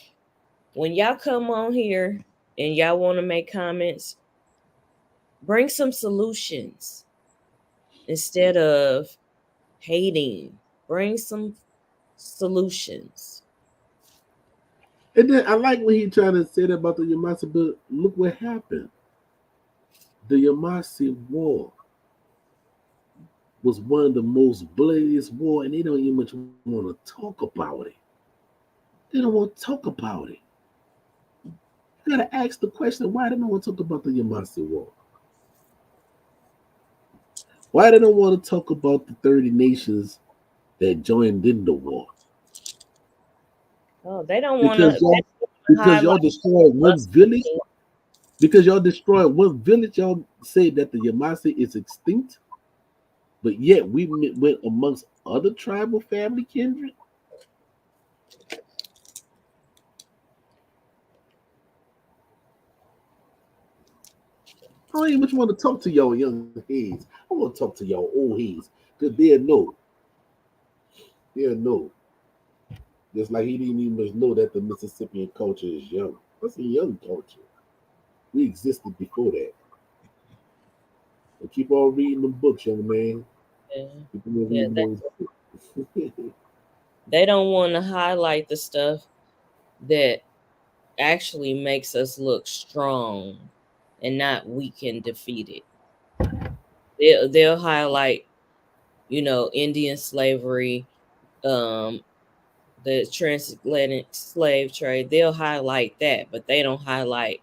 when y'all come on here and y'all want to make comments, bring some solutions instead of hating. Bring some solutions. And then I like when he trying to say that about the Yvmvse, but look what happened. The Yvmvse war. was one of the most bloodiest war, and they don't even much want to talk about it. They don't want to talk about it. You gotta ask the question: why they don't want to talk about the Yvmvse war? Why they don't want to talk about the 30 nations that joined in the war? Oh, they don't want Because to y'all, because y'all highlight destroyed one us. village. Because y'all destroyed one village, y'all say that the Yvmvse is extinct, but yet we went amongst other tribal family kindred. I don't even much want to talk to y'all young heads. I want to talk to y'all old heads because they'll know. They'll know. Just like he didn't even much know that the Mississippian culture is young. That's a young culture. We existed before that. So keep on reading the books, young man. Yeah, Keep on yeah, reading those books. they don't want to highlight the stuff that actually makes us look strong and not weak and defeated. They'll highlight, Indian slavery, um, the transatlantic slave trade. They'll highlight that, but they don't highlight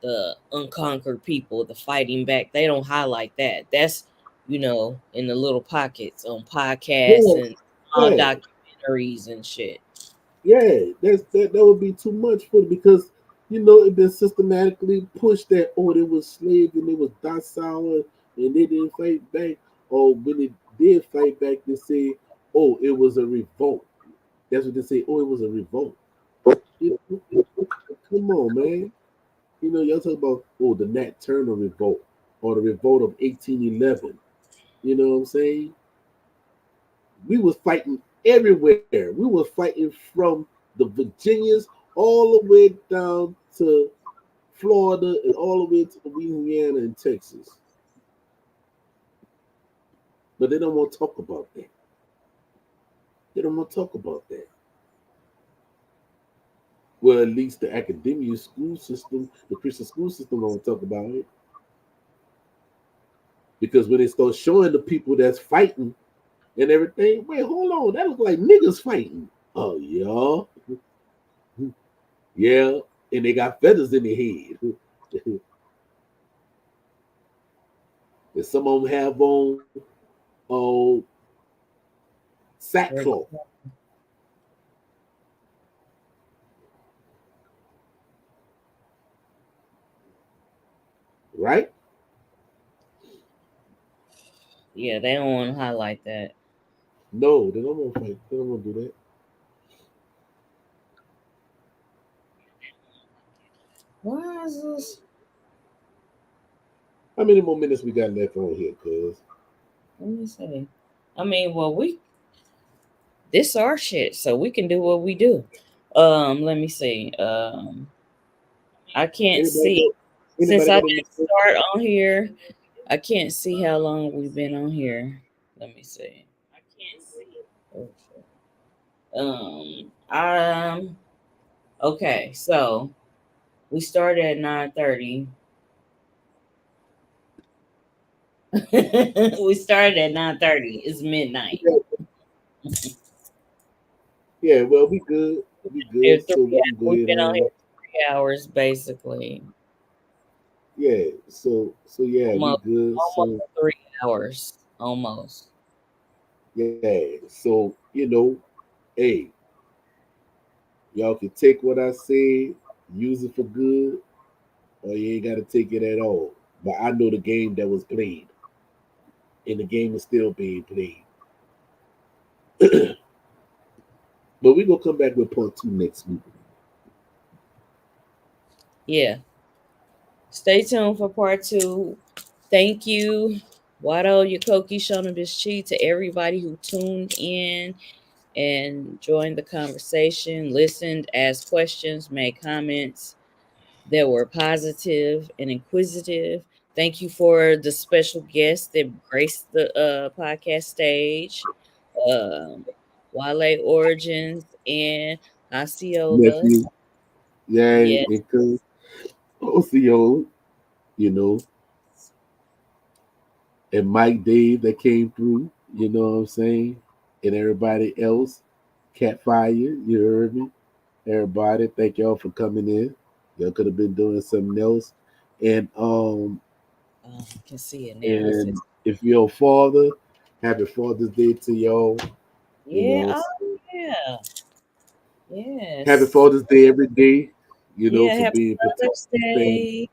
the unconquered people, the fighting back. They don't highlight that. That's in the little pockets on podcasts yeah, and small yeah. documentaries and shit. Yeah, that would be too much for because it been systematically pushed that they was slaves and they was docile and they didn't fight back. Or when they did fight back, they say, it was a revolt. That's what they say. Oh, it was a revolt. You know, come on, man. Y'all talk about the Nat Turner revolt or the revolt of 1811. You know what I'm saying? We was fighting everywhere. We was fighting from the Virginias all the way down to Florida and all the way to Louisiana and Texas. But they don't want to talk about that. They don't want to talk about that. Well, at least the academia school system, the Christian school system, don't talk about it. Because when they start showing the people that's fighting and everything, wait, hold on, that looks like niggas fighting. Oh yeah, yeah, and they got feathers in their head. And some of them have on sackcloth, right? Yeah, they don't want to highlight that. No, they don't want to fight. They don't want to do that. Why is this? How many more minutes we got left on here, cuz? Let me see. I mean, well, this our shit, so we can do what we do. Let me see. I can't Anybody see got since anybody I got any didn't start on here. I can't see how long we've been on here. Let me see. Oh, shit. Okay, so we started at 9:30. We started at 9:30. It's midnight. Yeah, well we good. We good, so we can go We've ahead been on here on. 3 hours basically. Yeah, so yeah, we Almost, good. almost So 3 hours. Almost. yeah, so hey, y'all can take what I said, use it for good, or you ain't gotta take it at all. But I know the game that was played, and the game is still being played. But we gonna come back with part two next week. Yeah. Stay tuned for part two. Thank you, Wado Yakoki Shonabishchi, to everybody who tuned in and joined the conversation, listened, asked questions, made comments that were positive and inquisitive. Thank you for the special guests that graced the podcast stage, um, Wale Origins and Osceola. Nephew, yeah, Yeah, and cuz OCO, you know, and Mike Dave that came through, you know what I'm saying? And everybody else, Cat Fire, you heard me? Everybody, thank y'all for coming in. Y'all could have been doing something else. And I can see it now. and if you're a father, happy Father's Day to y'all. You Yeah. know, Oh yeah. Yes. happy Father's Day every day, you know, Yeah. for Happy being protected. Father's Day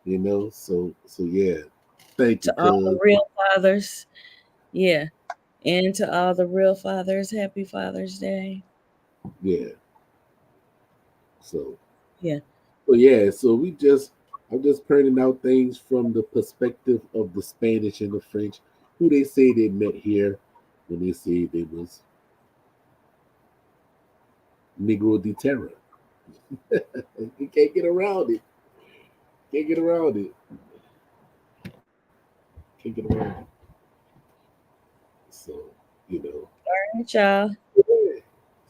You know, so yeah. Thank you, to all the cuz. real fathers. Yeah. And to all the real fathers, happy Father's Day. Yeah. So Yeah. so I'm just pointing out things from the perspective of the Spanish and the French, who they say they met here when they say they was Negro de Terra. You can't get around it. Can't get around it. Can't get around it. So, you know. All right, y'all. Yeah.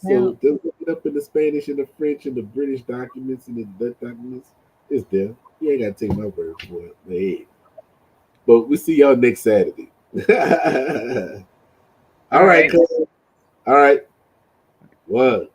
Now, So just look it up in the Spanish and the French and the British documents and the Dutch documents. It's there. You ain't gotta take my word for it. But hey. But we'll see y'all next Saturday. All all right, right. cuz. All right. What?